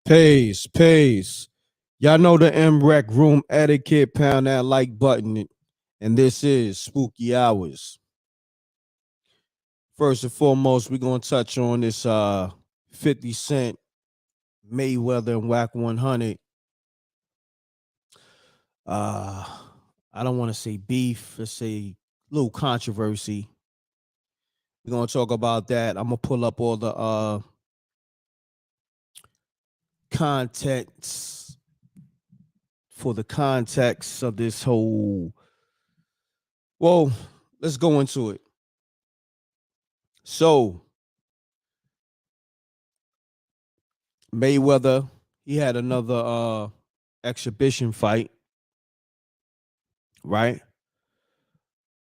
Peace, peace. Y'all know the m.reck room etiquette. Pound that like button. And this is Spooky Hours. First and foremost, we're gonna touch on this 50 Cent Mayweather and Wack 100. Uh I don't want to say beef, let's say little controversy. We're gonna talk about that. I'm gonna pull up all the contents for the context of this whole. Well, let's go into it. So Mayweather, he had another exhibition fight, right?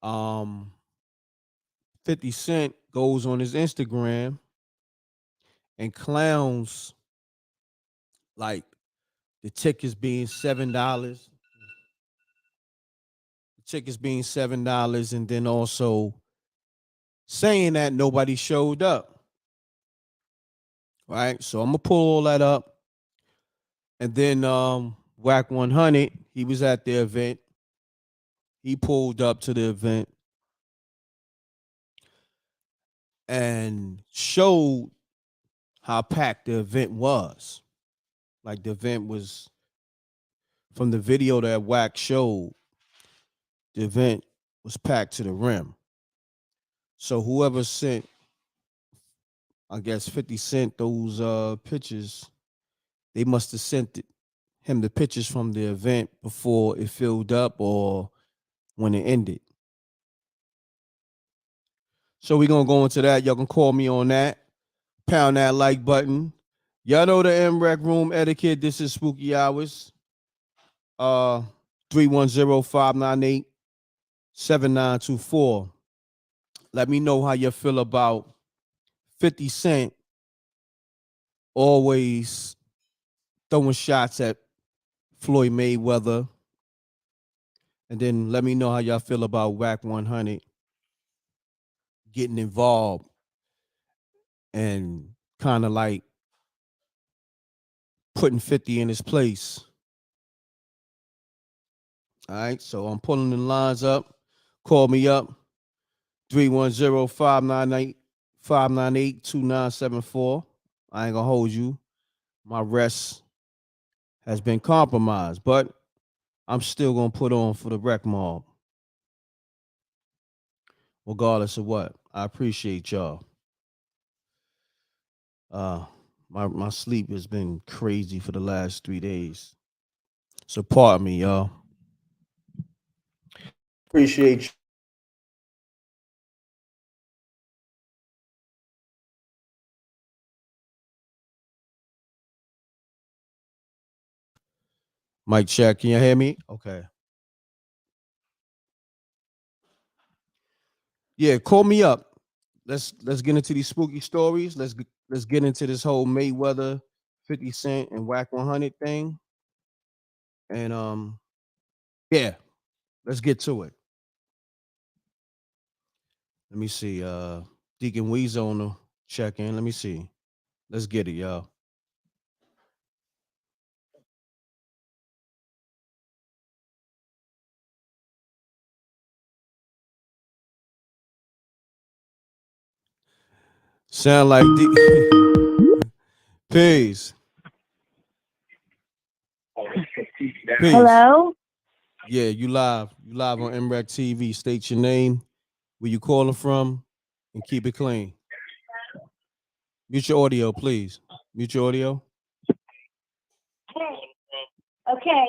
Um 50 Cent goes on his Instagram and clowns like the tickets being $7. The tickets being $7, and then also saying that nobody showed up. Right. So I'm gonna pull all that up. And then Wack 100, he was at the event. He pulled up to the event and showed how packed the event was. Like the event was from the video that Wack showed, the event was packed to the rim. So whoever sent, I guess 50 Cent those pictures, they must have him the pictures from the event before it filled up or when it ended. So we're gonna go into that. Y'all can call me on that. Pound that like button. Y'all know the m.reck room etiquette. This is Spooky Hours. Uh 310-598-7924. Let me know how you feel about 50 Cent always throwing shots at Floyd Mayweather. And then let me know how y'all feel about Wack 100 getting involved and kind of like putting 50 in his place. All right, so I'm pulling the lines up. Call me up 310-598-2974. I ain't gonna hold you. My rest has been compromised, but I'm still gonna put on for the rec mob, regardless of what. I appreciate y'all. Uh my sleep has been crazy for the last 3 days. So pardon me, y'all. Appreciate you. Mic check. Can you hear me? Okay. Yeah, call me up. Let's get into these spooky stories. Let's get into this whole Mayweather, 50 Cent, and Whack 100 thing. And yeah, let's get to it. Let me see. Deacon Weasel on the check in. Let me see. Let's get it, y'all. Sound like peace. Peace. Hello? Yeah, you live. You live on m.reck TV. State your name, where you calling from, and keep it clean. Mute your audio, please. Mute your audio. Okay.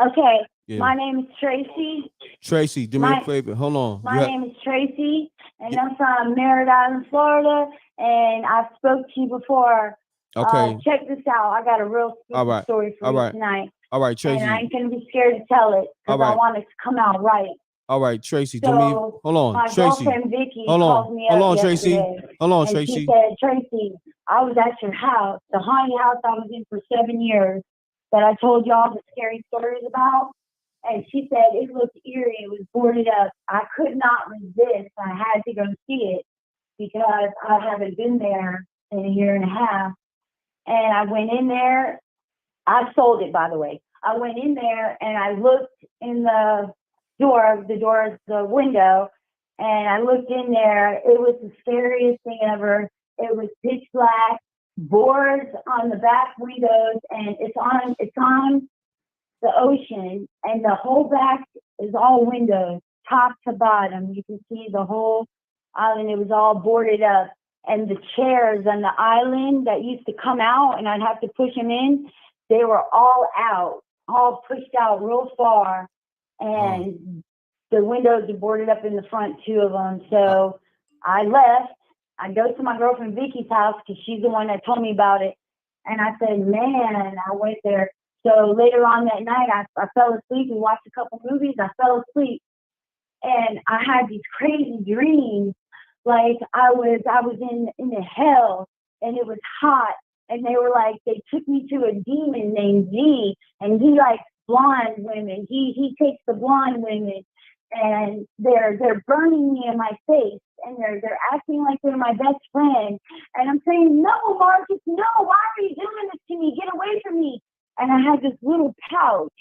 Okay. Yeah. My name is Tracy. Tracy, do me a favor. Hold on. My name is Tracy, and I'm from Merritt Island, Florida, and I've spoke to you before. Okay. Check this out. I got a real spooky story for you tonight. All right, Tracy. And I ain't going to be scared to tell it because I want it to come out right. All right, Tracy. So, hold on, my Tracy. girlfriend Vicky called me up yesterday. Hold on, and Tracy. She said, Tracy, I was at your house, the haunted house I was in for 7 years that I told y'all the scary stories about. And she said it looked eerie. It was boarded up. I could not resist. I had to go see it because I haven't been there in a year and a half. and I went in there. I sold it, by the way. I went in there and I looked in the the window, and I looked in there. It was the scariest thing ever. It was pitch black, boards on the back windows, and it's on the ocean, and the whole back is all windows, top to bottom. You can see the whole island. It was all boarded up, and the chairs on the island that used to come out, and I'd have to push them in. They were all out, all pushed out real far, and the windows are boarded up in the front, two of them. So I left. I go to my girlfriend Vicky's house because she's the one that told me about it, and I said, "Man," I went there. So later on that night, I fell asleep. We watched a couple movies. I fell asleep, and I had these crazy dreams. Like I was in the hell, and it was hot. And they were like, they took me to a demon named Z, and he likes blonde women. He takes the blonde women, and they're burning me in my face, and they're acting like they're my best friend. And I'm saying, "No, Marcus, no, why are you doing this to me? Get away from me." And I had this little pouch,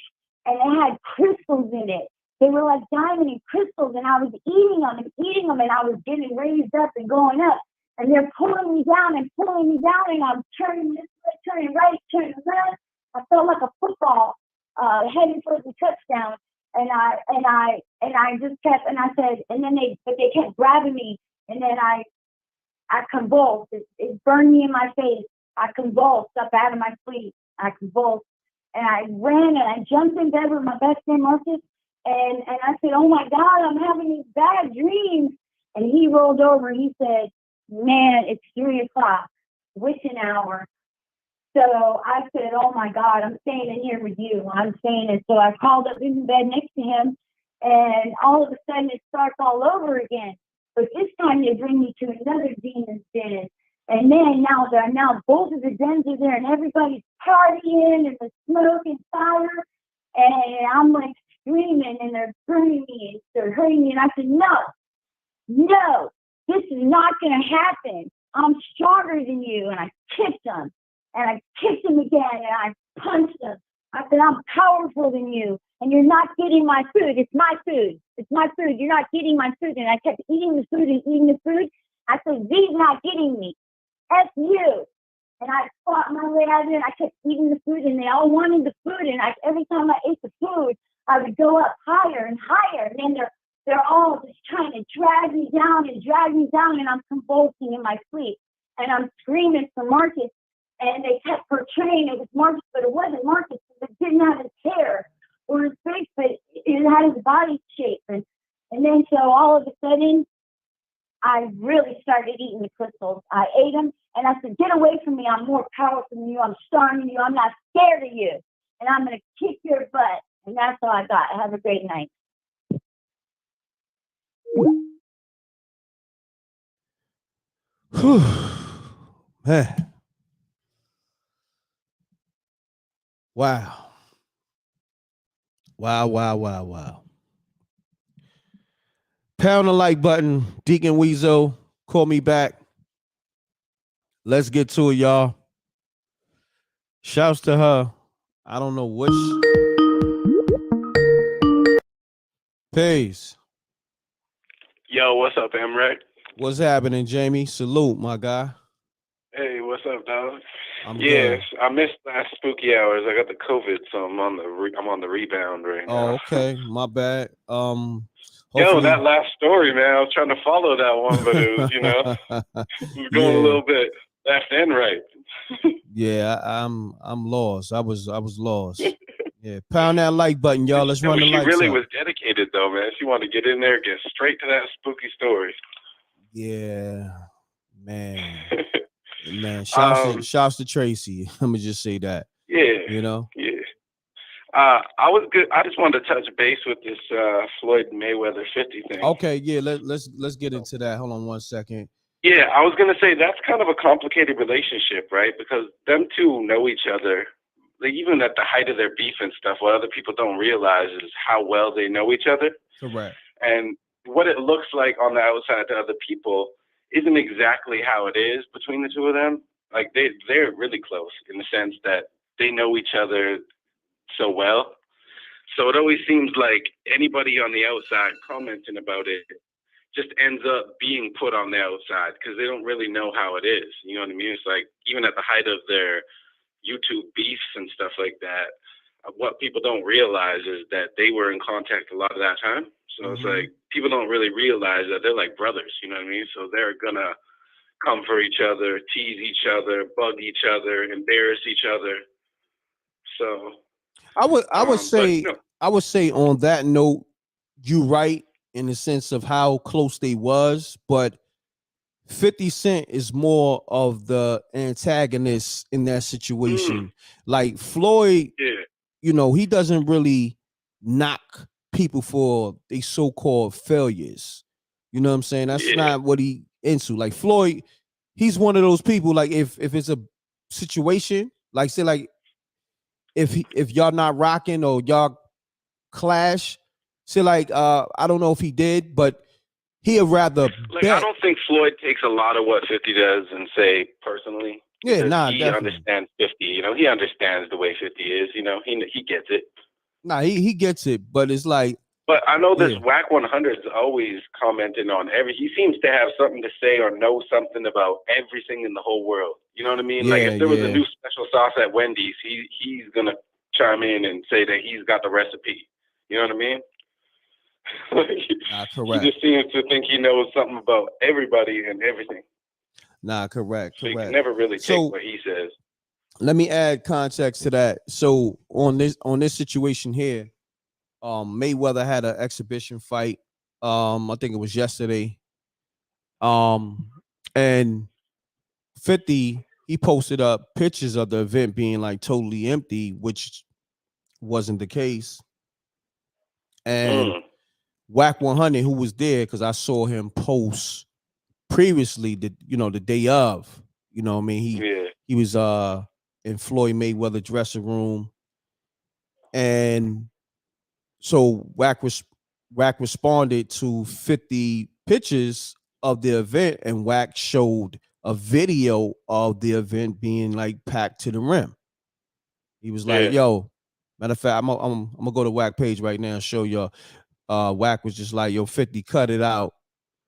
and it had crystals in it. They were like diamond and crystals, and I was eating them, and I was getting raised up and going up. And they're pulling me down, and I'm turning this way, turning right, turning left. I felt like a football heading for the touchdown. And I just kept, and I said, and then they kept grabbing me, and then I convulsed. It burned me in my face. I convulsed up out of my sleep. I convulsed, and I ran, and I jumped in bed with my best friend Marcus, and I said, "Oh my God, I'm having these bad dreams." And he rolled over, and he said, "Man, it's 3:00, witching hour." So I said, "Oh my God, I'm staying in here with you. I'm staying in." So I crawled up in the bed next to him, and all of a sudden it starts all over again. But this time they bring me to another demon's den. And then now both of the dens are there, and everybody's partying, and the smoke and fire, and I'm like screaming, and they're burning me, and they're hurting me. And I said, no, this is not going to happen. I'm stronger than you. And I kicked him, and I kicked him again, and I punched him. I said, "I'm powerful than you, and you're not getting my food. It's my food. It's my food. You're not getting my food." And I kept eating the food and eating the food. I said, "Z's not getting me. F you." And I fought my way out of it, and I kept eating the food, and they all wanted the food. And every time I ate the food, I would go up higher and higher. And then they're all just trying to drag me down, and I'm convulsing in my sleep. And I'm screaming for Marcus, and they kept portraying it was Marcus, but it wasn't Marcus. It didn't have his hair or his face, but it had his body shape. And then so all of a sudden, I really started eating the crystals. I ate them, and I said, "Get away from me. I'm more powerful than you. I'm stronger than you. I'm not scared of you. And I'm going to kick your butt." And that's all I got. Have a great night. Whew. Man. Wow. Wow. Pound the like button. Deacon Weasel, call me back. Let's get to it, y'all. Shouts to her. I don't know which. Peace. Yo, what's up, m.reck? What's happening, Jamie? Salute, my guy. Hey, what's up, dog? I'm yes, good. I missed last spooky hours. I got the COVID, so I'm on the rebound right now. Oh, okay. My bad. Yo, Hopefully. that last story, man. I was trying to follow that one, but it was, it was going a little bit left and right. Yeah, I'm lost. I was lost. Yeah, pound that like button, y'all. Let's run the lights She really up. was dedicated, though, man. She wanted to get in there, get straight to that spooky story. Yeah, man. Man, shouts to Tracy. Let me just say that. Yeah. Yeah. I was good. I just wanted to touch base with this Floyd Mayweather 50 thing. Okay, yeah, let's get into that. Hold on 1 second. Yeah, I was gonna say that's kind of a complicated relationship, right? Because them two know each other. Like, even at the height of their beef and stuff, what other people don't realize is how well they know each other. Correct. And what it looks like on the outside to other people isn't exactly how it is between the two of them. Like they're really close in the sense that they know each other so well. So it always seems like anybody on the outside commenting about it just ends up being put on the outside because they don't really know how it is. You know what I mean? It's like even at the height of their YouTube beefs and stuff like that, what people don't realize is that they were in contact a lot of that time. So it's like people don't really realize that they're like brothers. You know what I mean? So they're gonna come for each other, tease each other, bug each other, embarrass each other. So I would say no. I would say on that note, you right in the sense of how close they was, but 50 Cent is more of the antagonist in that situation. Like Floyd, Yeah. you know, he doesn't really knock people for they so-called failures. You know what I'm saying? That's Yeah. not what he into. Like Floyd, he's one of those people. Like if it's a situation, like say like if y'all not rocking or y'all clash, say like I don't know if he did, but he'd rather Like I bet. don't think Floyd takes a lot of what 50 does and say personally Yeah, because nah, he definitely. understands 50. You know, he understands the way 50 is. You know, he gets it. Nah, he gets it, but it's like, But I know this yeah, Whack 100 is always commenting on every. He seems to have something to say or know something about everything in the whole world. You know what I mean? Like yeah, if there was a yeah. new special sauce at Wendy's, he's gonna chime in and say that he's got the recipe. You know what I mean? Nah, He correct. just seems to think he knows something about everybody and everything. Nah, correct, So you can correct. never really take So what he says. let me add context to that. So on this situation here, Mayweather had an exhibition fight. I think it was yesterday. Um, and 50 he posted up pictures of the event being like totally empty, which wasn't the case. And Mm, Whack 100, who was there, because I saw him post previously the day of, what I mean, yeah, he was in Floyd Mayweather dressing room, and so Whack responded to 50 pictures of the event, and Whack showed a video of the event being like packed to the rim. He was like, yeah, "Yo, matter of fact, I'm gonna go to Whack page right now and show y'all." Whack was just like, "Yo, 50, cut it out."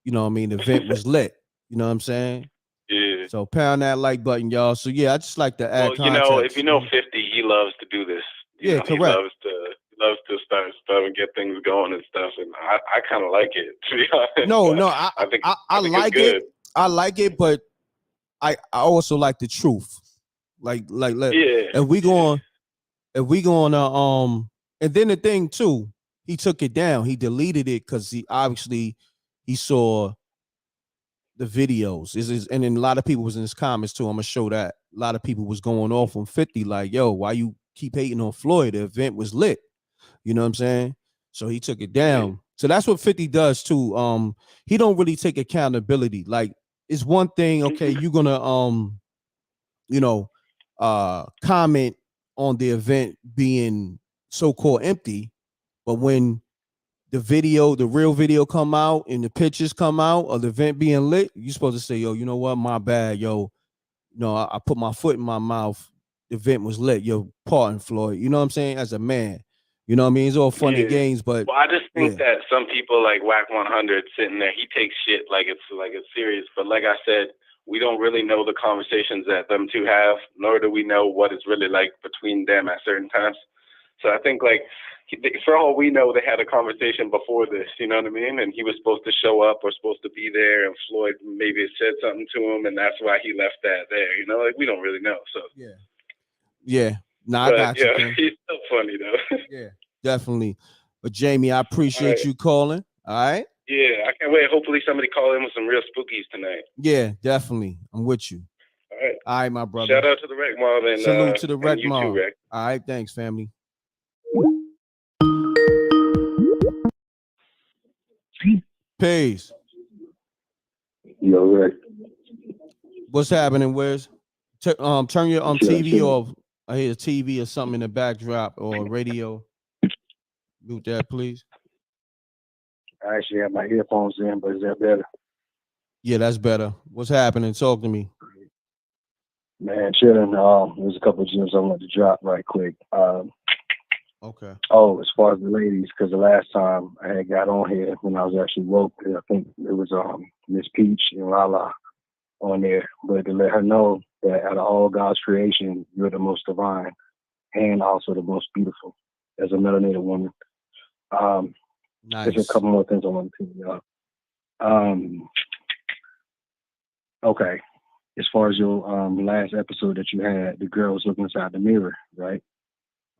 You know what I mean? The event was lit. You know what I'm saying? yeah. So pound that like button, y'all. So yeah, I just like to add Well, if you context. know 50, he loves to do this. Yeah, He correct. loves to start stuff and get things going and stuff. And I kind of like it, to be honest. No, no, I, I think I I I think it's like it. good. I like it, but I also like the truth. Like Yeah, if we yeah, going if we going to and then the thing too, he took it down. He deleted it because he obviously he saw the videos. And then a lot of people was in his comments too. I'm gonna show that. A lot of people was going off on 50, like, yo, why you keep hating on Floyd? The event was lit. You know what I'm saying? So he took it yeah. down. So that's what 50 does too. He don't really take accountability. Like it's one thing, okay, you're gonna you know, comment on the event being so-called empty, but when the real video come out and the pictures come out of the event being lit, you're supposed to say, yo, you know what? My bad, yo. No, I put my foot in my mouth. The event was lit. Yo, pardon, Floyd. You know what I'm saying? As a man. You know what I mean? It's all fun and Yeah. games, but Well, I just think yeah. that some people like Whack 100 sitting there, he takes shit like it's serious. But like I said, we don't really know the conversations that them two have, nor do we know what it's really like between them at certain times. So I think like for all we know, they had a conversation before this. You know what I mean? And he was supposed to show up or supposed to be there, and Floyd maybe said something to him, and that's why he left that there. You know, like we don't really know. So, Yeah. Yeah. Nah, I but got you, yeah, King. he's so funny though. Yeah. Definitely. But Jamie, I All appreciate right. you calling. All right. Yeah, I can't wait. Hopefully somebody call in with some real spookies tonight. Yeah, definitely. I'm with you. All right. All right, my brother. Shout out to the Wreck Mob Salute to the and Rec you too, Mom. Wreck. All right, thanks, family. Peace. Yo, Rick. What's happening? Where's turn your Shit, TV shit. off. I hear a TV or something in the backdrop or radio. Mute that, please. I actually have my earphones in, but is that better? Yeah, that's better. What's happening? Talk to me. Man, chilling. There's a couple of gems I want to drop right quick. Okay. Oh, as far as the ladies, because the last time I had got on here when I was actually woke, I think it was Miss Peach and Lala on there, but to let her know that out of all God's creation, you're the most divine and also the most beautiful as a melanated woman. There's a Nice. couple more things I want to tell you. Okay. As far as your last episode that you had, the girl was looking inside the mirror, right?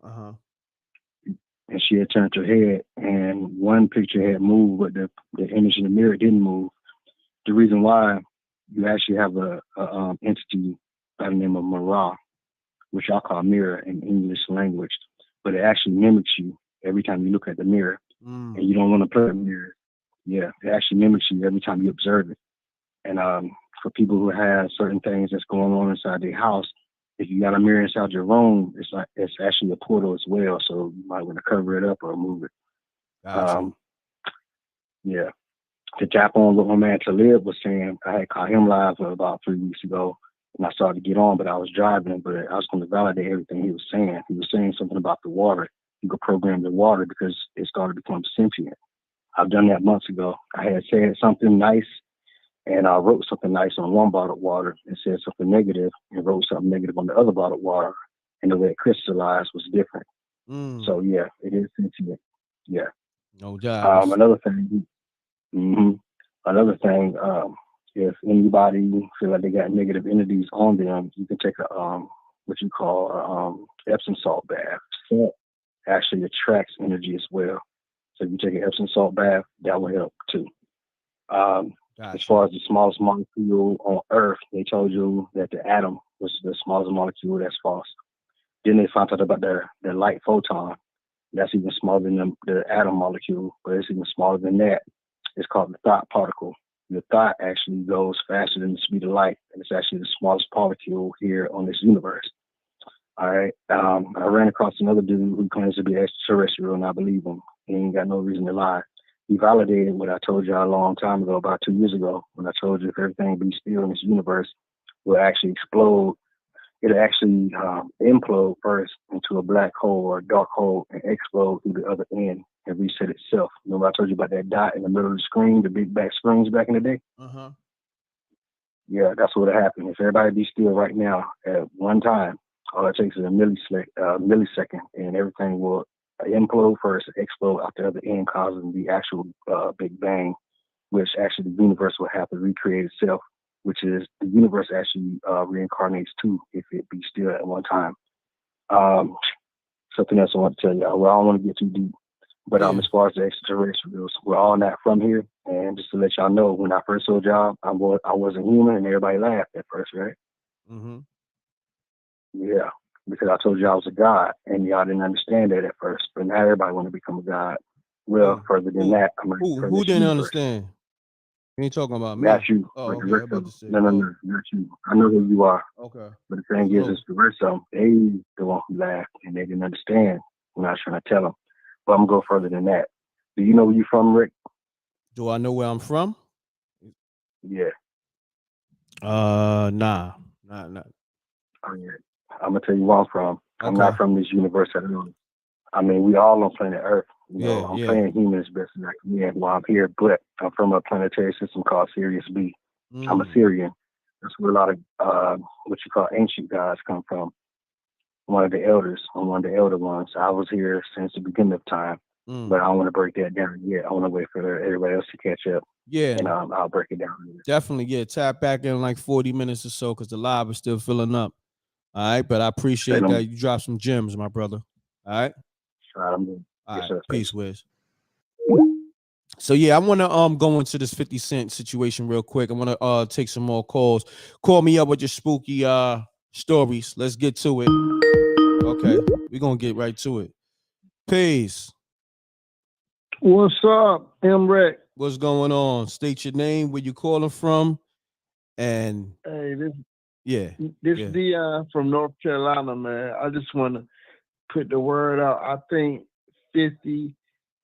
Uh-huh. And she had turned her head, and one picture had moved, but the image in the mirror didn't move. The reason why, you actually have a entity by the name of m.reck, which I call mirror in English language, but it actually mimics you every time you look at the mirror, and you don't want to play the mirror. Yeah, it actually mimics you every time you observe it. And for people who have certain things that's going on inside their house, if you got a mirror inside your room, it's actually a portal as well. So you might want to cover it up or move it. Gotcha. Yeah. To tap on what my man Talib was saying, I had caught him live about 3 weeks ago, and I started to get on, but I was driving, but I was going to validate everything he was saying. He was saying something about the water. You could program the water because it started to become sentient. I've done that months ago. I had said something nice, and I wrote something nice on one bottled water and said something negative and wrote something negative on the other bottled water. And the way it crystallized was different. So, yeah, it is sentient. Yeah. No doubt. Another thing, another thing, if anybody feel like they got negative entities on them, you can take a what you call Epsom salt bath. Salt actually attracts energy as well. So if you take an Epsom salt bath, that will help too. As far as the smallest molecule on Earth, they told you that the atom was the smallest molecule. That's false. Then they found out about the light photon. That's even smaller than the atom molecule, but it's even smaller than that. It's called the thought particle. The thought actually goes faster than the speed of light, and it's actually the smallest molecule here on this universe. All right. I ran across another dude who claims to be extraterrestrial, and I believe him. He ain't got no reason to lie. He validated what I told you a long time ago, about 2 years ago, when I told you if everything be still in this universe, will actually explode. It'll actually implode first into a black hole or a dark hole and explode through the other end and reset itself. Remember I told you about that dot in the middle of the screen, the big back screens back in the day? Yeah, that's what happened. If everybody be still right now at one time, all it takes is a millisecond, and everything will implode first, explode out the other end, causing the actual Big Bang, which actually the universe will have to recreate itself, which is the universe actually reincarnates too if it be still at one time. Something else I want to tell you. Well, I don't want to get too deep, but as far as the extraterrestrials, we're all not from here. And just to let y'all know, when I first told y'all I wasn't human, and everybody laughed at first, right? Yeah, because I told you I was a god, and y'all didn't understand that at first. But now everybody want to become a god. Well, further than that, I'm like, who didn't understand? You ain't talking about me. Not you. Oh, but okay. the rest of them. No, not you. I know who you are. Okay. But the thing is, the rest of them, they the one who laughed, and they didn't understand when I was trying to tell them. But I'm going to go further than that. Do you know where you're from, Rick? Do I know where I'm from? Yeah. Nah. Not. Oh, yeah. I'm going to tell you where I'm from. Okay. I'm not from this universe at all. I mean, we all on planet Earth. You know, I'm playing human as best as I can while I'm here, but I'm from a planetary system called Sirius B. I'm a Syrian. That's where a lot of what you call ancient gods come from. One of the elders. I'm one of the elder ones. I was here since the beginning of time, but I don't want to break that down yet. I want to wait for everybody else to catch up. Yeah. And I'll break it down. Definitely, yeah. Tap back in like 40 minutes or so because the live is still filling up. All right, but I appreciate that you dropped some gems, my brother. All right. All right. Peace, Wiz. So yeah, I want to go into this 50 Cent situation real quick. I want to take some more calls. Call me up with your spooky stories. Let's get to it. Okay, we're gonna get right to it. Peace. What's up, m.reck? What's going on? State your name, where you calling from, and hey, this yeah. Dion from North Carolina, man. I just want to put the word out. I think 50.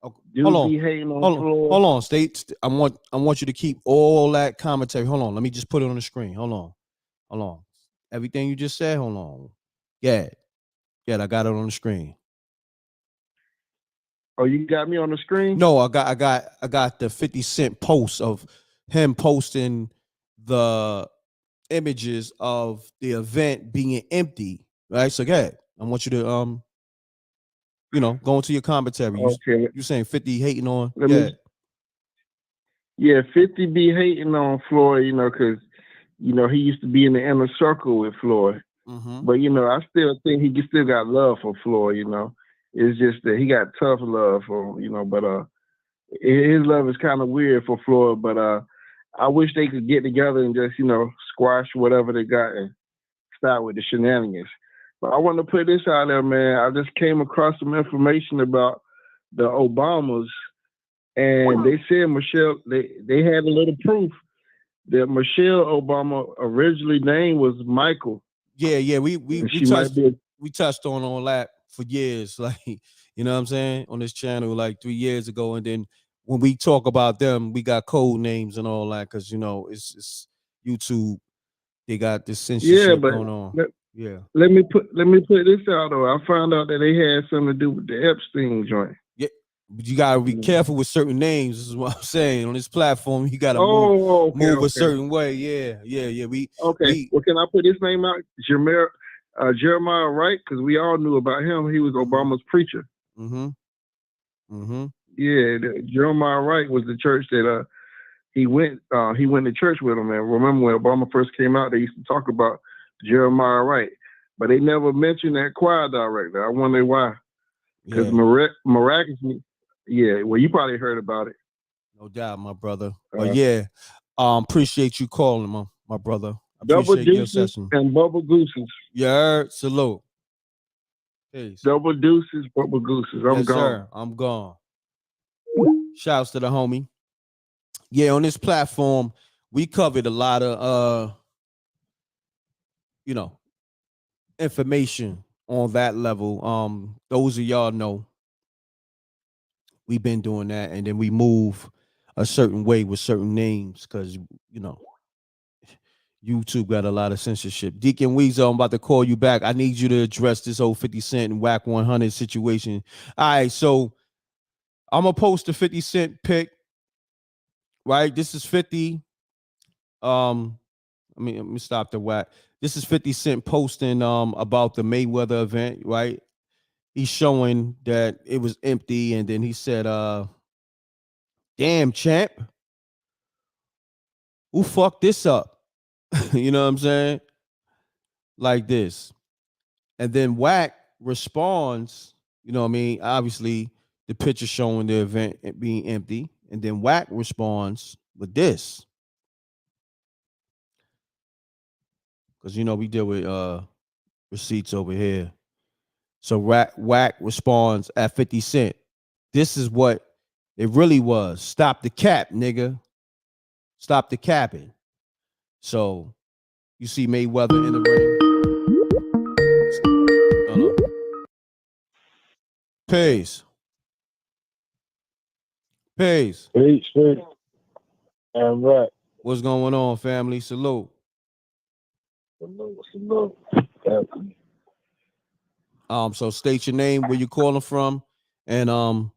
Hold on, State. I want you to keep all that commentary. Hold on, let me just put it on the screen. Hold on. Everything you just said. Hold on. Yeah. I got it on the screen. Oh, you got me on the screen? No, I got the 50 Cent post of him posting the images of the event being empty. Right. So yeah, I want you to go into your commentary. Okay. You saying 50 hating on? Let Yeah. me. Yeah, 50 be hating on Floyd, because he used to be in the inner circle with Floyd. Mm-hmm. But I still think he still got love for Floyd. It's just that he got tough love for him. But his love is kind of weird for Floyd. But I wish they could get together and just squash whatever they got and start with the shenanigans. But I want to put this out there, man. I just came across some information about the Obamas, and they said Michelle. They had a little proof that Michelle Obama originally name was Michael. Yeah. We touched on all that for years, like you know what I'm saying, on this channel like 3 years ago, and then when we talk about them, we got code names and all that because it's YouTube. They got this censorship going on. Let me put this out though. I found out that they had something to do with the Epstein joint. Yeah, but you gotta be careful with certain names. This is what I'm saying. On this platform, you gotta move a certain way. Yeah. Well, can I put his name out? Jeremiah Wright, because we all knew about him. He was Obama's preacher. Yeah, Jeremiah Wright was the church that he went to church with him. And remember when Obama first came out, they used to talk about Jeremiah Wright, but they never mentioned that choir director. I wonder why. Because miraculously, well, you probably heard about it. No doubt, my brother. But yeah, appreciate you calling, my brother. Double deuces and bubble gooses. Yeah, salute. Peace. Double deuces, bubble gooses. I'm gone. Sir, I'm gone. Shouts to the homie. Yeah, on this platform, we covered a lot of information on that level. Those of y'all know we've been doing that, and then we move a certain way with certain names because YouTube got a lot of censorship. Deacon Weasel, I'm about to call you back. I need you to address this whole 50 Cent and Wack 100 situation. All right, so I'm gonna post the 50 Cent pic. Right, this is 50. Let me stop the Wack. This is 50 Cent posting about the Mayweather event. Right, he's showing that it was empty, and then he said, "Damn, champ, who fucked this up?" You know what I'm saying? Like this. And then Wack responds, you know what I mean? Obviously, the picture showing the event being empty. And then Wack responds with this. Because we deal with receipts over here. So Wack responds at 50 Cent. This is what it really was. Stop the cap, nigga. Stop the capping. So you see Mayweather in the ring. Hold on. Peace. Peace. M.reck. What's going on, family? Salute. Salute. So state your name, where you calling from, and are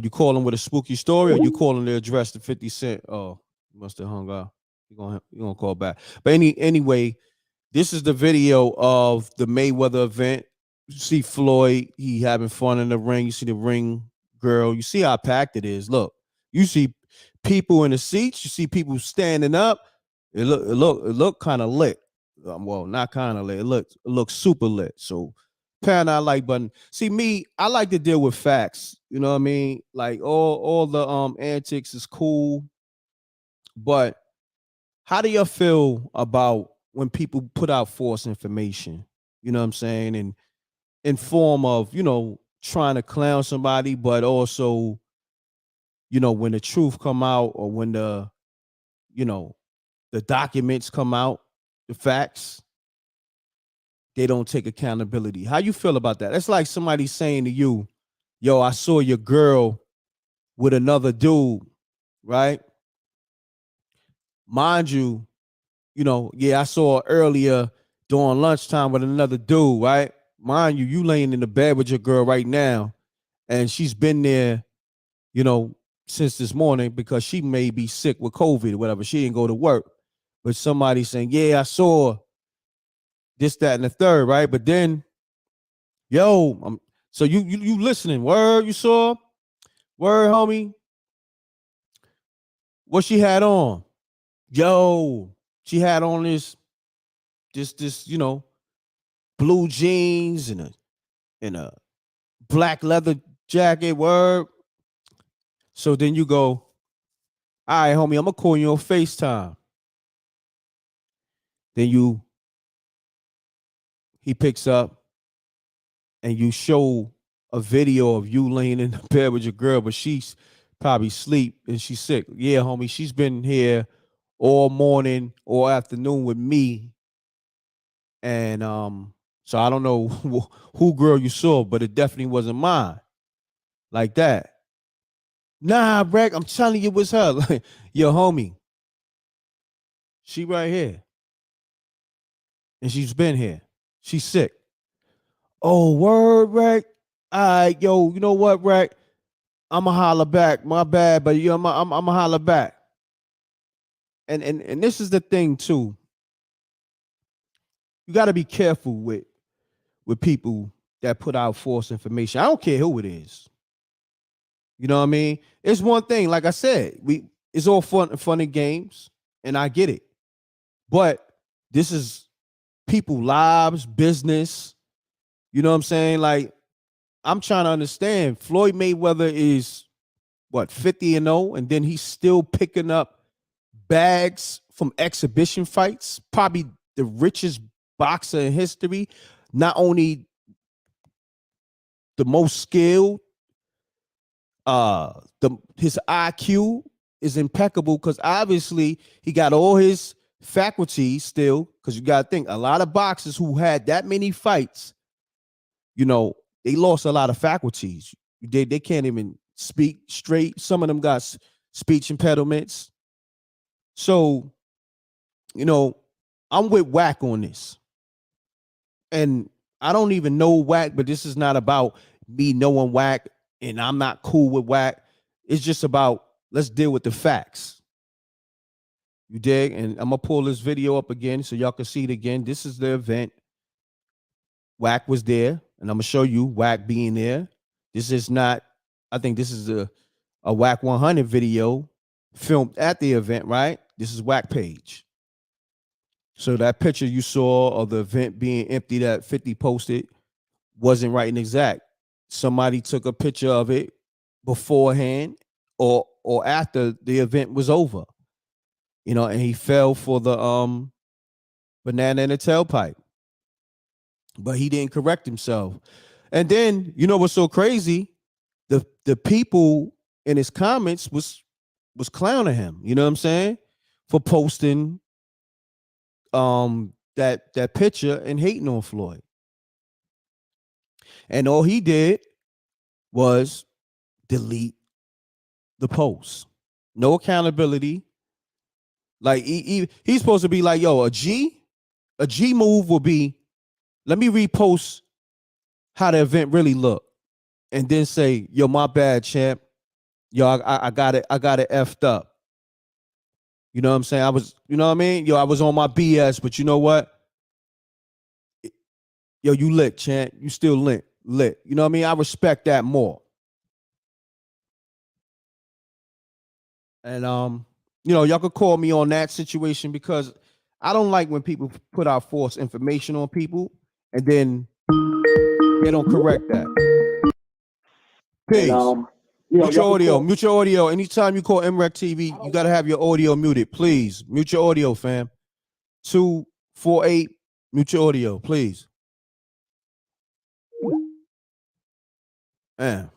you calling with a spooky story, or you calling to address the 50 Cent? Oh, you must have hung up. You're gonna call back. But anyway, this is the video of the Mayweather event. You see Floyd, he having fun in the ring. You see the ring girl. You see how packed it is. Look, you see people in the seats. You see people standing up. It look kind of lit. Well, not kind of lit. It looks super lit. So pound that like button. See me, I like to deal with facts. You know what I mean? Like all the antics is cool, but how do you feel about when people put out false information? You know what I'm saying? And in form of, trying to clown somebody, but also, when the truth come out, or when the documents come out, the facts, they don't take accountability. How you feel about that? It's like somebody saying to you, yo, I saw your girl with another dude, right? Mind you, I saw earlier during lunchtime with another dude, right? Mind you, you laying in the bed with your girl right now, and she's been there, since this morning because she may be sick with COVID or whatever. She didn't go to work. But somebody saying, yeah, I saw this, that, and the third, right? But then, so you listening? Word, you saw? Word, homie. What she had on? Yo, she had on this, blue jeans and a black leather jacket. Word. So then you go, all right, homie, I'm gonna call you on FaceTime. Then he picks up and you show a video of you laying in the bed with your girl, but she's probably asleep and she's sick. Yeah, homie, she's been here all morning or afternoon with me. And so I don't know who girl you saw, but it definitely wasn't mine. Like that. Nah, Breck, I'm telling you it was her. Like, yo, homie, she right here. And she's been here. She's sick. Oh, word, Breck. All right, yo, you know what, Breck? I'ma holler back. My bad, but I'ma holler back. And this is the thing too. You got to be careful with people that put out false information. I don't care who it is. You know what I mean? It's one thing, like I said, it's all fun and games, and I get it. But this is people lives, business. You know what I'm saying? Like, I'm trying to understand. Floyd Mayweather is what, 50-0, and then he's still picking up bags from exhibition fights. Probably the richest boxer in history. Not only the most skilled, his IQ is impeccable because obviously he got all his faculties still. Because you got to think, a lot of boxers who had that many fights, they lost a lot of faculties. They can't even speak straight. Some of them got speech impediments. So, I'm with Wack on this. And I don't even know Wack, but this is not about me knowing Wack and I'm not cool with Wack. It's just about let's deal with the facts. You dig? And I'm gonna pull this video up again so y'all can see it again. This is the event. Wack was there, and I'm gonna show you Wack being there. This is not, I think this is a Wack 100 video filmed at the event, right? This is Wack page. So that picture you saw of the event being empty that 50 posted wasn't right and exact. Somebody took a picture of it beforehand or after the event was over. And he fell for the banana in the tailpipe. But he didn't correct himself. And then, what's so crazy? The people in his comments was clowning him, you know what I'm saying? For posting that picture and hating on Floyd. And all he did was delete the post. No accountability. Like he's supposed to be like, yo, a G move will be, let me repost how the event really looked, and then say, yo, my bad, champ. Yo, I got it effed up. You know what I'm saying? I was, you know what I mean? Yo, I was on my BS, but you know what? Yo, you lit, champ. You still lit. You know what I mean? I respect that more. And y'all could call me on that situation because I don't like when people put out false information on people and then they don't correct that. Peace. Mute your audio. Anytime you call m.reck.tv, you got to have your audio muted. Please mute your audio, fam. 248, mute your audio, please. Man.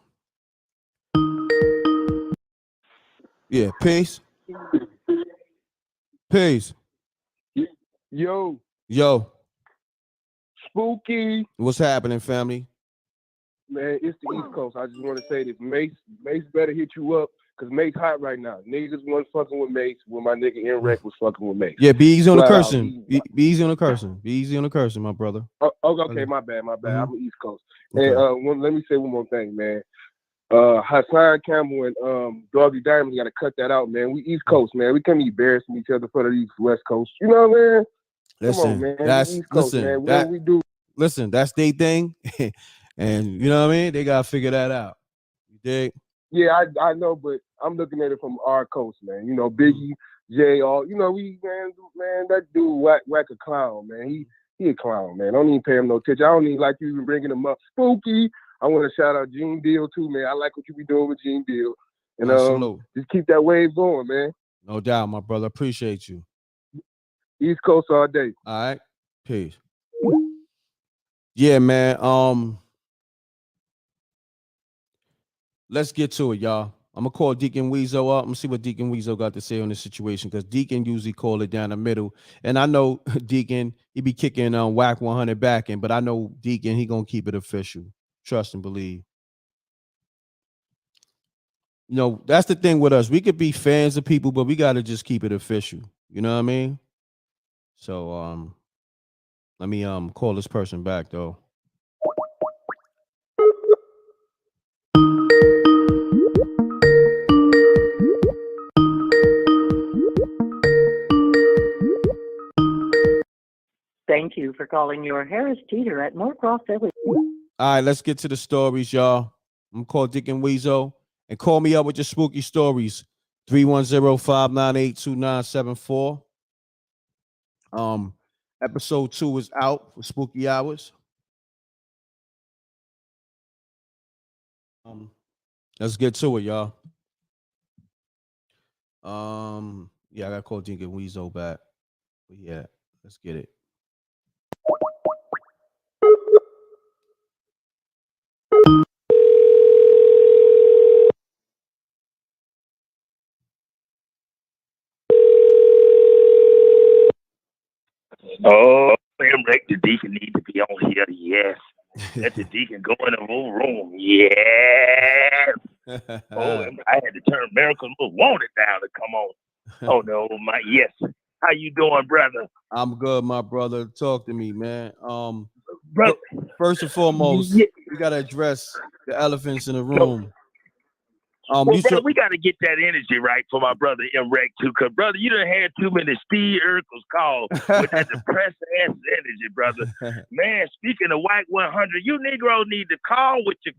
Yeah, peace. Peace. Yo. Spooky. What's happening, family? Man, it's the East Coast. I just want to say this. Mace better hit you up Cause Mace hot right now. Niggas wasn't fucking with Mace when my nigga m.reck was fucking with Mace. Yeah, be easy on the Flat out, cursing. Be easy on the cursing. Be easy on the cursing, my brother. Oh, okay, my bad. I'm East Coast. Okay. And let me say one more thing, man. Hassan Campbell and Doggy Diamond gotta cut that out, man. We East Coast, man. We can't be embarrassing each other for the East West Coast. You know what I mean? Listen, Come on, man. that's East Coast, man. Whatever we do. Listen, that's their thing. And you know what I mean? They gotta figure that out. You dig? Yeah, I know, but I'm looking at it from our coast, man. You know, Biggie, Jay, all you know, man, that dude whack a clown, man. He a clown, man. Don't even pay him no attention. I don't even like you even bringing him up. Spooky. I want to shout out Gene Deal too, man. I like what you be doing with Gene Deal. And just keep that wave going, man. No doubt, my brother. Appreciate you. East Coast all day. All right. Peace. Yeah, man. Let's get to it, y'all. I'm gonna call Deacon Weasel up. I'm gonna see what Deacon Weasel got to say on this situation, because Deacon usually call it down the middle. And I know Deacon, he be kicking Wack 100 back in, but I know Deacon, he gonna keep it official. Trust and believe. You know, that's the thing with us. We could be fans of people, but we gotta just keep it official. You know what I mean? So let me call this person back though. Thank you for calling your Harris Teeter at Norcross Village. All right, let's get to the stories, y'all. I'm gonna call Deacon Weasel, and call me up with your spooky stories. 310-598-2974. Episode 2 is out for Spooky Hours. Let's get to it, y'all. Yeah, I gotta call Deacon Weasel back. But yeah, let's get it. Oh, m.reck, the Deacon need to be on here. Yes. Let the Deacon go in the room. Yes. Oh, I had to turn Miracle Most Wanted down to come on. Oh, no, yes. How you doing, brother? I'm good, my brother. Talk to me, man. Brother, first and foremost, we gotta address the elephants in the room. Brother, we got to get that energy right for my brother m.reck too, because brother, you done had too many Steve Urkels call with that depressed ass energy, brother. Man, speaking of White 100, you Negro need to call with your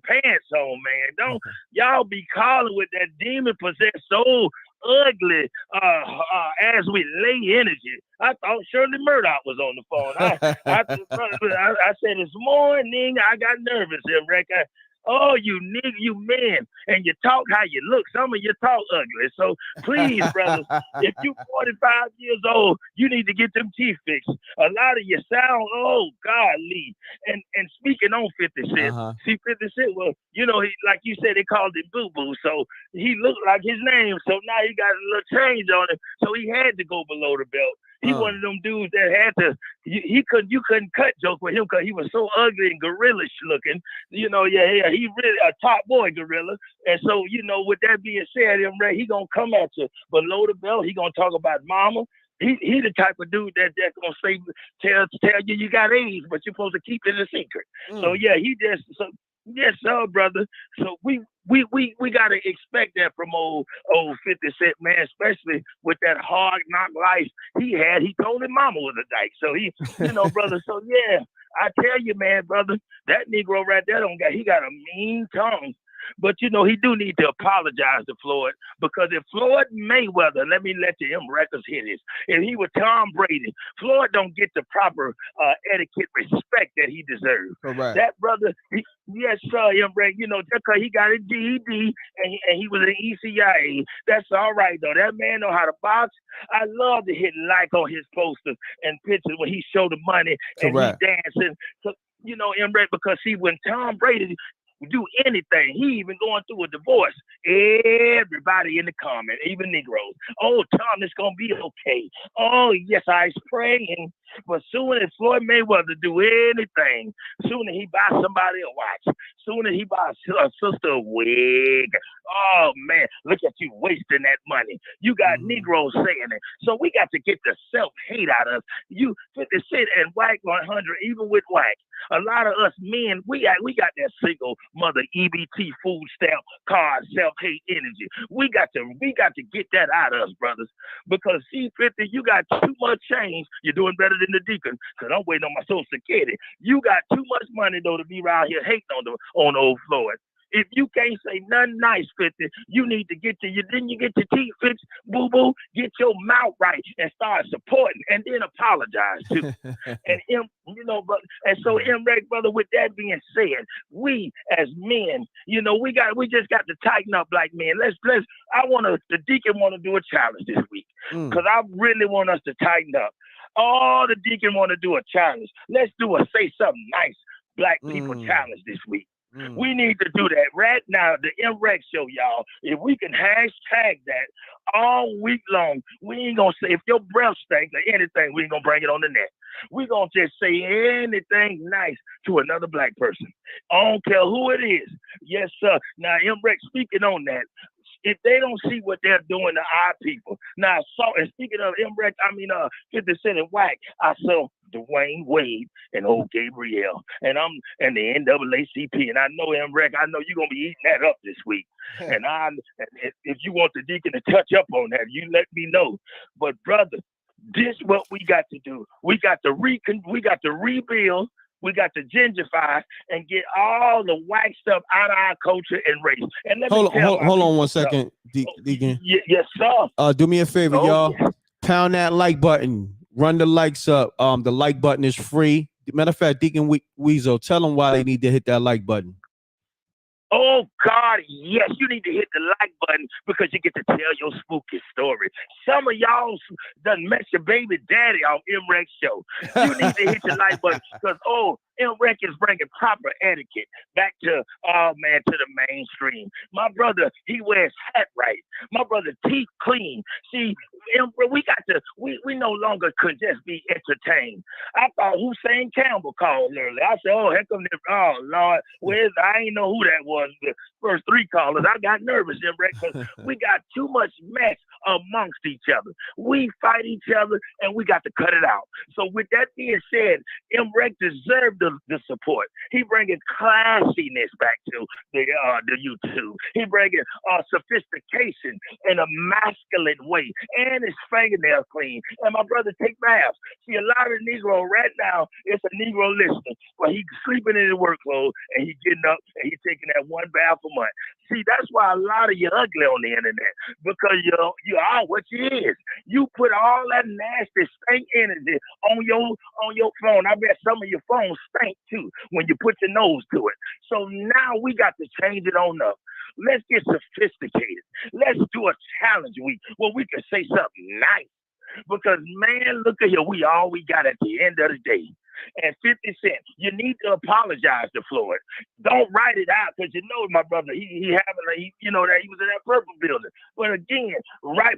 pants on, man. Don't y'all be calling with that demon possessed soul ugly as we lay energy. I thought Shirley Murdoch was on the phone. I said this morning I got nervous, m.reck. Oh, you nigga, you man, and you talk how you look. Some of you talk ugly. So please, brothers, if you 45 years old, you need to get them teeth fixed. A lot of you sound, oh, golly. And speaking on 50 Cent, see, 50 Cent, well, you know, he, like you said, they called him Boo Boo. So he looked like his name. So now he got a little change on him. So he had to go below the belt. He one of them dudes that had to, you couldn't cut joke with him because he was so ugly and gorilla looking. You know, he really a top boy gorilla. And so, you know, with that being said, m.reck, he gonna come at you below the belt. He gonna talk about mama. He the type of dude that's gonna say tell you got AIDS, but you're supposed to keep it a secret. So yeah, yes, sir, brother. So we gotta expect that from old 50 Cent, man, especially with that hard knock life he had. He told his mama was a dyke. So he, you know, brother. So yeah, I tell you, man, brother, that Negro right there he got a mean tongue. But, you know, he do need to apologize to Floyd, because if Floyd Mayweather, let me let the records hear this, if he was Tom Brady, Floyd don't get the proper etiquette respect that he deserves. Correct. That brother, yes, sir, m.reck, you know, just because he got a GED and he was an ECIA, that's all right, though. That man know how to box. I love to hit like on his posters and pictures when he showed the money. Correct. And he dancing. So, you know, m.reck, because see, when Tom Brady, do anything. He even going through a divorce. Everybody in the comment, even Negroes. Oh, Tom, it's gonna be okay. Oh, yes, I was praying. But soon as Floyd Mayweather do anything, soon as he buy somebody a watch, soon as he buy a sister a wig, oh man, look at you wasting that money. You got Negroes saying it. So we got to get the self-hate out of you. 50 Cent and Wack 100, even with Wack. A lot of us men, we got that single mother EBT food stamp card self-hate energy. We got to get that out of us, brothers. Because C50, you got too much change. You're doing better than the Deacon, because I'm waiting on my Social Security. You got too much money though to be around here hating on old Floyd. If you can't say nothing nice, 50, you need to get you get your teeth fixed, boo-boo, get your mouth right and start supporting and then apologize too. And so m.reck, brother, with that being said, we as men, we just got to tighten up like men. The Deacon want to do a challenge this week. Because I really want us to tighten up. Oh, the Deacon want to do a challenge. Let's do a say something nice black people challenge this week. We need to do that right now. The m.reck show, y'all. If we can hashtag that all week long, we ain't gonna say if your breath stinks or anything, we ain't gonna bring it on the net. We gonna just say anything nice to another black person. I don't care who it is. Yes, sir. Now, m.reck, speaking on that, if they don't see what they're doing to our people. Now, and speaking of m.reck, 50 Cent and Wack, I saw Dwayne Wade and old Gabriel, and the NAACP, and I know m.reck, I know you're gonna be eating that up this week. And if you want the Deacon to touch up on that, you let me know. But brother, this is what we got to do. We got to rebuild. We got to gentrify and get all the white stuff out of our culture and race. And hold on 1 second, Deacon. Yes, sir. Do me a favor, y'all. Yes. Pound that like button. Run the likes up. The like button is free. Matter of fact, Deacon Weasel, tell them why they need to hit that like button. Oh, God, yes, you need to hit the like button because you get to tell your spooky story. Some of y'all done met your baby daddy on m.reck show. You need to hit the like button because, m.reck is bringing proper etiquette back to the mainstream. My brother, he wears hat right. My brother, teeth clean. See, we no longer could just be entertained. I thought Hussein Campbell called earlier. I said, heck of oh, Lord, I ain't know who that was. The first three callers, I got nervous, m.reck, because we got too much mess amongst each other. We fight each other, and we got to cut it out. So with that being said, m.reck deserved the support. He bringing classiness back to the YouTube. He bringing sophistication in a masculine way, and his fingernails clean. And my brother take baths. See, a lot of Negro right now, it's a Negro listening, but he sleeping in his work clothes, and he getting up, and he taking that one bath a month. See, that's why a lot of you ugly on the internet, because you are what you is. You put all that nasty stank energy on your phone. I bet some of your phones stink too when you put your nose to it. So now we got to change it on up. Let's get sophisticated. Let's do a challenge week where we can say something nice. Because, man, look at here. We all we got at the end of the day. And 50 Cent, you need to apologize to Floyd. Don't write it out because my brother, that he was in that purple building. But again,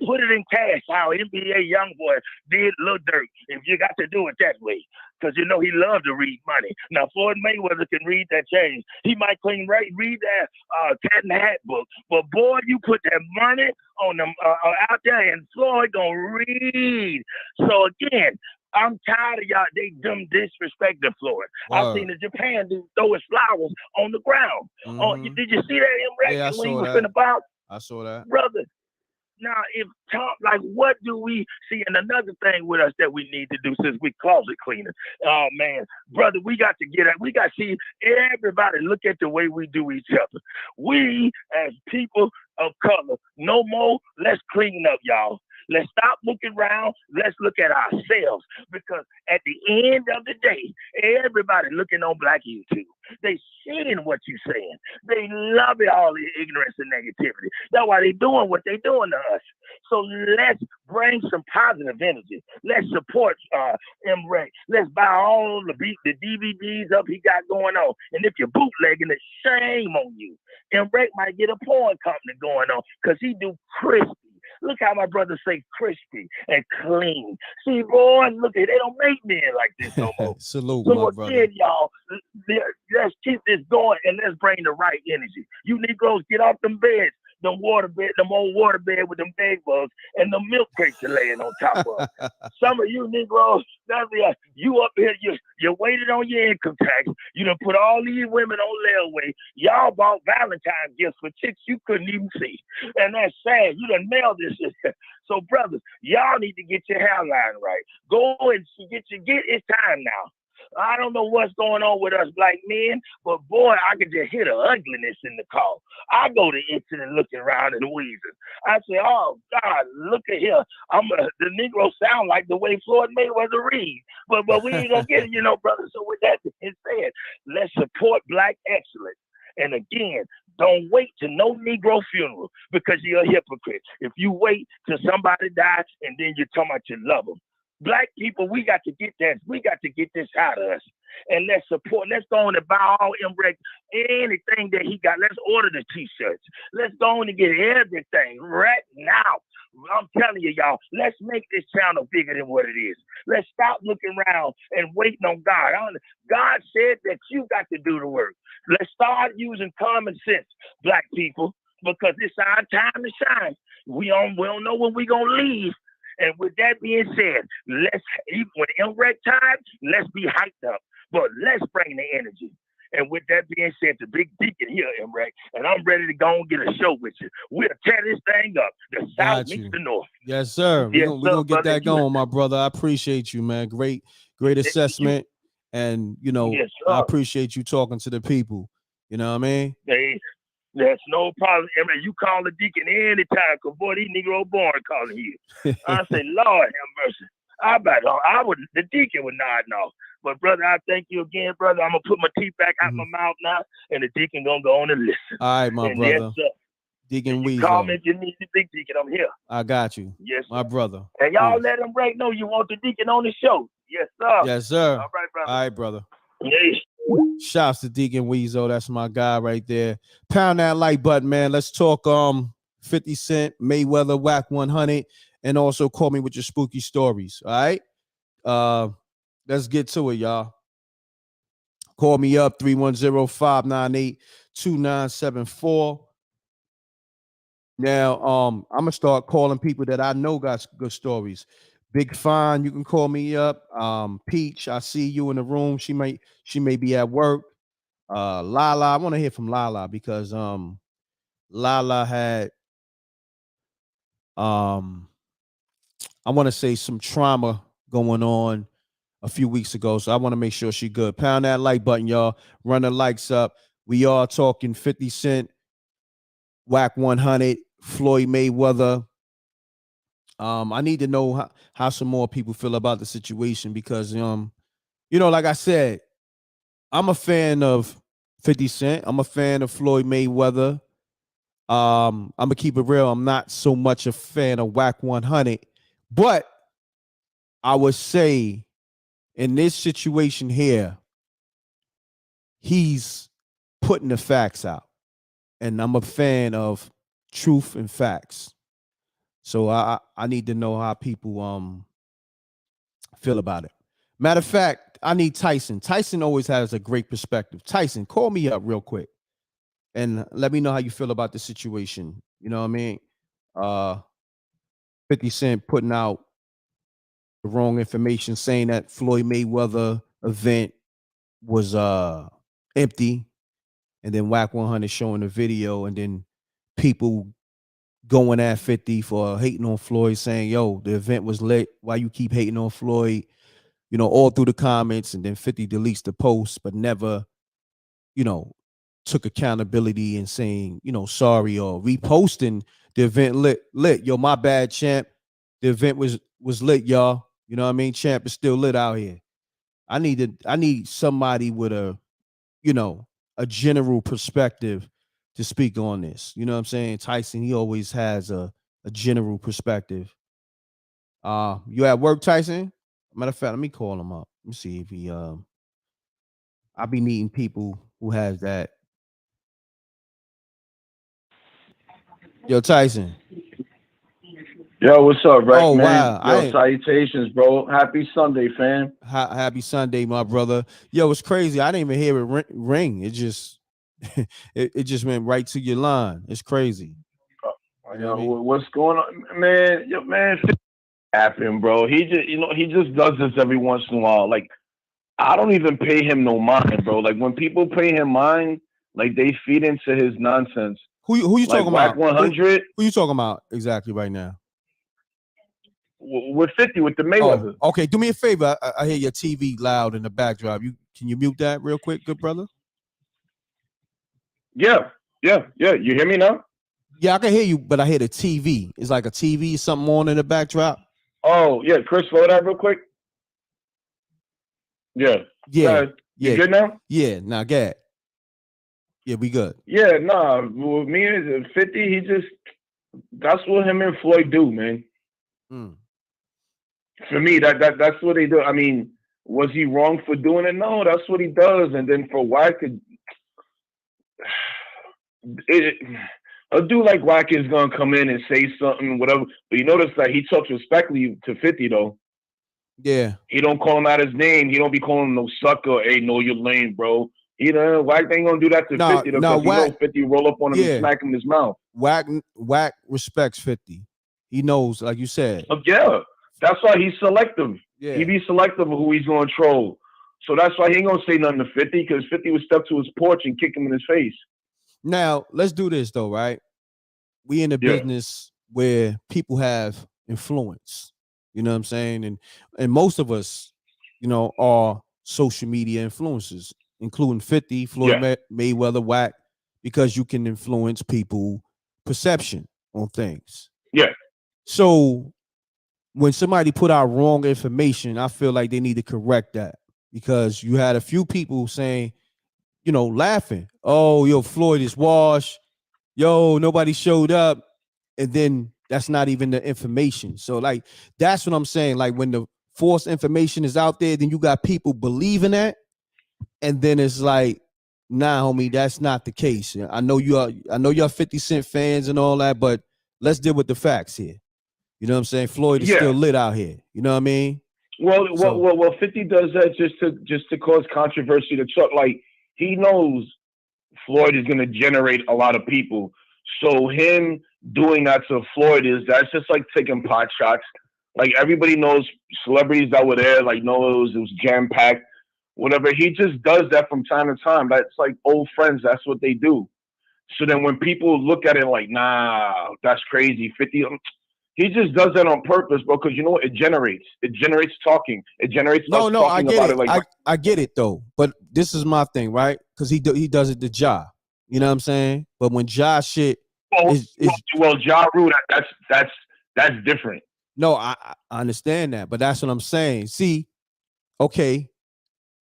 put it in cash how NBA YoungBoy did Lil Durk. If you got to do it that way, because he loved to read money. Now Floyd Mayweather can read that change. He might read that Cat in the Hat book. But boy, you put that money on them out there, and Floyd gonna read. So again, I'm tired of y'all. They disrespecting Floyd. Wow. I've seen the Japan dude throw his flowers on the ground. Did you see that in yeah, when he was in the box? I saw that, brother. Now, what do we see? And another thing with us that we need to do since we closet cleaners. Oh man, brother, we got to get it. We got to see everybody look at the way we do each other. We as people of color, no more. Let's clean up, y'all. Let's stop looking around. Let's look at ourselves, because at the end of the day, everybody looking on Black YouTube. They seeing what you're saying. They love it, all the ignorance and negativity. That's why they doing what they doing to us. So let's bring some positive energy. Let's support m.reck. Let's buy all the DVDs up he got going on. And if you're bootlegging it, shame on you. m.reck might get a porn company going on because he do crispy. Look how my brothers say crispy and clean. See, boy, look at, they don't make men like this no more. Salute, So my again, brother. y'all, let's keep this going and let's bring the right energy. You Negroes, get off them beds, them old water bed with them bed bugs and the milk crates you're laying on top of. Some of you Negroes, you up here, you waited on your income tax. You done put all these women on layaway. Y'all bought Valentine's gifts for chicks you couldn't even see. And that's sad. You done mailed this shit. So brothers, y'all need to get your hairline right. Go and it's time now. I don't know what's going on with us Black men, but boy, I could just hear the ugliness in the call. I go to Incident looking around and wheezing. I say, oh God, look at here. The Negro sound like the way Floyd Mayweather read. But we ain't gonna get it, brother. So with that being said, let's support Black excellence. And again, don't wait to no Negro funeral because you're a hypocrite. If you wait till somebody dies and then you talking about you love them. Black people, we got to get that. We got to get this out of us. And let's support. Let's go on and buy all m.reck, anything that he got. Let's order the t-shirts. Let's go on and get everything right now. I'm telling you, y'all, let's make this channel bigger than what it is. Let's stop looking around and waiting on God. God said that you got to do the work. Let's start using common sense, Black people, because it's our time to shine. We don't know when we're going to leave. And with that being said, when m.reck time, let's be hyped up. But let's bring the energy. And with that being said, the big deacon here, m.reck, and I'm ready to go and get a show with you. We'll tear this thing up. The South meets the North. Yes, sir. We're gonna get that going, my brother. I appreciate you, man. Great assessment. And I appreciate you talking to the people. You know what I mean? Hey, that's no problem. I mean, you call the deacon anytime, because boy, these Negro born calling you. I say, Lord have mercy. The deacon would nod off. But brother, I thank you again, brother. I'm gonna put my teeth back out my mouth now, and the deacon gonna go on and listen. All right, my brother. Yes, Deacon Weasel. Call me if you need the big deacon. I'm here. I got you. Yes, my brother. And y'all let m.reck know you want the deacon on the show. Yes, sir. Yes, sir. All right, brother. All right, brother. Yes. Shouts to Deacon Weasel. That's my guy right there. Pound that like button, man. Let's talk 50 Cent, Mayweather, Wack 100, and also call me with your spooky stories. All right. Let's get to it, y'all. Call me up 310-598-2974. Now, I'm gonna start calling people that I know got good stories. Big Fine, you can call me up. Peach, I see you in the room. She may be at work. Lala, I want to hear from Lala because Lala had I want to say some trauma going on a few weeks ago. So I want to make sure she good. Pound that like button, y'all. Run the likes up. We are talking 50 Cent, Wack 100, Floyd Mayweather. I need to know how some more people feel about the situation because, like I said, I'm a fan of 50 Cent. I'm a fan of Floyd Mayweather. I'm gonna keep it real. I'm not so much a fan of Wack 100, but I would say in this situation here, he's putting the facts out, and I'm a fan of truth and facts. So I need to know how people feel about it. Matter of fact, I need Tyson. Tyson always has a great perspective. Tyson, call me up real quick and let me know how you feel about the situation. You know what I mean? 50 Cent putting out the wrong information, saying that Floyd Mayweather event was empty, and then Wack 100 showing the video, and then people going at 50 for hating on Floyd, saying, yo, the event was lit. Why you keep hating on Floyd? All through the comments, and then 50 deletes the post, but never, took accountability and saying, sorry, or reposting the event lit. Yo, my bad, champ. the event was lit, y'all. You know what I mean? Champ is still lit out here. I need somebody with a, you know, a general perspective to speak on this. You know what I'm saying? Tyson, he always has a general perspective. You at work, Tyson? Matter of fact, let me call him up. Let me see if he I'll be needing people who has that. Yo, Tyson. Yo, what's up, Reck, Oh man? wow. Yo, salutations, bro. Happy Sunday, fam. Happy Sunday, my brother. Yo, it's crazy. I didn't even hear it ring. It just it just went right to your line. It's crazy. You know Yo, what I mean? what's going on, man? Yo, man, happen, bro. He just does this every once in a while. Like, I don't even pay him no mind, bro. Like when people pay him mind, like they feed into his nonsense. Who you like talking Wack about? 100 Who you talking about exactly right now? with 50 with the Mayweather. Oh, okay. Do me a favor. I hear your TV loud in the backdrop. Can you mute that real quick, good brother? Yeah. You hear me now? Yeah, I can hear you, but I hear the TV. It's like a TV, something on in the backdrop. Oh yeah, Chris, slow that real quick. Yeah. Yeah. You good now? Yeah. Now, get. Yeah, we good. Yeah, nah. With me and 50, that's what him and Floyd do, man. For me, that's what they do. I mean, was he wrong for doing it? No, that's what he does. And then for Wack, a dude like Wack is gonna come in and say something, whatever. But you notice that he talks respectfully to 50 though. Yeah. He don't call him out his name. He don't be calling him no sucker. Hey, no, you're lame, bro. You know, Wack ain't gonna do that to 50 though, because Wack, you know 50 roll up on him and smack him in his mouth. Wack respects 50. He knows, like you said. Yeah. That's why he's selective. Yeah. He be selective of who he's gonna troll. So that's why he ain't gonna say nothing to 50, because 50 would step to his porch and kick him in his face. Now, let's do this though, right? We in a business where people have influence. You know what I'm saying? And most of us, you know, are social media influencers, including 50, Floyd Mayweather, Wack, because you can influence people' perception on things. Yeah. So when somebody put out wrong information, I feel like they need to correct that, because you had a few people saying, you know, laughing, oh, yo, Floyd is washed. Yo, nobody showed up. And then that's not even the information. So like, that's what I'm saying. Like when the false information is out there, then you got people believing that. And then it's like, nah, homie, that's not the case. I know you're 50 Cent fans and all that, but let's deal with the facts here. You know what I'm saying? Floyd is still lit out here. You know what I mean? Well, 50 does that just to cause controversy to Chuck. Like, he knows Floyd is gonna generate a lot of people. So him doing that to Floyd that's just like taking pot shots. Like everybody knows, celebrities that were there, like knows it was jam packed, whatever. He just does that from time to time. That's like old friends. That's what they do. So then when people look at it like, nah, that's crazy, 50. He just does that on purpose, bro. Because you know what? It generates talking. It generates us talking I get about it. Like, I get it though. But this is my thing, right? Because he does it to Ja. You know what I'm saying? But when Ja shit Ja Rule, that's different. No, I understand that, but that's what I'm saying. See, okay,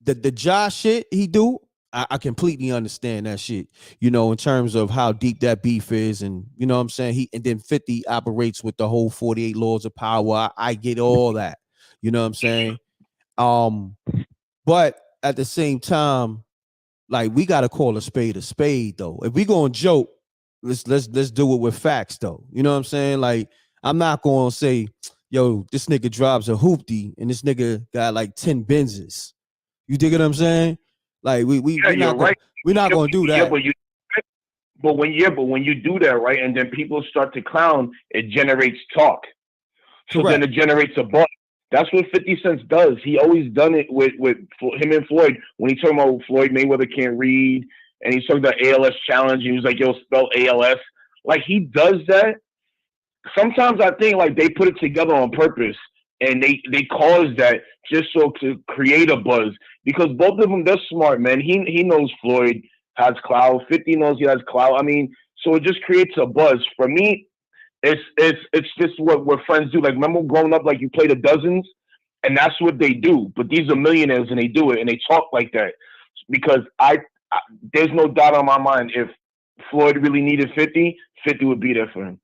the Ja shit he do, I completely understand that shit. You know, in terms of how deep that beef is, and you know what I'm saying. And then 50 operates with the whole 48 laws of power. I get all that. You know what I'm saying. But at the same time, like we gotta call a spade though. If we gonna joke, let's do it with facts though. You know what I'm saying? Like I'm not gonna say, yo, this nigga drops a hoopty and this nigga got like 10 Benzes. You dig what I'm saying? Like we're not gonna do that. But when you do that, right, and then people start to clown, it generates talk. So then it generates a buzz. That's what 50 Cent does. He always done it with him and Floyd. When he talking about Floyd Mayweather can't read, and he's talking about ALS challenge, he was like, yo, spell ALS. Like, he does that. Sometimes I think like they put it together on purpose, and they cause that just so to create a buzz, because both of them, they're smart, man. He knows Floyd has clout. 50 knows he has clout. I mean, so it just creates a buzz. For me, It's just what friends do. Like, remember growing up, like you play the dozens, and that's what they do. But these are millionaires, and they do it, and they talk like that because I there's no doubt on my mind if Floyd really needed 50, 50 would be there for him.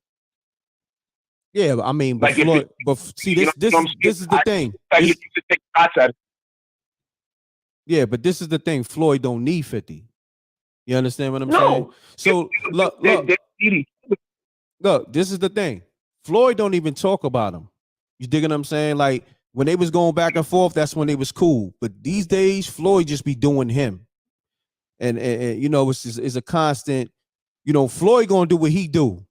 Yeah, I mean, but Like if Floyd, but see, you know what I'm saying? this is the thing. He This, used to take shots at it. yeah, but this is the thing. Floyd don't need 50. You understand what I'm saying? No, So they need look, this is the thing. Floyd don't even talk about him. You digging what I'm saying? Like when they was going back and forth, that's when they was cool. But these days, Floyd just be doing him. And you know, it's a constant, you know, Floyd gonna do what he do.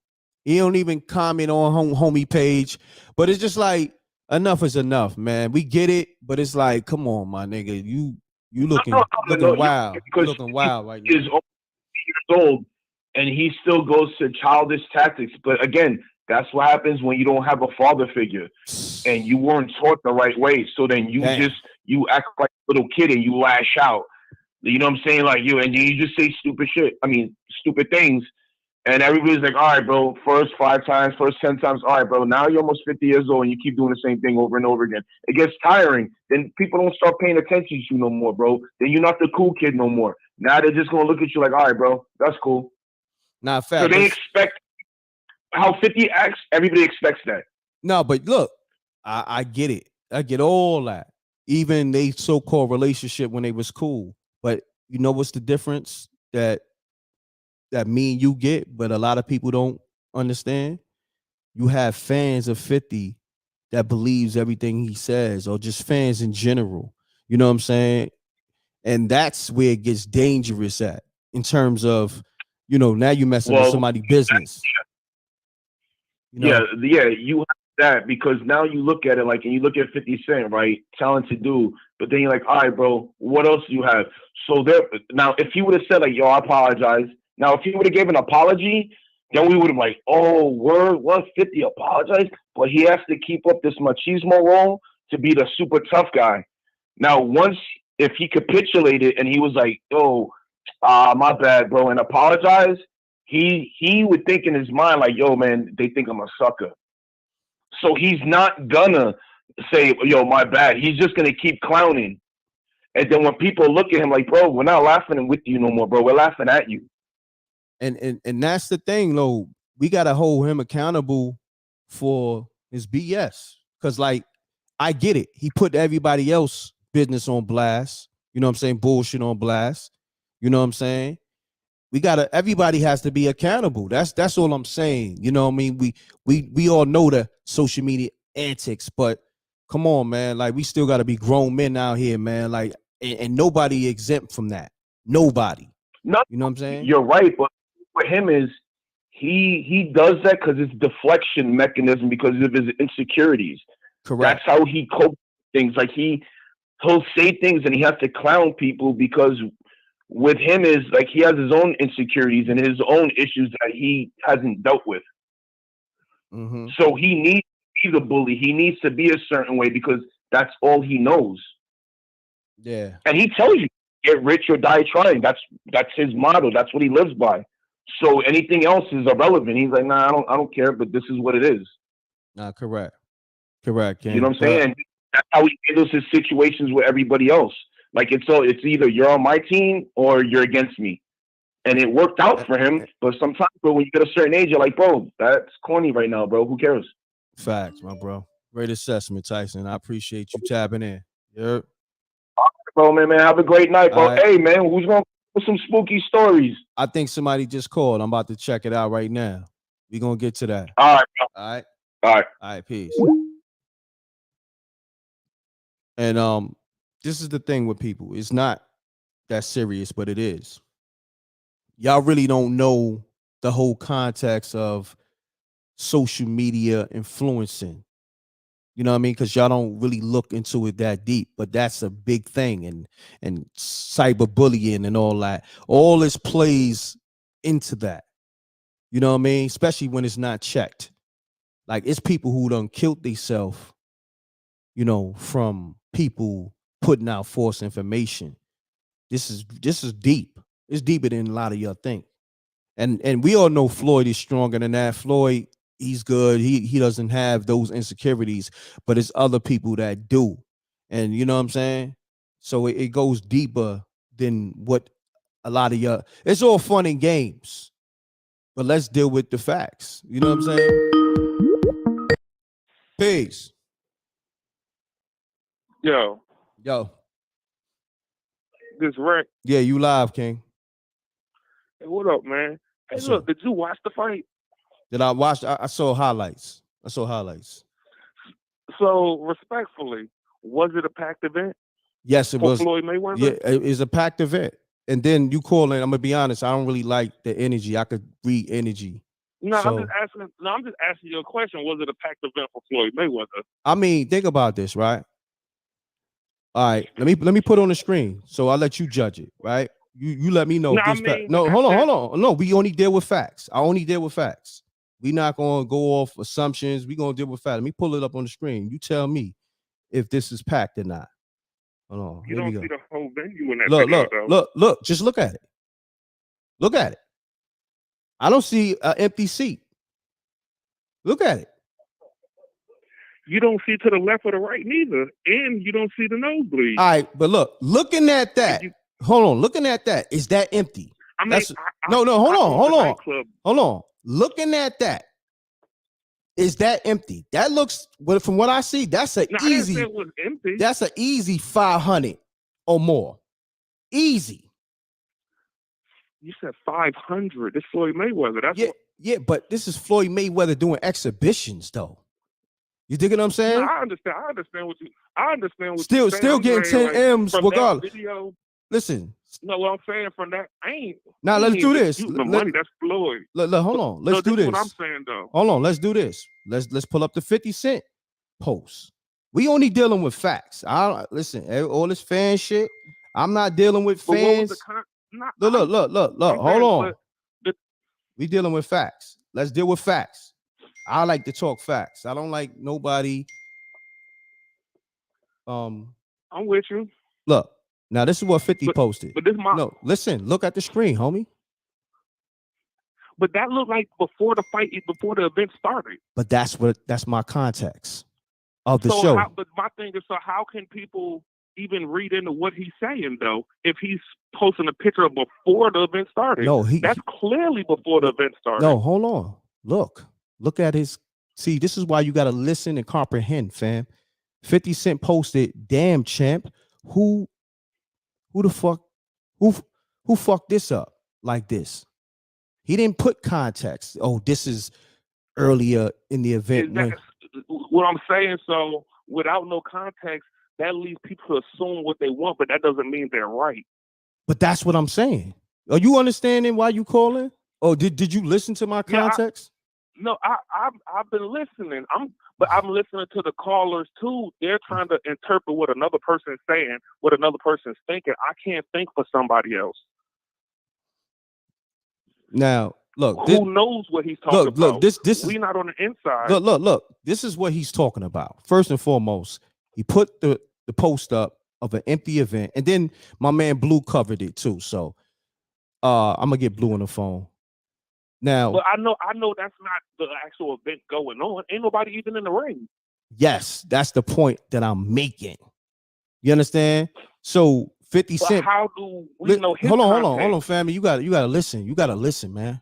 He don't even comment on homie page. But it's just like enough is enough, man. We get it, but it's like, come on, my nigga. You looking wild. You looking wild right now. He's years old and he still goes to childish tactics. But again, that's what happens when you don't have a father figure and you weren't taught the right way. So then you act like a little kid and you lash out. You know what I'm saying? Like and you just say stupid shit. I mean, stupid things. And everybody's like, all right, bro, first 5 times, first 10 times. All right, bro, now you're almost 50 years old and you keep doing the same thing over and over again. It gets tiring. Then people don't start paying attention to you no more, bro. Then you're not the cool kid no more. Now they're just going to look at you like, all right, bro, that's cool. Not fact. So they expect how 50 acts. Everybody expects that. No, but look, I get it. I get all that. Even they so-called relationship when they was cool. But you know what's the difference that me and you get, but a lot of people don't understand? You have fans of 50 that believes everything he says, or just fans in general. You know what I'm saying? And that's where it gets dangerous at, in terms of, you know, now you messing with somebody's business. You know? Yeah, you have that because now you look at it like, and you look at 50 Cent, right? Talented dude, but then you're like, all right, bro, what else do you have? So now, if he would have said like, yo, I apologize. Now, if he would have given an apology, then we would have like, oh, word, 150 apologize, but he has to keep up this machismo role to be the super tough guy. Now, if he capitulated and he was like, oh, my bad, bro, and apologize, he would think in his mind like, yo, man, they think I'm a sucker. So he's not gonna say, yo, my bad. He's just gonna keep clowning. And then when people look at him like, bro, we're not laughing with you no more, bro. We're laughing at you. And that's the thing, though. We gotta hold him accountable for his BS. Cause like, I get it. He put everybody else business on blast. You know what I'm saying? Bullshit on blast. You know what I'm saying? Everybody has to be accountable. That's all I'm saying. You know what I mean? We all know the social media antics, but come on, man. Like, we still gotta be grown men out here, man. Like, and nobody exempt from that. Nobody. No, you know what I'm saying? You're right, but for him is he does that because it's deflection mechanism because of his insecurities. Correct. That's how he copes with things. Like he'll say things and he has to clown people because with him is like he has his own insecurities and his own issues that he hasn't dealt with. Mm-hmm. So he needs to be the bully. He needs to be a certain way because that's all he knows. Yeah. And he tells you, get rich or die trying. That's his motto. That's what he lives by. So anything else is irrelevant. He's like, nah, I don't care, but this is what it is. Nah, correct. Ken. You know what I'm saying? That's how he handles his situations with everybody else. Like it's either you're on my team or you're against me. And it worked out for him. But sometimes, when you get a certain age, you're like, bro, that's corny right now, bro. Who cares? Facts, my bro. Great assessment, Tyson. I appreciate you tapping in. Yep. All right, bro, man. Have a great night, bro. Right. Hey, man, who's going to put some spooky stories? I think somebody just called. I'm about to check it out right now. We're going to get to that. All right, bro. All right. All right. All right, peace. And this is the thing with people. It's not that serious, but it is. Y'all really don't know the whole context of social media influencing. You know what I mean? Because y'all don't really look into it that deep, but that's a big thing. And cyberbullying and all that. All this plays into that. You know what I mean? Especially when it's not checked. Like, it's people who done killed themselves, you know, from people putting out false information. This is deep. It's deeper than a lot of y'all think. And we all know Floyd is stronger than that. Floyd he's good. He doesn't have those insecurities, but it's other people that do. And you know what I'm saying? So it goes deeper than what a lot of y'all. It's all fun and games, but let's deal with the facts. You know what I'm saying? Peace. Yo, Yo. this Wreck. Yeah, you live, King. Hey, what up, man? Hey, What's look, up? did you watch the fight? Did I watch? I saw highlights. So, respectfully, was it a packed event Yes, it for was. Floyd Mayweather? Yeah, it was a packed event. And then you call in. I'm gonna be honest. I don't really like the energy. I could read energy. No, So I'm just asking you a question. Was it a packed event for Floyd Mayweather? I mean, think about this, right? All right, let me put on the screen. So I'll let you judge it, right? You let me know No, if I this mean, no, I hold said, on. No, we only deal with facts. I only deal with facts. We not gonna go off assumptions. We gonna deal with facts. Let me pull it up on the screen. You tell me if this is packed or not. Hold on. you Here we don't go. see the whole venue in that video, though. Look. Just look at it. Look at it. I don't see an empty seat. Look at it. You don't see to the left or the right neither, and you don't see the nosebleed. All right, but looking at that. Hold on. Looking at that. Is that empty? I mean, That's hold on. Nightclub. Hold on. Looking at that. Is that empty? That looks, well, from what I see, that's an No, I didn't say easy. it was empty. That's an easy 500 or more. Easy. You said 500. It's Floyd Mayweather. That's yeah, but this is Floyd Mayweather doing exhibitions, though. You dig what I'm saying? No, I understand what you're Still saying. I'm getting saying, 10 M's from regardless. That video, listen. No, what I'm saying from that, Now let's do this. The money, that's Floyd. Look, hold on. Let's do this. this. Is what I'm saying, though. Hold on. Let's do this. Let's pull up the 50 Cent post. We only dealing with facts. Listen, all this fan shit. I'm not dealing with fans. Look. Hold on. We dealing with facts. Let's deal with facts. I like to talk facts. I don't like nobody. I'm with you. Look, now this is what 50 posted. But this my no. Listen, look at the screen, homie. But that looked like before the fight, before the event started. But that's my context of the show. But my thing is, so how can people even read into what he's saying though? If he's posting a picture of before the event started, no, that's clearly before the event started. No, hold on. Look at his. See, this is why you got to listen and comprehend, fam. 50 Cent posted, "Damn champ, who the fuck, who fucked this up like this?" He didn't put context. Oh, this is earlier in the event. What I'm saying, so without no context, that leads people to assume what they want, but that doesn't mean they're right. But that's what I'm saying. Are you understanding why you calling? Or did you listen to my context? I've been listening. I'm listening to the callers too. They're trying to interpret what another person is saying, what another person is thinking. I can't think for somebody else. Now, look. Who knows what he's talking about? Look, this is we not on the inside. Look. This is what he's talking about. First and foremost, he put the post up of an empty event, and then my man Blue covered it too. So I'm gonna get Blue on the phone. Now, but I know that's not the actual event going on. Ain't nobody even in the ring. Yes, that's the point that I'm making. You understand? So 50 Cent. How do we know his Hold on, family. You gotta listen. You gotta listen, man.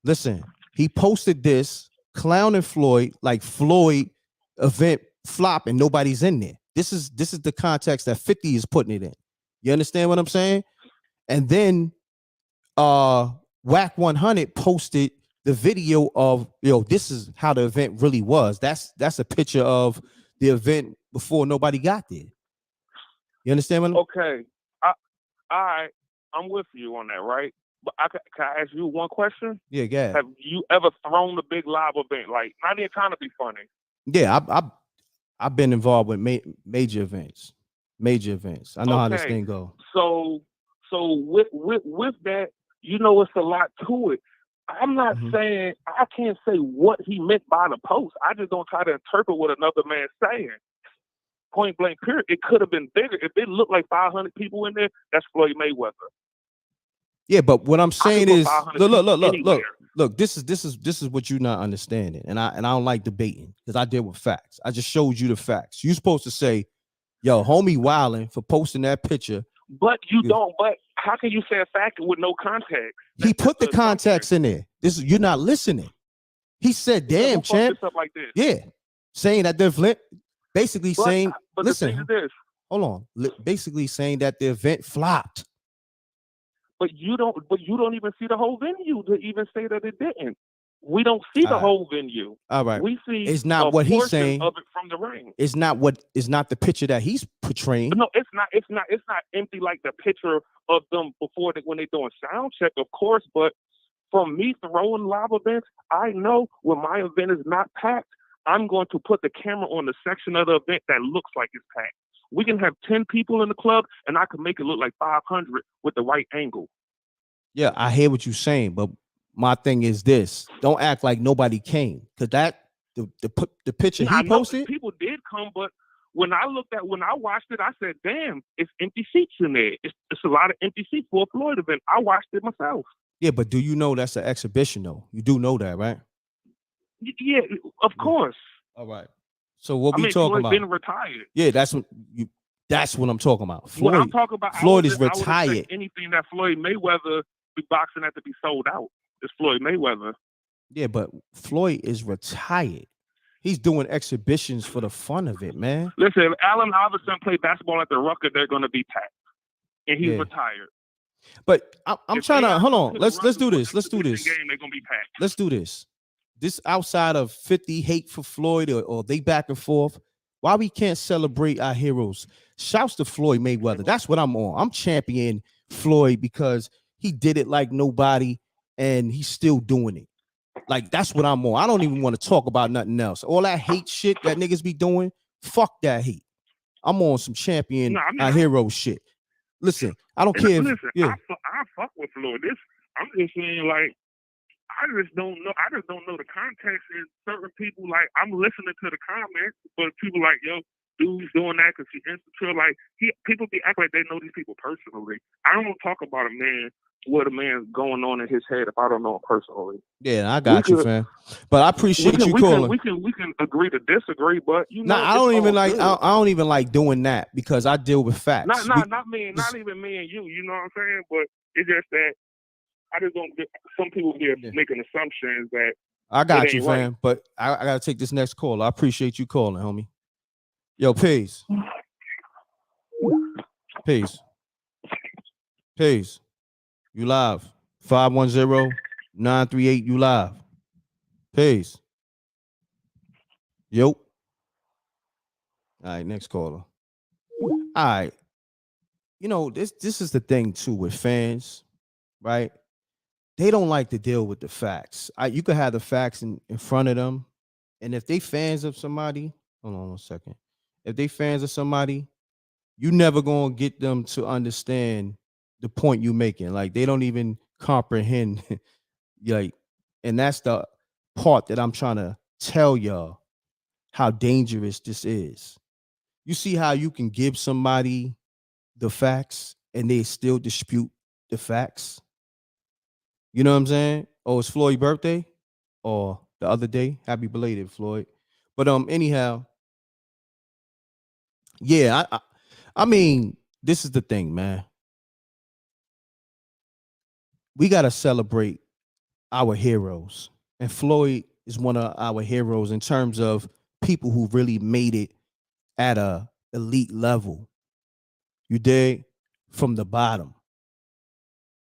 Listen, he posted this clowning Floyd like Floyd event flop and nobody's in there. This is the context that 50 is putting it in. You understand what I'm saying? And then Wack 100 posted the video of, this is how the event really was. That's a picture of the event before nobody got there. You understand what? Okay. All right. I'm with you on that, right? But can I ask you one question? Yeah, go ahead. Have you ever thrown a big live event? Like, not even trying to be funny. Yeah, I've been involved with major events. I know how this thing go. So with that, it's a lot to it. I'm not saying, I can't say what he meant by the post. I just don't try to interpret what another man's saying. Point blank, period. It could have been bigger. If it looked like 500 people in there, that's Floyd Mayweather. Yeah, but what I'm saying is, look. look, this is what you're not understanding, and I don't like debating because I deal with facts. I just showed you the facts. You're supposed to say, "Yo, homie, wildin' for posting that picture." But you don't. But how can you say a fact with no context? He put the context in there. You're not listening. He said, "Damn, champ." This up like this? Yeah, saying that they're basically saying, but listen, the thing is this. Hold on. Basically saying that the event flopped. But you don't even see the whole venue to even say that it didn't. We don't see the whole venue. All right. We see it's not what he's saying of it from the ring. It's not the picture that he's portraying. No, it's not empty like the picture of them before when they're doing sound check, of course. But from me throwing live events, I know when my event is not packed, I'm going to put the camera on the section of the event that looks like it's packed. We can have 10 people in the club, and I can make it look like 500 with the right angle. Yeah, I hear what you're saying, but my thing is this: don't act like nobody came, because the picture he posted, people did come, but when I watched it, I said, "Damn, it's empty seats in there. It's a lot of empty seats for a Floyd event." I watched it myself. Yeah, but do you know that's an exhibition, though? You do know that, right? Yeah, of course. All right. So what we talking about? Been retired. Yeah, that's what I'm talking about. Floyd, I'm talking about Floyd is retired. Anything that Floyd Mayweather be boxing had to be sold out. It's Floyd Mayweather. Yeah, but Floyd is retired. He's doing exhibitions for the fun of it, man. Listen, if Allen Iverson play basketball at the Rucker, they're going to be packed, and he's retired. But I'm trying to hold on. Let's do this. Let's do this. Game, they're going to be packed. Let's do this. This outside of 50 hate for Floyd or they back and forth. Why we can't celebrate our heroes? Shouts to Floyd Mayweather. That's what I'm on. I'm championing Floyd because he did it like nobody, and he's still doing it. Like, that's what I'm on. I don't even want to talk about nothing else. All that hate shit that niggas be doing, fuck that hate. I'm on some champion our hero shit. Listen, I don't care. I fuck with Floyd. I'm just saying, like, I just don't know. I just don't know the context. And certain people, like, I'm listening to the comments, but people like, yo, dude's doing that because he's insecure. Like, people be act like they know these people personally. I don't talk about a man, what a man's going on in his head if I don't know him personally. Yeah, I got you, fam. But I appreciate you calling. We can agree to disagree, but you know, I don't even like doing that because I deal with facts. Not even me and you. You know what I'm saying? But it's just that I just don't. Some people be making assumptions that. I got you, fam. Right. But I gotta take this next call. I appreciate you calling, homie. Yo, peace. Peace. You live. 510-938. You live. Peace. Yo. All right, next caller. All right. You know, this is the thing too with fans, right? They don't like to deal with the facts. You could have the facts in front of them, and if they fans of somebody, hold on 1 second. If they fans of somebody, you never gonna get them to understand the point you're making. Like, they don't even comprehend. Like, and that's the part that I'm trying to tell y'all how dangerous this is. You see how you can give somebody the facts and they still dispute the facts? You know what I'm saying? Oh, it's Floyd's birthday or the other day. Happy belated, Floyd. But anyhow, yeah, I mean, this is the thing, man. We got to celebrate our heroes. And Floyd is one of our heroes in terms of people who really made it at a elite level. You dig? From the bottom.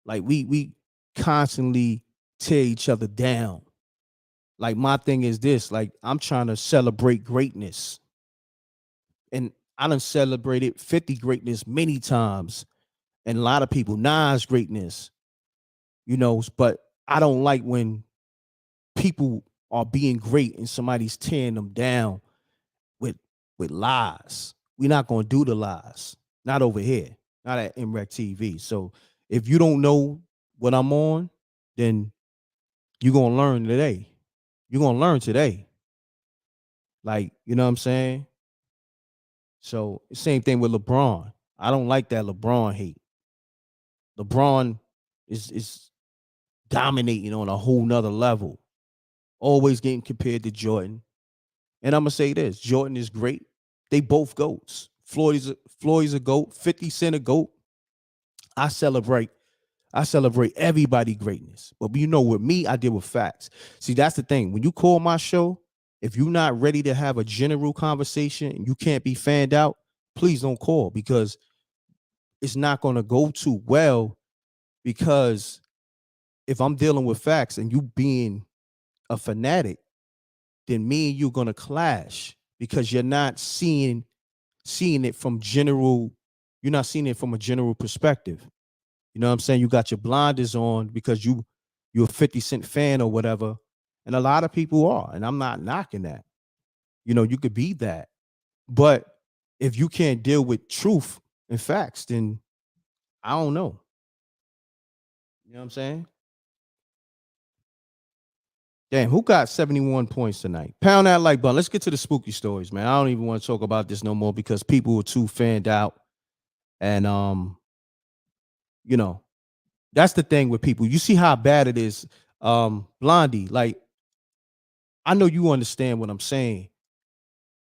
Like, we constantly tear each other down. Like, my thing is this, like, I'm trying to celebrate greatness. And I done celebrated 50 greatness many times. And a lot of people, Nas greatness, you know, but I don't like when people are being great and somebody's tearing them down with lies. We're not going to do the lies. Not over here. Not at m.reck.tv. So if you don't know what I'm on, then you're going to learn today. You're going to learn today. Like, you know what I'm saying? So same thing with LeBron. I don't like that LeBron hate. LeBron is dominating on a whole nother level, always getting compared to Jordan. And I'm gonna say this: Jordan is great. They both goats. Floyd's a goat. 50 Cent a goat. I celebrate. I celebrate everybody greatness. But you know, with me, I deal with facts. See, that's the thing. When you call my show, if you're not ready to have a general conversation and you can't be fanned out, please don't call, because it's not going to go too well. Because if I'm dealing with facts and you being a fanatic, then me and you're going to clash, because you're not seeing it from general. You're not seeing it from a general perspective. You know what I'm saying? You got your blinders on because you're a 50 Cent fan or whatever. And a lot of people are. And I'm not knocking that. You know, you could be that. But if you can't deal with truth and facts, then I don't know. You know what I'm saying? Damn, who got 71 points tonight? Pound that like button. Let's get to the spooky stories, man. I don't even want to talk about this no more because people are too fanned out. And you know, that's the thing with people. You see how bad it is. Blondie, like, I know you understand what I'm saying.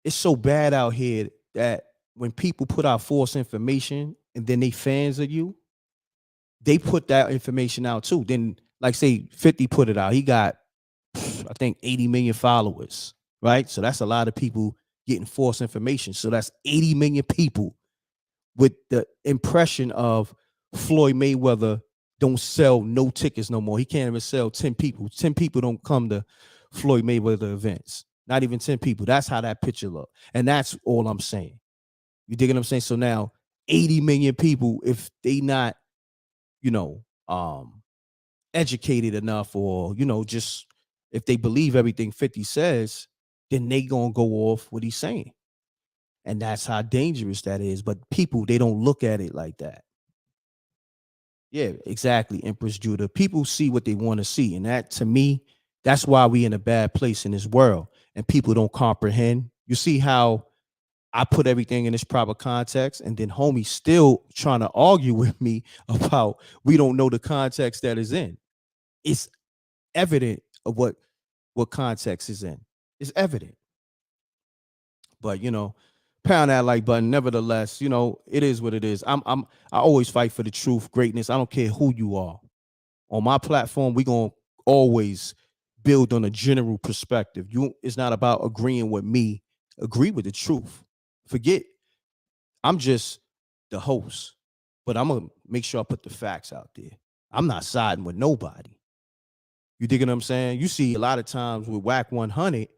It's so bad out here that when people put out false information and then they fans of you, they put that information out too. Then, like, say 50 put it out. He got, I think, 80 million followers, right? So that's a lot of people getting false information. So that's 80 million people with the impression of Floyd Mayweather don't sell no tickets no more. He can't even sell 10 people. 10 people don't come to Floyd Mayweather events. Not even 10 people. That's how that picture look. And that's all I'm saying. You dig what I'm saying? So now 80 million people, if they not, you know, educated enough, or, you know, just if they believe everything 50 says, then they gonna go off what he's saying. And that's how dangerous that is. But people, they don't look at it like that. Yeah, exactly, Empress Judah. People see what they want to see. And that, to me, that's why we in a bad place in this world. And people don't comprehend. You see how I put everything in its proper context, and then homie still trying to argue with me about we don't know the context that is in. It's evident of what context is in. It's evident. But, you know, pound that like button. Nevertheless, you know, it is what it is. I always fight for the truth, greatness. I don't care who you are. On my platform, we gonna always build on a general perspective. It's not about agreeing with me. Agree with the truth. Forget, I'm just the host, but I'm gonna make sure I put the facts out there. I'm not siding with nobody. You dig what I'm saying? You see a lot of times with Whack 100,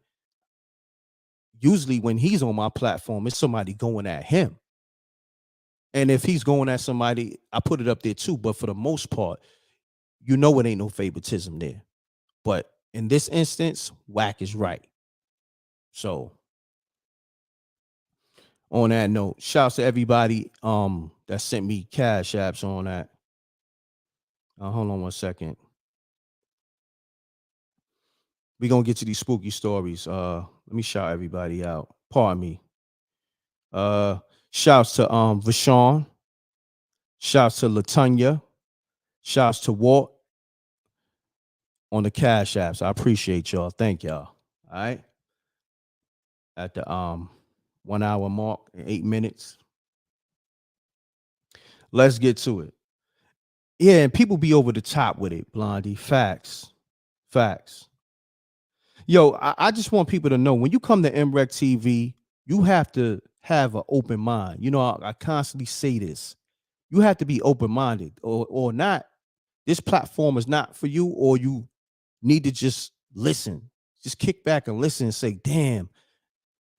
usually when he's on my platform, it's somebody going at him. And if he's going at somebody, I put it up there too. But for the most part, you know it ain't no favoritism there. But in this instance, Whack is right. So on that note, shouts to everybody that sent me cash apps on that. Hold on one second. We're gonna get to these spooky stories. Let me shout everybody out. Pardon me. Shouts to Vashon. Shouts to Latonya. Shouts to Walt on the cash apps. I appreciate y'all. Thank y'all. All right. At the 1 hour mark, 8 minutes. Let's get to it. Yeah, and people be over the top with it, Blondie. Facts. Facts. Yo, I just want people to know, when you come to m.reck TV, you have to have an open mind. You know, I constantly say this. You have to be open-minded, or not. This platform is not for you, or you need to just listen. Just kick back and listen and say, damn,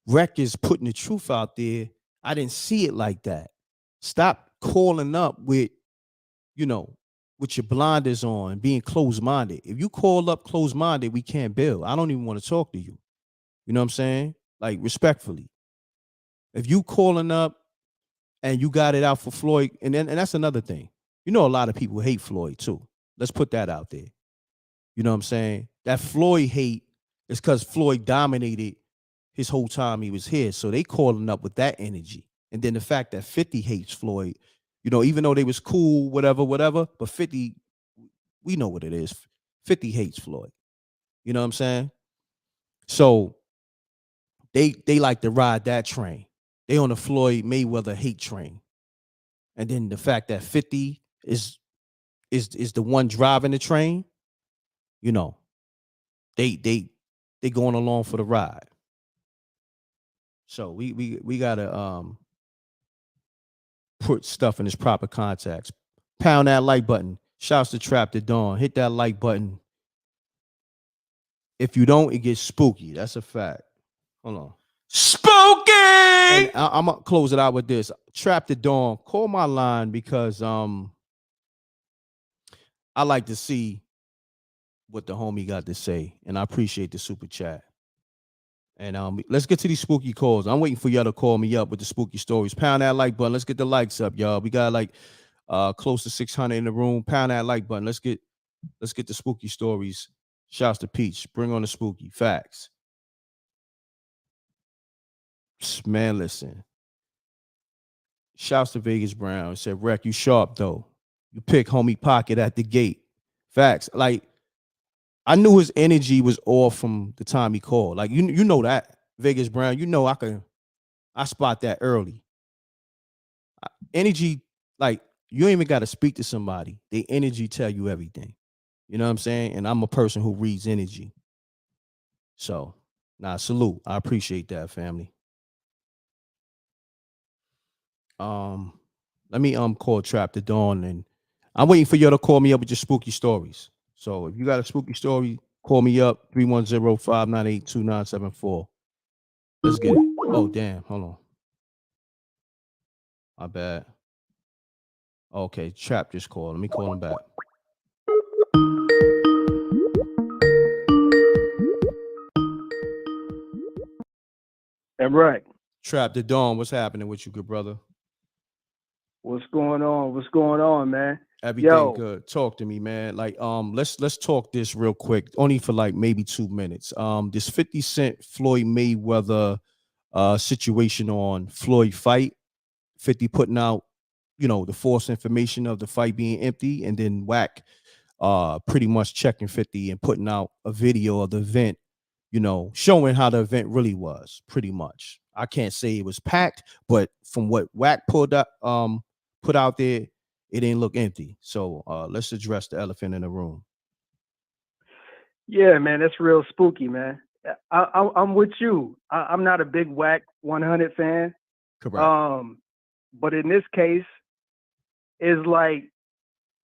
Wreck is putting the truth out there. I didn't see it like that. Stop calling up with, you know, with your blinders on, being closed-minded. If you call up closed-minded, we can't build. I don't even want to talk to you. You know what I'm saying? Like, respectfully. If you calling up and you got it out for Floyd, and that's another thing. You know, a lot of people hate Floyd too. Let's put that out there. You know what I'm saying? That Floyd hate is because Floyd dominated his whole time he was here. So they calling up with that energy. And then the fact that 50 hates Floyd, you know, even though they was cool, whatever, but 50, we know what it is. 50 hates Floyd. You know what I'm saying? So they like to ride that train. They on the Floyd Mayweather hate train. And then the fact that 50 is the one driving the train, you know, they going along for the ride. So we gotta put stuff in its proper context. Pound that like button. Shouts to Trap the Dawn. Hit that like button. If you don't, it gets spooky. That's a fact. Hold on. Spooky! And I'm gonna close it out with this. Trap the Dawn. Call my line because I like to see what the homie got to say, and I appreciate the super chat. And let's get to these spooky calls. I'm waiting for y'all to call me up with the spooky stories. Pound that like button. Let's get the likes up, y'all. We got like close to 600 in the room. Pound that like button. Let's get the spooky stories. Shouts to Peach. Bring on the spooky facts. Man, listen. Shouts to Vegas Brown. Said, Wreck, you sharp though. You pick homie pocket at the gate. Facts. Like, I knew his energy was off from the time he called. Like, you know that, Vegas Brown. You know I spot that early. Energy, like, you ain't even got to speak to somebody. They energy tell you everything. You know what I'm saying? And I'm a person who reads energy. So, salute. I appreciate that, family. Let me call Trap the Dawn, and I'm waiting for you to call me up with your spooky stories. So if you got a spooky story, call me up 310-598-2974. Let's get it. Oh damn, hold on. My bad. Okay, Trap just called. Let me call him back. m.reck. Trap the Dawn, what's happening with you, good brother? What's going on? What's going on, man? Everything good. Talk to me, man. Like, let's talk this real quick, only for like maybe 2 minutes. This 50 Cent Floyd Mayweather situation on Floyd fight. 50 putting out, the false information of the fight being empty, and then Wack pretty much checking 50 and putting out a video of the event, showing how the event really was, pretty much. I can't say it was packed, but from what Wack put out there, it didn't look empty. So let's address the elephant in the room. Yeah, man, that's real spooky, man. I'm with you. I'm not a big Wack 100 fan. Correct. But in this case, is like,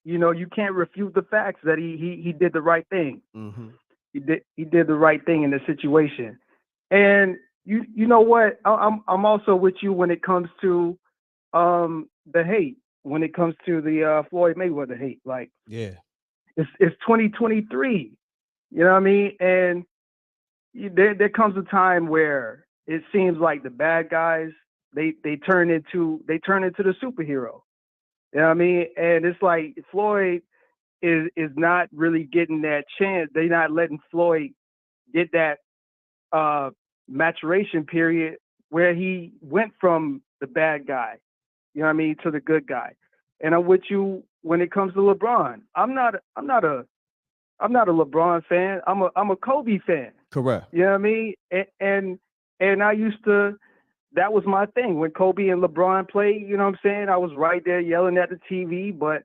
you can't refute the facts that he did the right thing. Mm-hmm. He did the right thing in the situation. And you know what? I'm also with you when it comes to the hate. When it comes to the Floyd Mayweather hate, like, yeah, it's 2023. You know what I mean? And there comes a time where it seems like the bad guys they turn into the superhero. You know what I mean? And it's like Floyd is not really getting that chance. They're not letting Floyd get that maturation period where he went from the bad guy, you know what I mean, to the good guy. And I'm with you when it comes to LeBron. I'm not a LeBron fan. I'm a Kobe fan. Correct. You know what I mean? And I used to, that was my thing. When Kobe and LeBron played, you know what I'm saying? I was right there yelling at the TV. But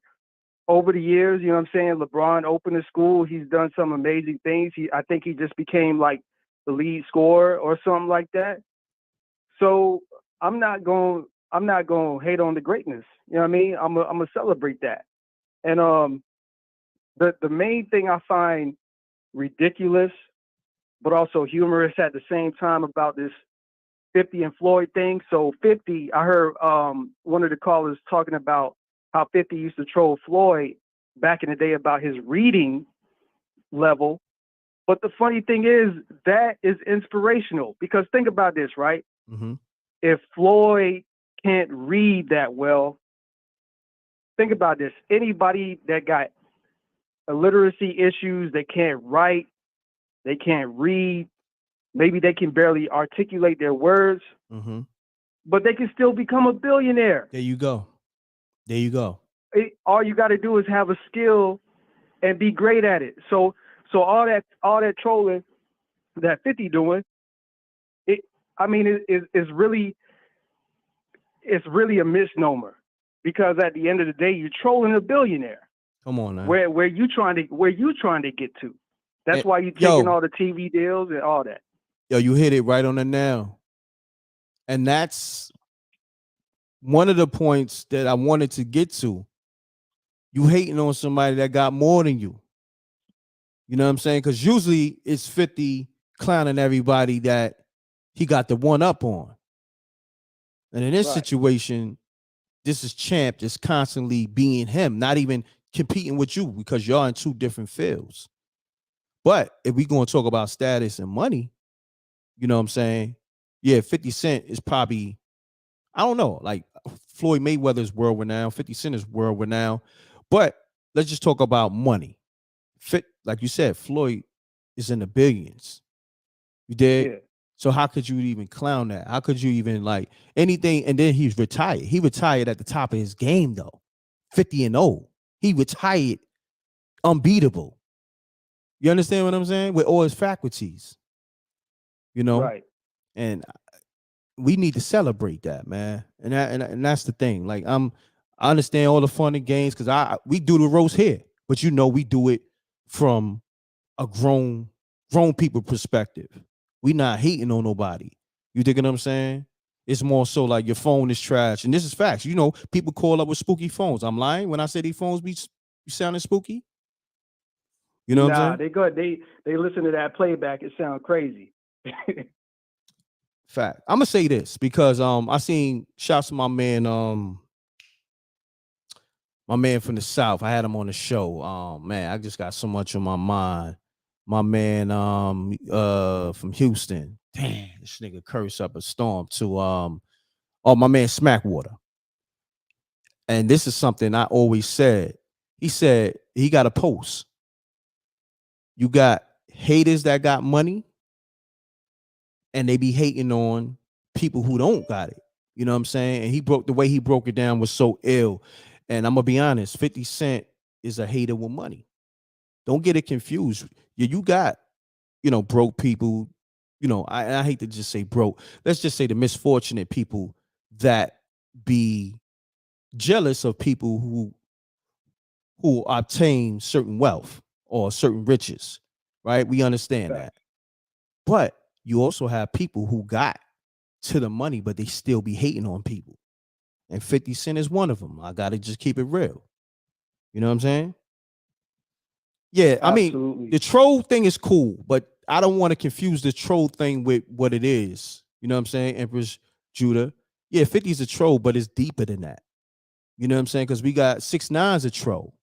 over the years, you know what I'm saying, LeBron opened the school. He's done some amazing things. I think he just became like the lead scorer or something like that. So I'm not going to hate on the greatness. You know what I mean? I'm gonna celebrate that. And the main thing I find ridiculous, but also humorous at the same time about this 50 and Floyd thing. So 50, I heard one of the callers talking about how 50 used to troll Floyd back in the day about his reading level. But the funny thing is that is inspirational, because think about this, right? Mm-hmm. If Floyd can't read that well, think about this. Anybody that got illiteracy issues, they can't write, they can't read, maybe they can barely articulate their words, mm-hmm. but they can still become a billionaire. There you go. All you got to do is have a skill and be great at it. So So all that trolling that 50 doing, it's really a misnomer, because at the end of the day, you're trolling a billionaire. Come on now. Where you trying to get to? That's why you taking all the TV deals and all that. Yo, you hit it right on the nail. And that's one of the points that I wanted to get to. You hating on somebody that got more than you. You know what I'm saying? Because usually it's 50 clowning everybody that he got the one up on. And in this situation, this is Champ just constantly being him, not even competing with you, because y'all in two different fields. But if we going to talk about status and money, you know what I'm saying? Yeah, 50 Cent is probably, I don't know, like Floyd Mayweather's world renowned, 50 Cent is world renowned. But let's just talk about money. Like you said, Floyd is in the billions. You did? Yeah. So how could you even clown that? How could you even like anything? And then he's retired. He retired at the top of his game though, 50-0. He retired unbeatable. You understand what I'm saying? With all his faculties. You know? Right. And we need to celebrate that, man. And that's the thing. Like I understand all the fun and games, because we do the roast here, but you know we do it from a grown people perspective. We not hating on nobody. You dig what I'm saying? It's more so like your phone is trash. And this is facts. You know, people call up with spooky phones. I'm lying when I say these phones be sounding spooky. You know what I'm saying? They listen to that playback. It sounds crazy. Fact. I'm gonna say this because I seen shouts to my man from the South. I had him on the show. Man, I just got so much on my mind. My man from Houston. Damn, this nigga curse up a storm to my man Smackwater. And this is something I always said. He said he got a post. You got haters that got money, and they be hating on people who don't got it. You know what I'm saying? And the way he broke it down was so ill. And I'm gonna be honest, 50 Cent is a hater with money. Don't get it confused. Yeah, you got, broke people. I hate to just say broke. Let's just say the misfortunate people that be jealous of people who obtain certain wealth or certain riches, right? We understand that. But you also have people who got to the money, but they still be hating on people. And 50 Cent is one of them. I got to just keep it real. You know what I'm saying? Yeah, I mean, the troll thing is cool, but I don't want to confuse the troll thing with what it is. You know what I'm saying? Empress Judah. Yeah, 50 is a troll, but it's deeper than that. You know what I'm saying? Because we got 6ix9ine's a troll.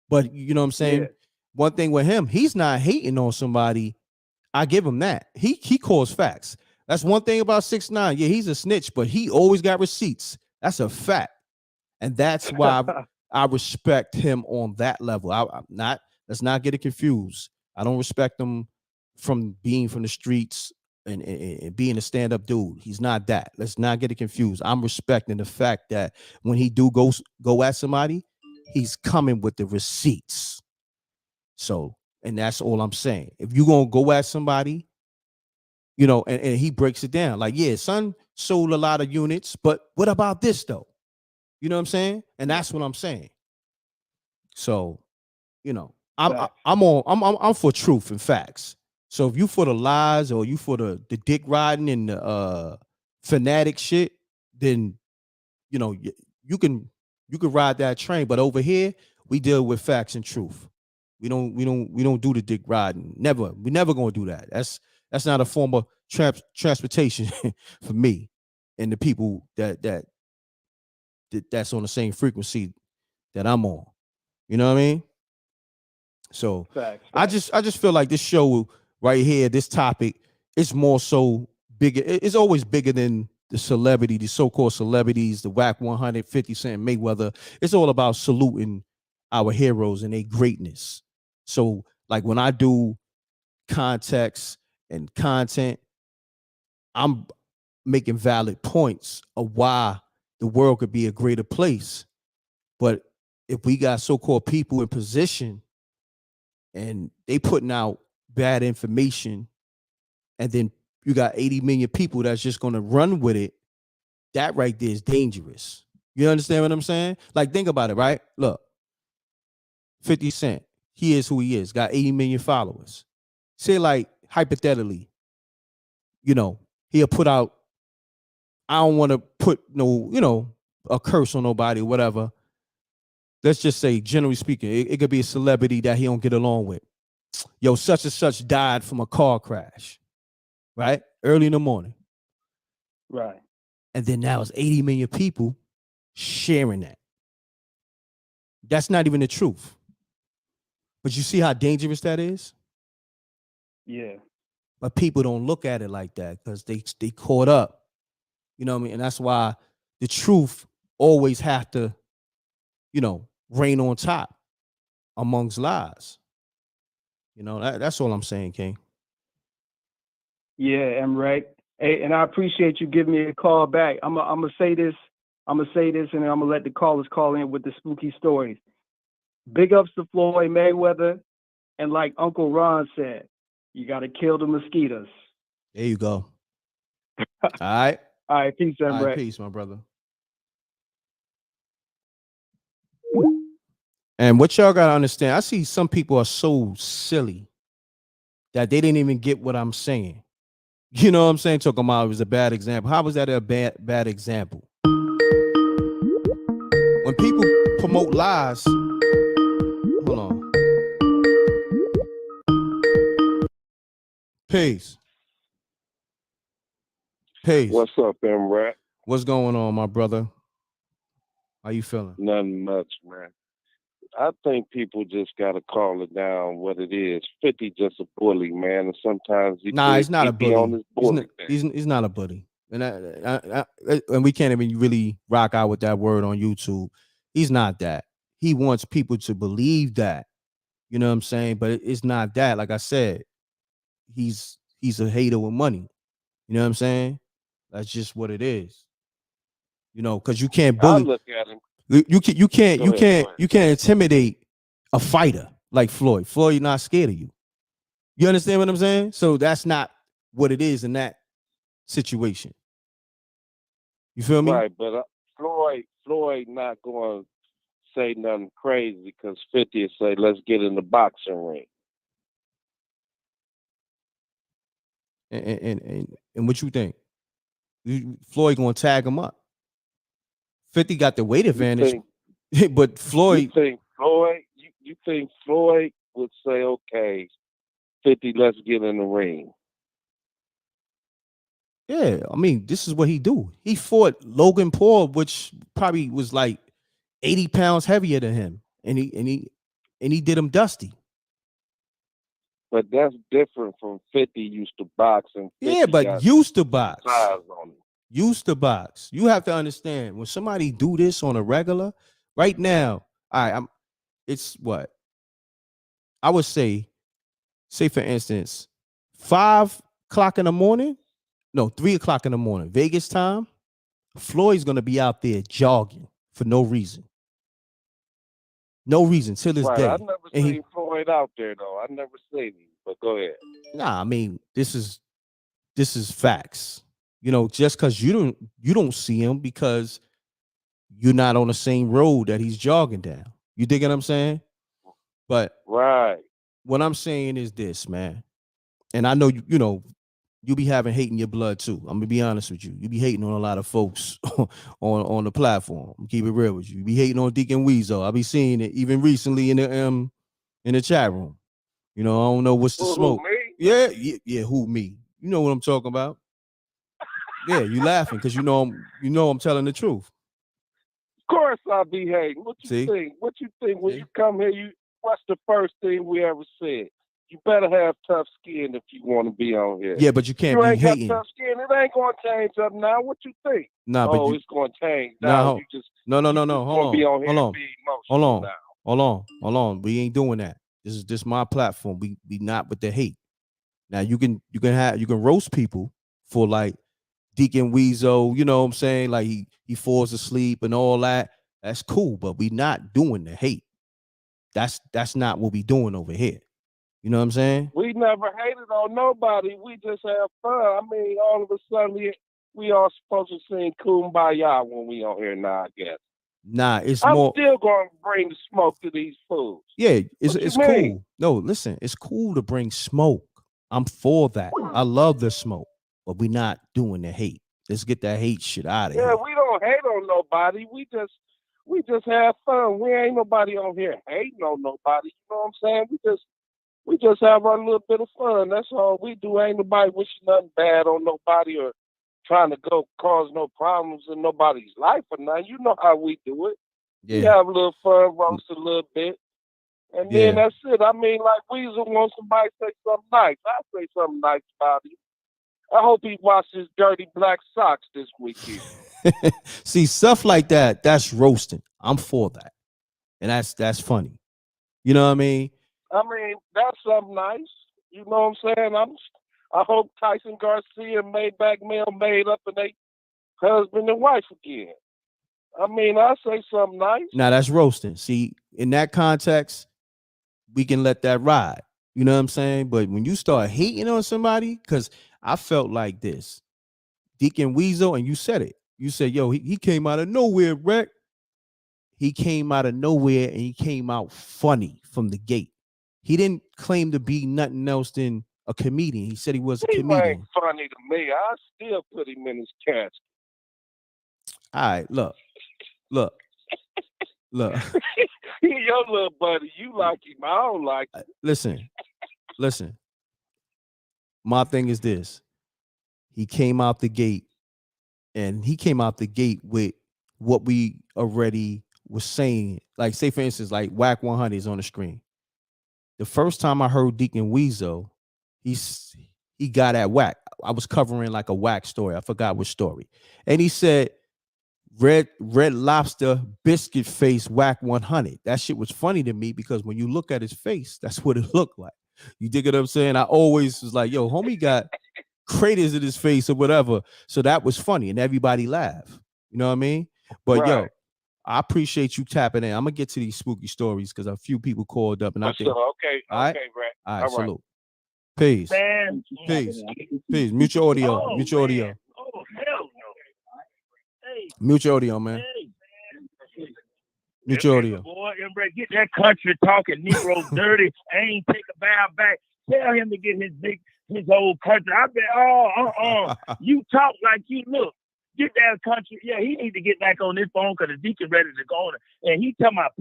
But you know what I'm saying? Yeah. One thing with him, he's not hating on somebody. I give him that. He calls facts. That's one thing about 6ix9ine. Yeah, he's a snitch, but he always got receipts. That's a fact. And that's why I respect him on that level. Let's not get it confused. I don't respect him from being from the streets and being a stand-up dude. He's not that. Let's not get it confused. I'm respecting the fact that when he do go at somebody, he's coming with the receipts. So, and that's all I'm saying. If you're gonna go at somebody, and he breaks it down. Like, yeah, son sold a lot of units, but what about this though? You know what I'm saying? And that's what I'm saying. So, I'm for truth and facts. So if you for the lies or you for the dick riding and the fanatic shit, then you can ride that train. But over here, we deal with facts and truth. We don't do the dick riding. Never. We never gonna do that. That's not a form of transportation for me and the people that's on the same frequency that I'm on. You know what I mean? So facts. I just feel like this show right here, this topic, is more so bigger. It's always bigger than the celebrity, the so-called celebrities, the Wack 100, 50 Cent, Mayweather. It's all about saluting our heroes and their greatness. So like when I do context and content, I'm making valid points of why the world could be a greater place. But if we got so-called people in position and they putting out bad information, and then you got 80 million people that's just gonna run with it. That right there is dangerous. You understand what I'm saying? Like, think about it, right? Look, 50 Cent, he is who he is, got 80 million followers. Say, like, hypothetically, he'll put out, I don't want to put a curse on nobody or whatever. Let's just say, generally speaking, it could be a celebrity that he don't get along with. Yo, such and such died from a car crash, right? Early in the morning. Right. And then now it's 80 million people sharing that. That's not even the truth. But you see how dangerous that is? Yeah. But people don't look at it like that because they caught up. You know what I mean? And that's why the truth always have to, reign on top amongst lies. That's all I'm saying, King. Yeah, m.reck. Hey, and I appreciate you giving me a call back. I'm gonna say this. I'm gonna say this, and then I'm gonna let the callers call in with the spooky stories. Big ups to Floyd Mayweather, and like Uncle Ron said, you gotta kill the mosquitoes. There you go. All right. All right, peace, m.reck. All right, peace, my brother. And what y'all gotta understand, I see some people are so silly that they didn't even get what I'm saying. You know what I'm saying? Talking about it was a bad example. How was that a bad example? When people promote lies, hold on. Peace. Peace. What's up, m.reck? What's going on, my brother? How you feeling? Nothing much, man. I think people just gotta call it down what it is. 50 just a bully, man, and sometimes he's not a bully. He's not a bully, and and we can't even really rock out with that word on YouTube. He's not that. He wants people to believe that. You know what I'm saying? But it's not that. Like I said, he's a hater with money. You know what I'm saying? That's just what it is. Because you can't bully. I look at him. You can't intimidate a fighter like Floyd. Floyd not scared of you. You understand what I'm saying? So that's not what it is in that situation. You feel me? Right, but Floyd not going to say nothing crazy because 50 will say, let's get in the boxing ring. And what you think? Floyd going to tag him up. 50 got the weight advantage, but Floyd. You think Floyd would say, okay, 50, let's get in the ring? Yeah, I mean, this is what he do. He fought Logan Paul, which probably was like 80 pounds heavier than him, and he did him dusty. But that's different from 50 used to box and 50 yeah, but used to box. Size on him. Used to box. You have to understand when somebody do this on a regular. Right now, all right, it's what I would say for instance, 5 o'clock in the morning. No, 3 o'clock in the morning, Vegas time. Floyd's gonna be out there jogging for no reason. No reason till this day. I've never seen Floyd out there though. I've never seen him. But go ahead. Nah, I mean, this is facts. Just because you don't see him because you're not on the same road that he's jogging down. You dig what I'm saying? But what I'm saying is this, man. And I know you be having hate in your blood too. I'm gonna be honest with you. You be hating on a lot of folks on the platform. Keep it real with you. You be hating on Deacon Weasel. I be seeing it even recently in the chat room. I don't know what's the smoke. Who, me? Yeah. Who me? You know what I'm talking about. Yeah, you laughing because you know I'm telling the truth. Of course I'll be hating. What you think? What you think when you come here? What's the first thing we ever said? You better have tough skin if you want to be on here. Yeah, but you can't be hating. You ain't got tough skin. It ain't going to change up now. What you think? Nah, but it's going to change now. No. Hold on. We ain't doing that. This is my platform. We not with the hate. Now you can roast people for like Deacon Weasel. You know what I'm saying? Like he falls asleep and all that. That's cool, but we not doing the hate. That's not what we doing over here. You know what I'm saying? We never hated on nobody. We just have fun. I mean, all of a sudden we all supposed to sing Kumbaya when we on here now, I guess. Nah, it's I'm more. still going to bring the smoke to these fools. Yeah, it's What you mean? cool. No, listen, it's cool to bring smoke. I'm for that. I love the smoke, but we're not doing the hate. Let's get that hate shit out of Yeah, here. we don't hate on nobody. We just have fun. We ain't nobody on here hating on nobody. You know what I'm saying? We just have our little bit of fun. That's all we do. Ain't nobody wishing nothing bad on nobody or trying to go cause no problems in nobody's life or nothing. You know how we do it. Yeah. We have a little fun, roast a little bit. And then that's it. I mean, like Weasel wants somebody to say something nice. I say something nice about him. I hope he washes dirty black socks this weekend. See, stuff like that, that's roasting. I'm for that. And that's funny. You know what I mean? I mean, that's something nice. You know what I'm saying? I hope Tyson Garcia and Maybach Mill made up and they husband and wife again. I mean, I say something nice. Now that's roasting. See, in that context, we can let that ride. You know what I'm saying? But when you start hating on somebody, because I felt like this, Deacon Weasel, and you said it. You said, yo, he came out of nowhere, Wreck. He came out of nowhere and he came out funny from the gate. He didn't claim to be nothing else than a comedian. He said he was a comedian. He ain't funny to me. I still put him in his casket. All right, look. He your little buddy. You like him. I don't like him. Listen. My thing is this. He came out the gate, and he came out the gate with what we already was saying. Like, say, for instance, like Wack 100 is on the screen. The first time I heard Deacon Weasel, he got at Wack. I was covering like a Wack story. I forgot which story. And he said, Red Lobster biscuit face Wack 100. That shit was funny to me because when you look at his face, that's what it looked like. You dig what I'm saying? I always was like, yo, homie got craters in his face or whatever. So that was funny and everybody laughed. You know what I mean? But right. Yo, I appreciate you tapping in. I'm gonna get to these spooky stories because a few people called up and I think okay, all right, Brett. All right, salute. Peace. Man. Peace. Mute your audio. Oh, Mute your audio. Oh, hell no. Hey. Mute your audio, man. Hey. Mute your audio. Boy, m.reck, get that country talking Negro dirty. Ain't take a bow back. Tell him to get his old country. I bet, you talk like you look. Get that country. Yeah, he need to get back on this phone because the deacon ready to go on it. And he talking about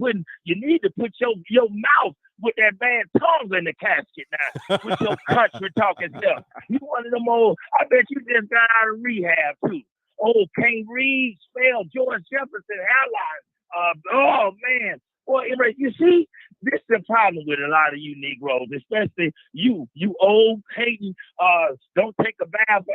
you need to put your mouth with that bad tongue in the casket now with your country talking stuff. You one of them old, I bet you just got out of rehab too. Old can't read, spell George Jefferson hairline. Oh man. Boy, you see, this is the problem with a lot of you Negroes, especially you old hating, don't take a bath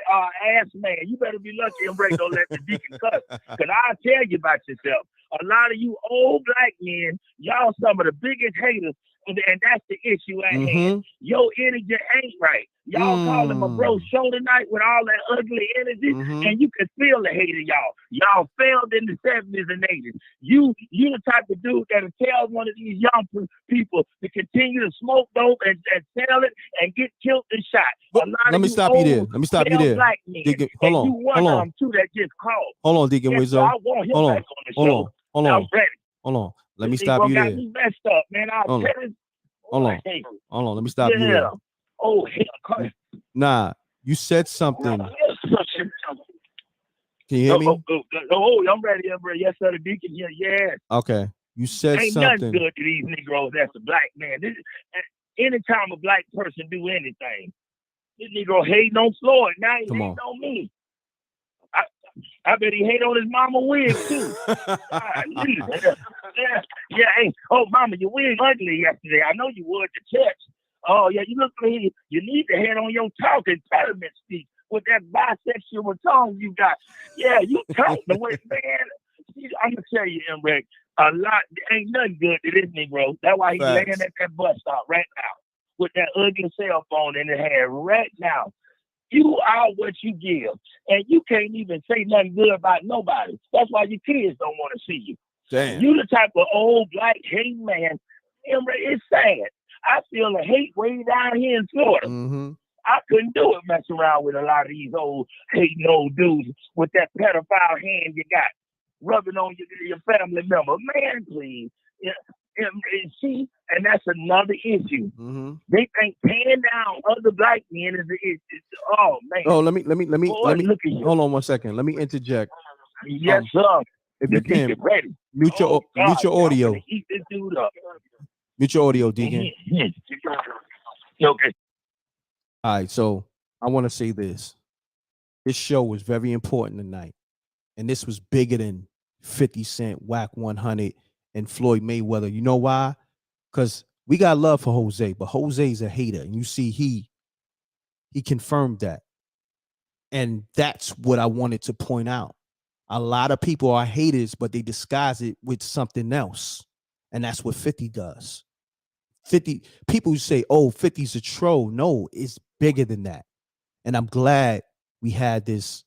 ass man. You better be lucky m.reck don't let the deacon cuss. Because I'll tell you about yourself. A lot of you old black men, y'all some of the biggest haters, and that's the issue at hand. Your energy ain't right. Y'all call him a bro show tonight with all that ugly energy, and you can feel the hate of y'all. Y'all failed in the 70s and 80s. You the type of dude that'll tell one of these young people to continue to smoke dope and sell it and get killed and shot. Let me stop you there. Black men, hold on. You one of them too that just called. Hold on, Deacon Weasel. I want him back on the show. Hold on. I'm ready. Hold on. Let me stop you there. Got me messed up, man. Hold on. Let me stop you there. Oh, hell. Nah, you said something. Can you hear me? Oh, I'm ready. Yes, sir, the deacon here. Yes. Okay. You said ain't something. Nothing good to these Negroes. That's a black man. Anytime a black person do anything, this Negro hating on Floyd. Now he hating on me. I bet he hate on his mama wig too. Hey, oh mama, your wig ugly yesterday. I know you wore it to church. Oh yeah, you look like you need to head on your talking parliament speech with that bisexual tongue you got. Yeah, you talk the way, man. I'm gonna tell you, m.reck, a lot ain't nothing good to this Negro. That's why he's laying at that bus stop right now with that ugly cell phone in his hand right now. You are what you give, and you can't even say nothing good about nobody. That's why your kids don't want to see you. Damn. You the type of old black hating man. It's sad. I feel the hate way down here in Florida. Mm-hmm. I couldn't do it messing around with a lot of these old hating old dudes with that pedophile hand you got rubbing on your family member. Man, please. Yeah, see, and that's another issue. Mm-hmm. They think tearing down other black men is oh man. Oh, let me Boy, look at you. hold on 1 second. Let me interject. Yes, sir. If The you can, Deacon ready. mute your God, audio. I'm gonna eat this dude up. Mute your audio, Deacon. Okay. All right, so I want to say this. This show was very important tonight. And this was bigger than 50 Cent, Wack 100, and Floyd Mayweather. You know why? Because we got love for Jose, but Jose's a hater. And you see, he confirmed that. And that's what I wanted to point out. A lot of people are haters, but they disguise it with something else. And that's what 50 does. 50 people say, oh, 50's a troll. No, it's bigger than that. And I'm glad we had this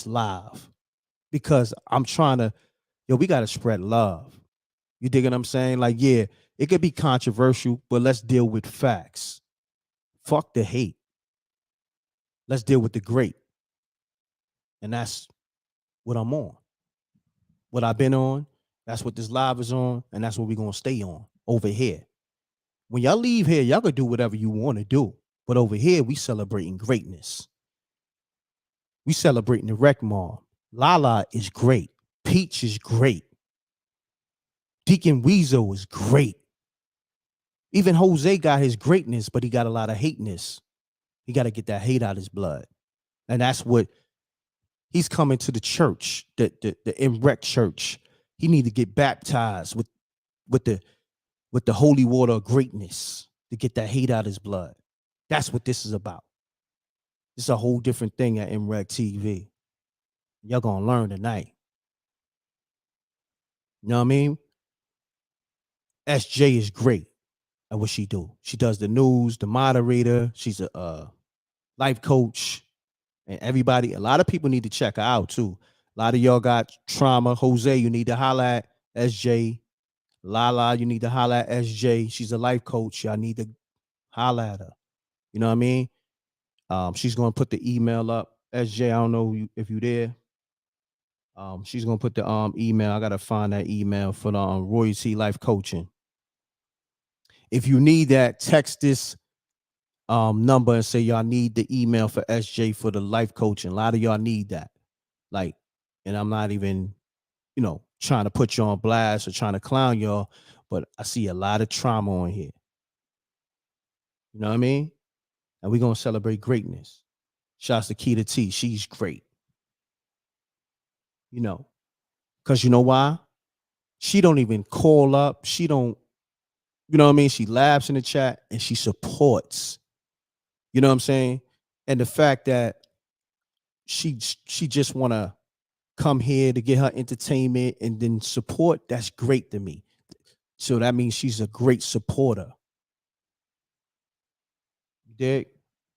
live, because I'm trying to, we got to spread love. You dig what I'm saying? Like, yeah, it could be controversial, but let's deal with facts. Fuck the hate. Let's deal with the great. And that's what I'm on. What I've been on, that's what this live is on, and that's what we're going to stay on over here. When y'all leave here, y'all can do whatever you want to do. But over here, we celebrating greatness. We celebrating the Wreck Mall. Lala is great. Peach is great. Deacon Weasel is great. Even Jose got his greatness, but he got a lot of hateness. He got to get that hate out his blood. And that's what he's coming to the church, the m.reck church. He need to get baptized with the holy water of greatness to get that hate out his blood. That's what this is about. It's a whole different thing at mrecktv. Y'all gonna learn tonight. You know what I mean? SJ is great at what she do. She does the news, the moderator. She's a life coach. And everybody, a lot of people need to check her out too. A lot of y'all got trauma. Jose, you need to holler at SJ. Lala, you need to holler at SJ. She's a life coach. Y'all need to holler at her. You know what I mean? She's gonna put the email up. SJ, I don't know if you there. She's gonna put the email. I gotta find that email for the Royalty Life Coaching. If you need that, text this number and say y'all need the email for SJ for the life coaching. A lot of y'all need that. Like, and I'm not even, trying to put you on blast or trying to clown y'all, but I see a lot of trauma on here. You know what I mean? And we're gonna celebrate greatness. Shouts to Keita T. She's great. Because you know why? She don't even call up. She don't, you know what I mean? She laughs in the chat and she supports. You know what I'm saying? And the fact that she just want to come here to get her entertainment and then support, that's great to me. So that means she's a great supporter. You dig?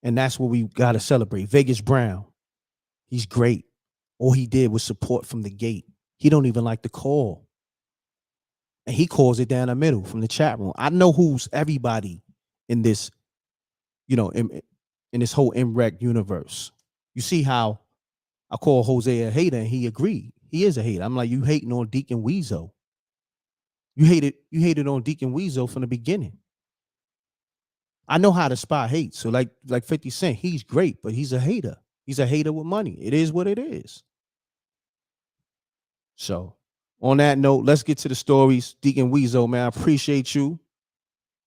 And that's what we got to celebrate. Vegas Brown, he's great. All he did was support from the gate. He don't even like to call. And he calls it down the middle from the chat room. I know who's everybody in this, in this whole m.reck universe. You see how I call Jose a hater and he agreed. He is a hater. I'm like, you hating on Deacon Weasel. You hated on Deacon Weasel from the beginning. I know how to spot hate. So like 50 Cent, he's great, but he's a hater. He's a hater with money. It is what it is. So on that note, let's get to the stories. Deacon Weasel, man, I appreciate you.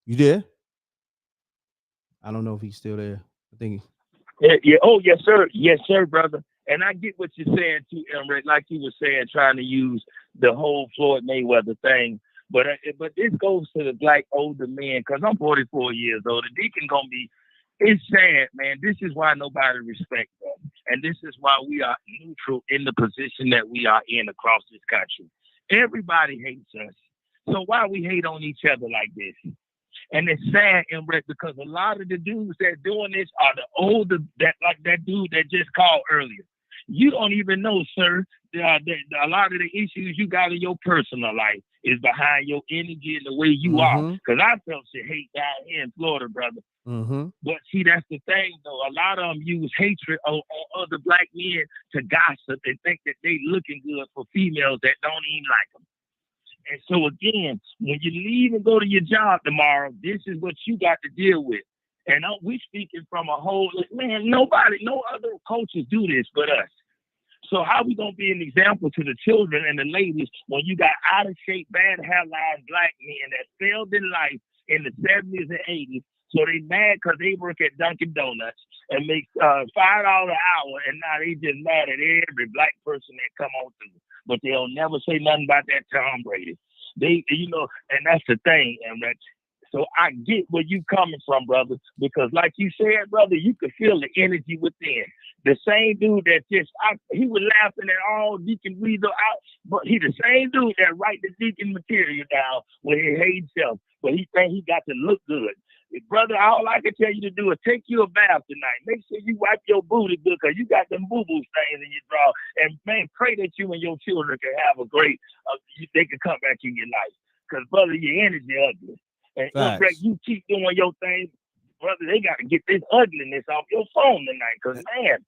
You there? I don't know if he's still there. I think. Yeah. Oh, yes, sir. Yes, sir, brother. And I get what you're saying too, m.reck, like you were saying, trying to use the whole Floyd Mayweather thing. But this goes to the black older men, because I'm 44 years old. The Deacon gonna be. It's sad, man. This is why nobody respects them, and this is why we are neutral in the position that we are in across this country. Everybody hates us, so why we hate on each other like this? And it's sad, m.reck, because a lot of the dudes that doing this are the older, like that dude that just called earlier. You don't even know, sir, a lot of the issues you got in your personal life. is behind your energy and the way you are. Because I felt some hate down here in Florida, brother. But see, that's the thing, though. A lot of them use hatred on other black men to gossip and think that they looking good for females that don't even like them. And so again, when you leave and go to your job tomorrow, this is what you got to deal with. And we speaking from a whole, man, no other coaches do this but us. So how we gonna be an example to the children and the ladies when you got out of shape, bad hairline black men that failed in life in the 70s and 80s? So they mad because they work at Dunkin' Donuts and make $5 an hour, and now they just mad at every black person that come on through. But they'll never say nothing about that Tom Brady. They, and that's the thing, and that. So I get where you coming from, brother, because like you said, brother, you could feel the energy within. The same dude that he was laughing at all Deacon Weasel out, but he the same dude that write the Deacon material down when he hate himself, but he think he got to look good. Brother, all I can tell you to do is take you a bath tonight. Make sure you wipe your booty good because you got them boo-boo stains in your draw. And, man, pray that you and your children can have a great, they can come back in your life. Because, brother, your energy ugly. And m.reck, you keep doing your thing, brother, they got to get this ugliness off your phone tonight. Because, man,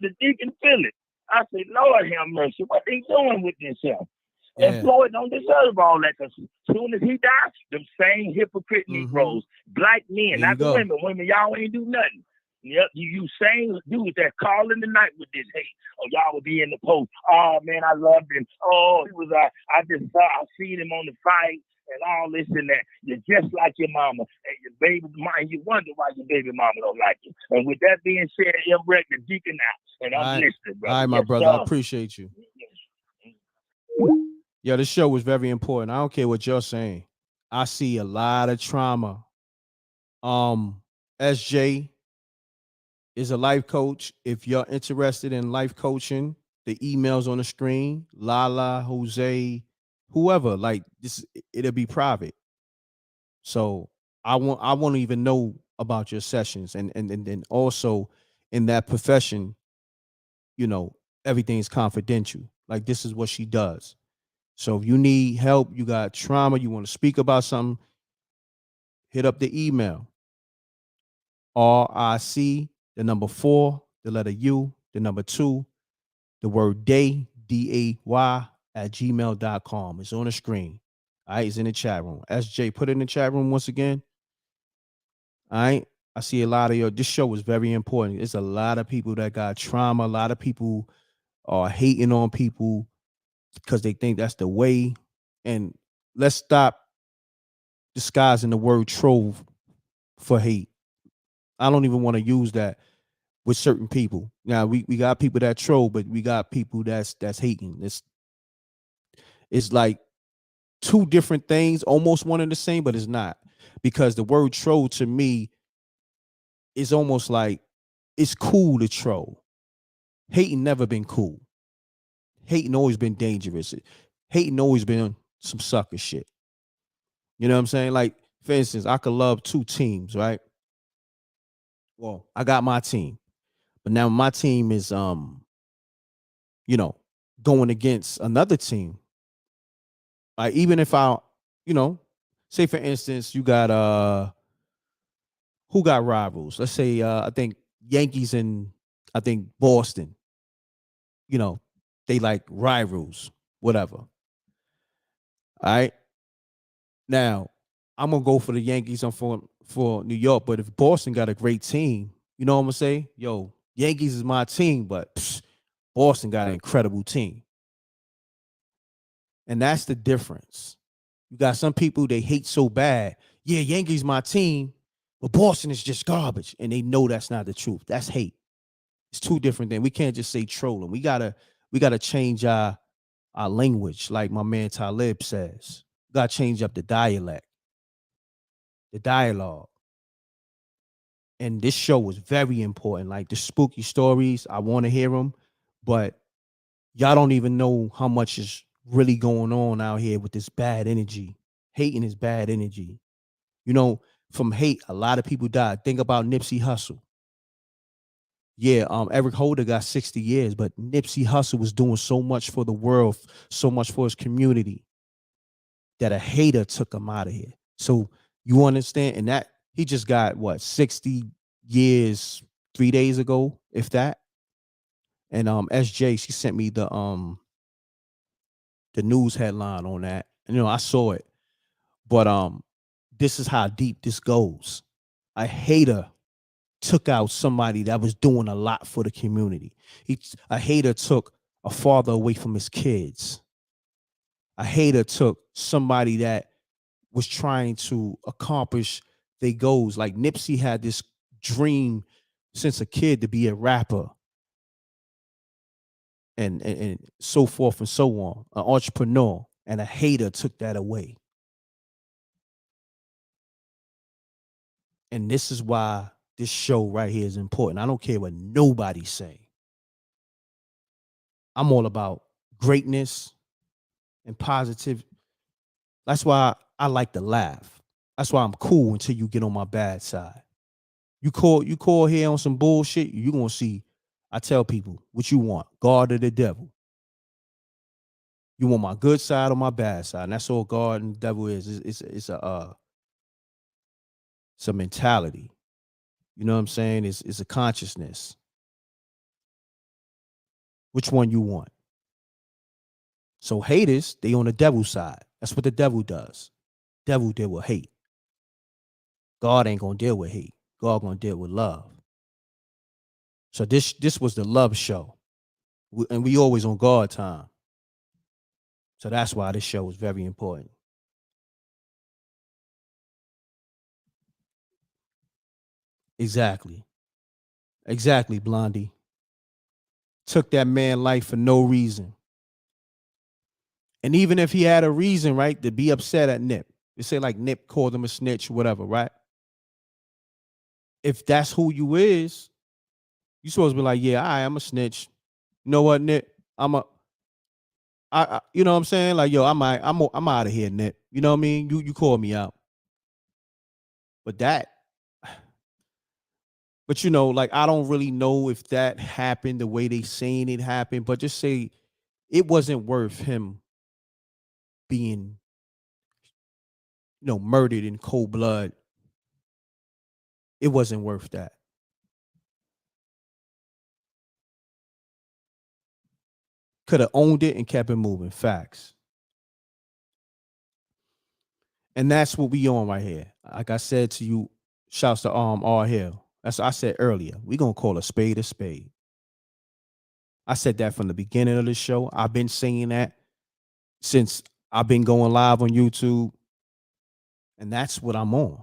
the deacon feel it. I said, Lord have mercy. What they doing with themselves? Yeah. And Floyd don't deserve all that, because as soon as he dies, them same hypocrite Negroes, black men, not the women. Women, y'all ain't do nothing. Yep, you same dudes that call in the night with this hate. Oh, y'all would be in the post. Oh, man, I loved him. Oh, he was, I seen him on the fight and all this and that. You're just like your mama. And your baby mama, you wonder why your baby mama don't like you. And with that being said, m.reck, the deacon out. And I'm listening, brother. All right, my brother. I appreciate you. Yeah, this show was very important. I don't care what you're saying. I see a lot of trauma. SJ is a life coach. If you're interested in life coaching, the email's on the screen. Lala, Jose, whoever. Like this, it'll be private. So I want to even know about your sessions, and then also in that profession, everything's confidential. Like this is what she does. So if you need help, you got trauma, you want to speak about something, hit up the email. RIC, the number 4, the letter U, the number 2, the word day, DAY, @gmail.com. It's on the screen. All right, it's in the chat room. SJ, put it in the chat room once again. All right. I see a lot of this show is very important. It's a lot of people that got trauma. A lot of people are hating on people because they think that's the way. And let's stop disguising the word troll for hate. I don't even want to use that with certain people. Now we got people that troll, but we got people that's hating. It's like two different things, almost one and the same, but it's not. Because the word troll to me is almost like it's cool to troll. Hating never been cool. Hating always been dangerous. Hating always been some sucker shit. You know what I'm saying? Like, for instance, I could love 2 teams, right? Well, I got my team. But now my team is going against another team. Like, even if I, say for instance, you got who got rivals? Let's say I think Yankees and I think Boston. They like rivals, whatever. All right. Now, I'm gonna go for the Yankees and for New York, but if Boston got a great team, you know what I'm gonna say? Yo, Yankees is my team, but Boston got an incredible team. And that's the difference. You got some people, they hate so bad. Yeah, Yankees my team, but Boston is just garbage. And they know that's not the truth. That's hate. It's two different things. We can't just say trolling. We gotta change our language, like my man Talib says. We gotta change up the dialect, the dialogue. And this show was very important. Like the spooky stories, I want to hear them, but y'all don't even know how much is really going on out here with this bad energy. Hating is bad energy. From hate, a lot of people died. Think about Nipsey Hussle. Yeah, Eric Holder got 60 years, but Nipsey Hussle was doing so much for the world, so much for his community. that a hater took him out of here. So you understand? And that he just got what 60 years 3 days ago, if that. And SJ, she sent me the news headline on that. And, I saw it. But this is how deep this goes. A hater took out somebody that was doing a lot for the community. A hater took a father away from his kids. A hater took somebody that was trying to accomplish their goals. Like Nipsey had this dream since a kid to be a rapper and so forth and so on, an entrepreneur, and a hater took that away. And this is why this show right here is important. I don't care what nobody say. I'm all about greatness and positive. That's why I like to laugh. That's why I'm cool until you get on my bad side. You call here on some bullshit, you gonna see. I tell people what you want, God or the devil. You want my good side or my bad side, and that's all God and the devil is. It's a mentality. You know what I'm saying? It's a consciousness. Which one you want? So haters, they on the devil side. That's what the devil does. Devil deal with hate. God ain't gonna deal with hate. God gonna deal with love. So this was the love show, and we always on God time. So that's why this show is very important. Exactly. Exactly, Blondie. Took that man life for no reason. And even if he had a reason, right, to be upset at Nip, they say like Nip called him a snitch, whatever, right? If that's who you is, you supposed to be like, yeah, I'm a snitch. You know what, Nip? You know what I'm saying? Like, yo, I'm out of here, Nip. You know what I mean? You call me out. But like I don't really know if that happened the way they saying it happened, but just say it wasn't worth him being, murdered in cold blood. It wasn't worth that. Could have owned it and kept it moving. Facts. And that's what we on right here. Like I said to you, shouts to R Hill. That's what I said earlier. We gonna call a spade a spade. I said that from the beginning of the show. I've been saying that since I've been going live on YouTube. And that's what I'm on.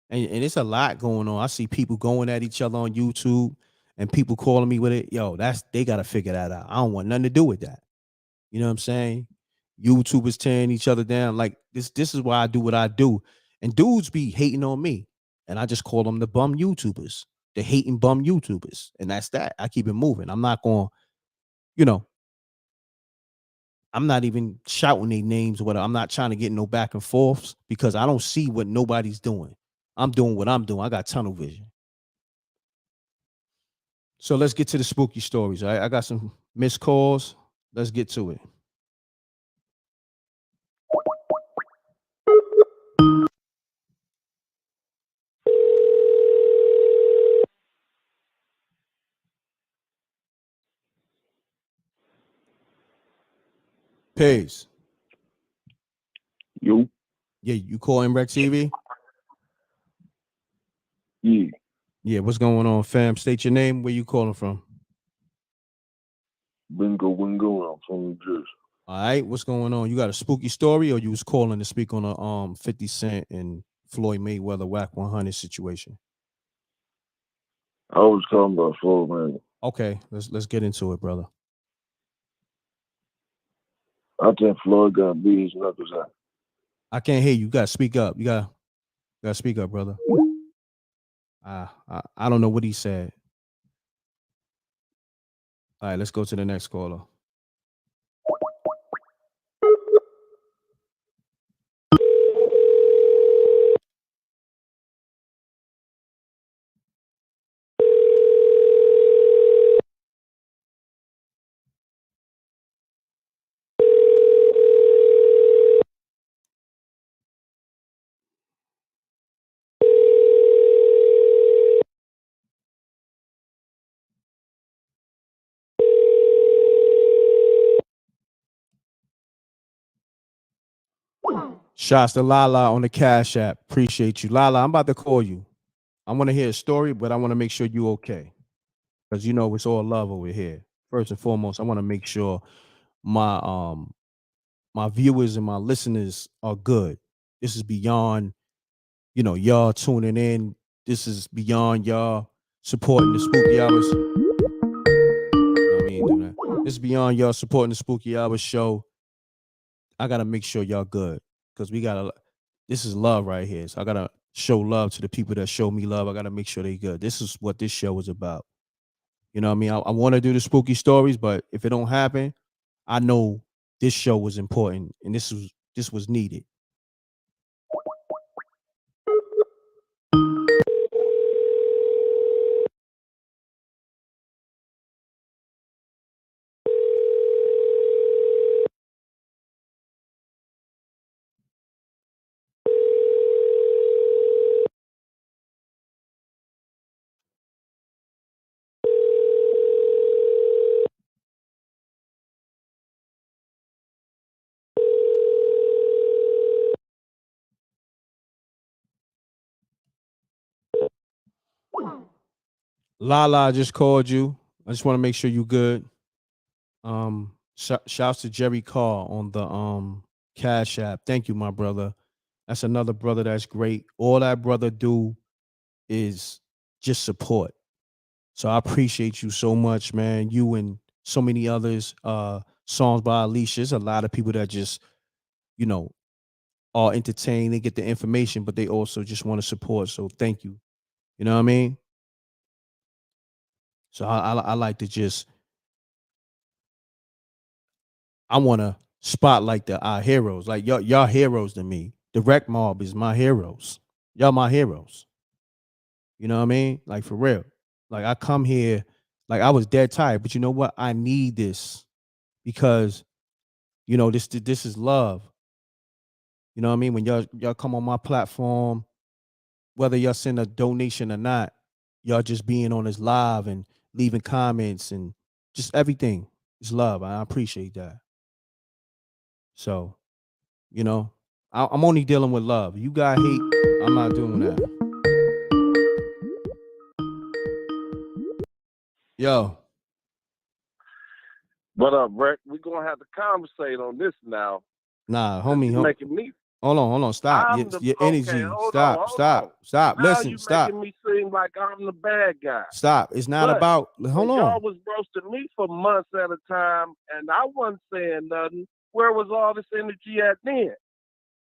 And it's a lot going on. I see people going at each other on YouTube and people calling me with it. Yo, they gotta figure that out. I don't want nothing to do with that. You know what I'm saying? YouTubers tearing each other down. Like this is why I do what I do. And dudes be hating on me. And I just call them the bum YouTubers. The hating bum YouTubers. And that's that. I keep it moving. I'm not going, you know, I'm not even shouting their names or whatever. I'm not trying to get no back and forths because I don't see what nobody's doing. I'm doing what I'm doing. I got tunnel vision. So let's get to the spooky stories. All right? I got some missed calls. Let's get to it. Peace. You? Yeah, you call m.reck TV? Yeah. Yeah, what's going on, fam? State your name. Where you calling from? Bingo. I'm from New Jersey. All right, what's going on? You got a spooky story, or you was calling to speak on a 50 Cent and Floyd Mayweather Whack 100 situation? I was talking about Floyd, man. Okay, let's get into it, brother. I think Floyd got beat his knuckles out. I can't hear you. You gotta speak up. You gotta speak up, brother. I don't know what he said. All right, let's go to the next caller. Shouts to Lala on the Cash App. Appreciate you. Lala, I'm about to call you. I want to hear a story, but I want to make sure you okay. Because you know it's all love over here. First and foremost, I want to make sure my my viewers and my listeners are good. This is beyond, y'all tuning in. This is beyond y'all supporting the spooky hours. No, we ain't do that. This is beyond y'all supporting the spooky hours show. I gotta make sure y'all good. Because this is love right here. So I gotta show love to the people that show me love. I gotta make sure they good. This is what this show is about. You know what I mean? I want to do the spooky stories, but if it don't happen, I know this show was important and this was needed. Lala, I just called you. I just want to make sure you good. Shouts to Jerry Carr on the Cash App. Thank you, my brother. That's another brother that's great. All that brother do is just support. So I appreciate you so much, man. You and so many others. Songs by Alicia. There's a lot of people that just, are entertained. They get the information, but they also just want to support. So thank you. You know what I mean? So I like to just, I want to spotlight our heroes. Like y'all heroes to me. The Wreck Mob is my heroes. Y'all my heroes. You know what I mean? Like for real. Like I come here, like I was dead tired, but you know what? I need this because this is love. You know what I mean? When y'all come on my platform, whether y'all send a donation or not, y'all just being on this live and leaving comments and just everything is love. I appreciate that. So, I'm only dealing with love. You got hate, I'm not doing that. Yo. What up, Breck? We're gonna have to conversate on this now. Nah, homie. Making me. Hold on. Stop. Your energy. Stop. Now Listen. you Stop. making me seem like I'm the bad guy. Stop. It's not about. Hold on. Y'all was roasting me for months at a time, and I wasn't saying nothing. Where was all this energy at then?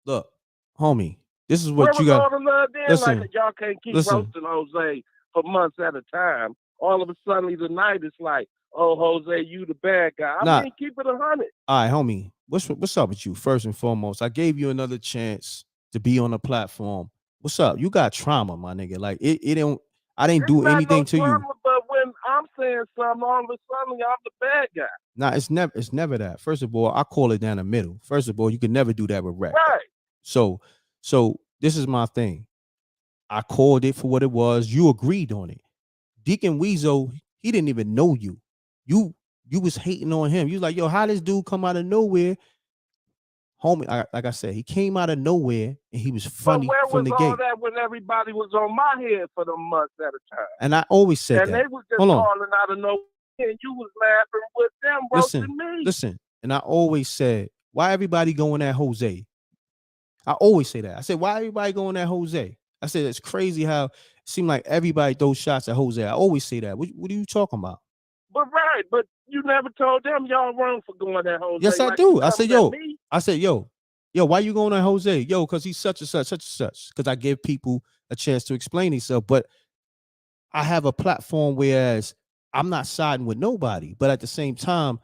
Look, homie. This is what you got. Where was all the love then? Listen. Like y'all can't keep roasting Jose for months at a time. All of a sudden tonight it's like, oh, Jose, you the bad guy. I mean, keep it 100. All right, homie. What's up with you? First and foremost, I gave you another chance to be on the platform. What's up? You got trauma, my nigga. Like it don't. I didn't do anything to you. But when I'm saying something, all of a sudden I'm the bad guy. Nah, it's never that. First of all, I call it down the middle. First of all, you can never do that with rap. Right. So this is my thing. I called it for what it was. You agreed on it. Deacon Weasel, he didn't even know you. You was hating on him. You was like, yo, how this dude come out of nowhere? Homie, like I said, he came out of nowhere and he was funny from the gate. Where was all that when everybody was on my head for the months at a time? And I always said that. And they was just calling out of nowhere and you was laughing with them roasting me. Listen, and I always said, why everybody going at Jose? I always say that. I said, why everybody going at Jose? I said, it's crazy how it seemed like everybody throws shots at Jose. I always say that. What are you talking about? But you never told them y'all wrong for going at Jose. Yes, I do. I said, yo, why you going at Jose? Yo, because he's such and such. Because I give people a chance to explain themselves. But I have a platform whereas I'm not siding with nobody. But at the same time,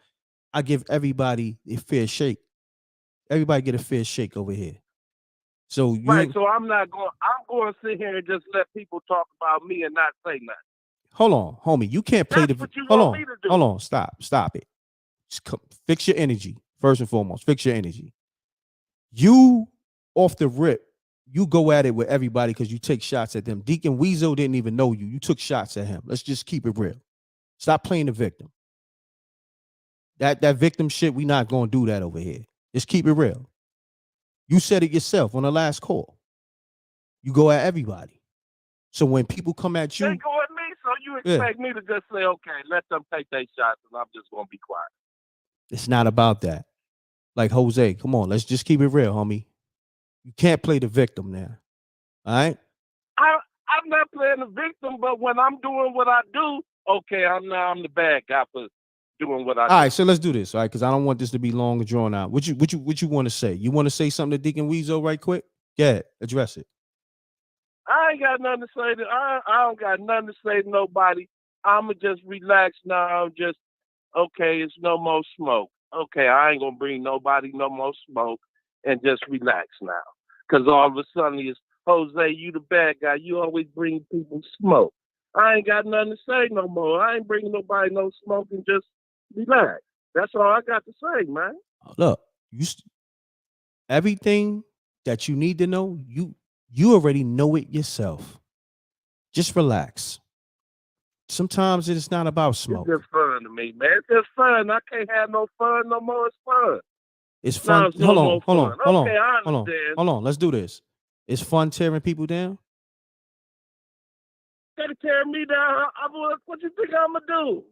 I give everybody a fair shake. Everybody get a fair shake over here. So so I'm going to sit here and just let people talk about me and not say nothing. Hold on, homie. You can't play That's what you want me to do. Hold on. Stop it. Fix your energy. First and foremost, fix your energy. You off the rip, you go at it with everybody because you take shots at them. Deacon Weasel didn't even know you. You took shots at him. Let's just keep it real. Stop playing the victim. That victim shit, we not gonna do that over here. Just keep it real. You said it yourself on the last call. You go at everybody. So when people come at They you, go at me, so you expect me to just say, okay, let them take their shots, and I'm just gonna be quiet. it's not about that. Like Jose, come on, let's just keep it real, homie. You can't play the victim now. All right? I'm not playing the victim, but when I'm doing what I do, okay, I'm the bad guy for doing what I do. All right, so let's do this, all right? Because I don't want this to be long and drawn out. What you want to say? You want to say something to Deacon Weasel right quick? Yeah, address it. I ain't got nothing to say to I don't got nothing to say to nobody. I'ma just relax now. Just okay, it's no more smoke. Okay, I ain't gonna bring nobody no more smoke and just relax now. Cause all of a sudden it's Jose, you the bad guy. You always bring people smoke. I ain't got nothing to say no more. I ain't bringing nobody no smoke and just relax. That's all I got to say, man. Look, everything that you need to know, you already know it yourself. Just relax. Sometimes it's not about smoke. It's just fun to me, man. It's just fun. I can't have no fun no more. It's fun. It's fun. No, it's no more fun. Okay, I hold understand. on. Let's do this. It's fun tearing people down. Gotta tear me down. What you think I'm gonna do?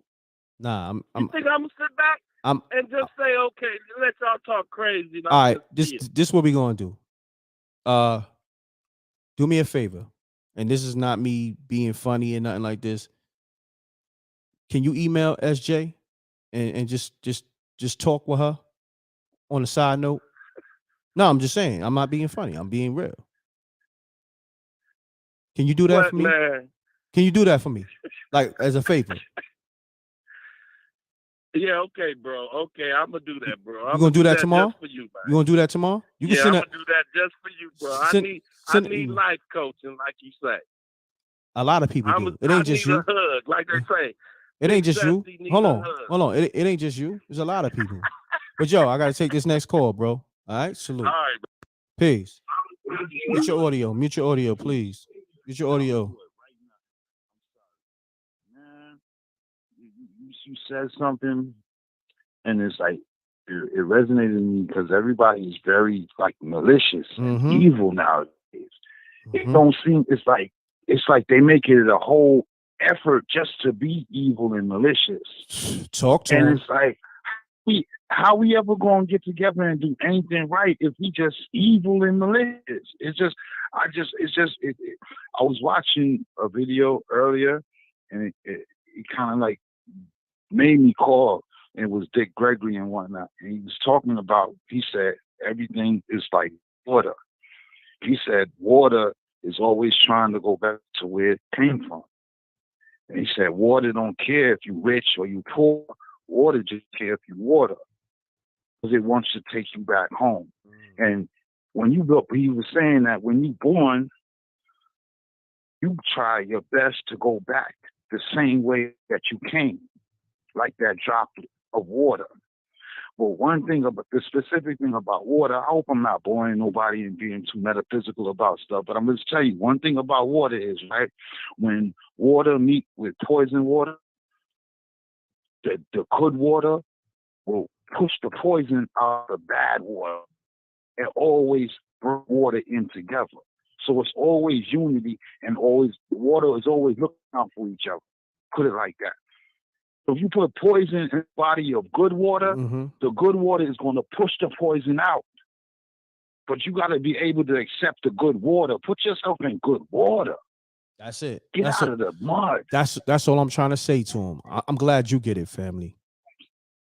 Nah, you think I'm gonna sit back and just say, okay, let y'all talk crazy? All right, this what we gonna do. Do me a favor, and this is not me being funny and nothing like this. Can you email SJ and just talk with her on a side note? No, I'm just saying. I'm not being funny. I'm being real. Can you do that for me? Man? Can you do that for me? Like as a favor? Yeah, okay, bro. Okay, I'm gonna do that, bro. You gonna do that tomorrow? Just for you, man. You gonna do that tomorrow? You can I'm send gonna do that just for you, bro. I need life coaching, like you say. A lot of people do. It ain't just I need you. a hug, like they say. It ain't just you. Hold on. Hold on. It ain't just you. There's a lot of people. But yo, I gotta take this next call, bro. All right, salute. All right, bro. Peace. Mute your audio. Mute your audio, please. Mute your audio. Man, you said something, and it's like it resonated with me because everybody is very like malicious and evil nowadays. It don't seem it's like they make it a whole effort just to be evil and malicious. Talk to and him. It's like how we ever gonna get together and do anything right if we just evil and malicious? I was watching a video earlier, and it kind of like made me call. And it was Dick Gregory and whatnot, and he was talking about. He said everything is like water. He said water is always trying to go back to where it came from. And he said water don't care if you rich or you poor. Water just care if you water, because it wants to take you back home. And when you go, he was saying that when you're born, you try your best to go back the same way that you came, like that droplet of water. But one thing about the specific thing about water, I hope I'm not boring nobody and being too metaphysical about stuff, but I'm going to tell you one thing about water is, right, when water meet with poison water, the good water will push the poison out of the bad water and always bring water in together. So it's always unity, and always water is always looking out for each other. Put it like that. So if you put poison in the body of good water, the good water is going to push the poison out. But you got to be able to accept the good water. Put yourself in good water. That's it. Get out of the mud. That's all I'm trying to say to him. I'm glad you get it, family.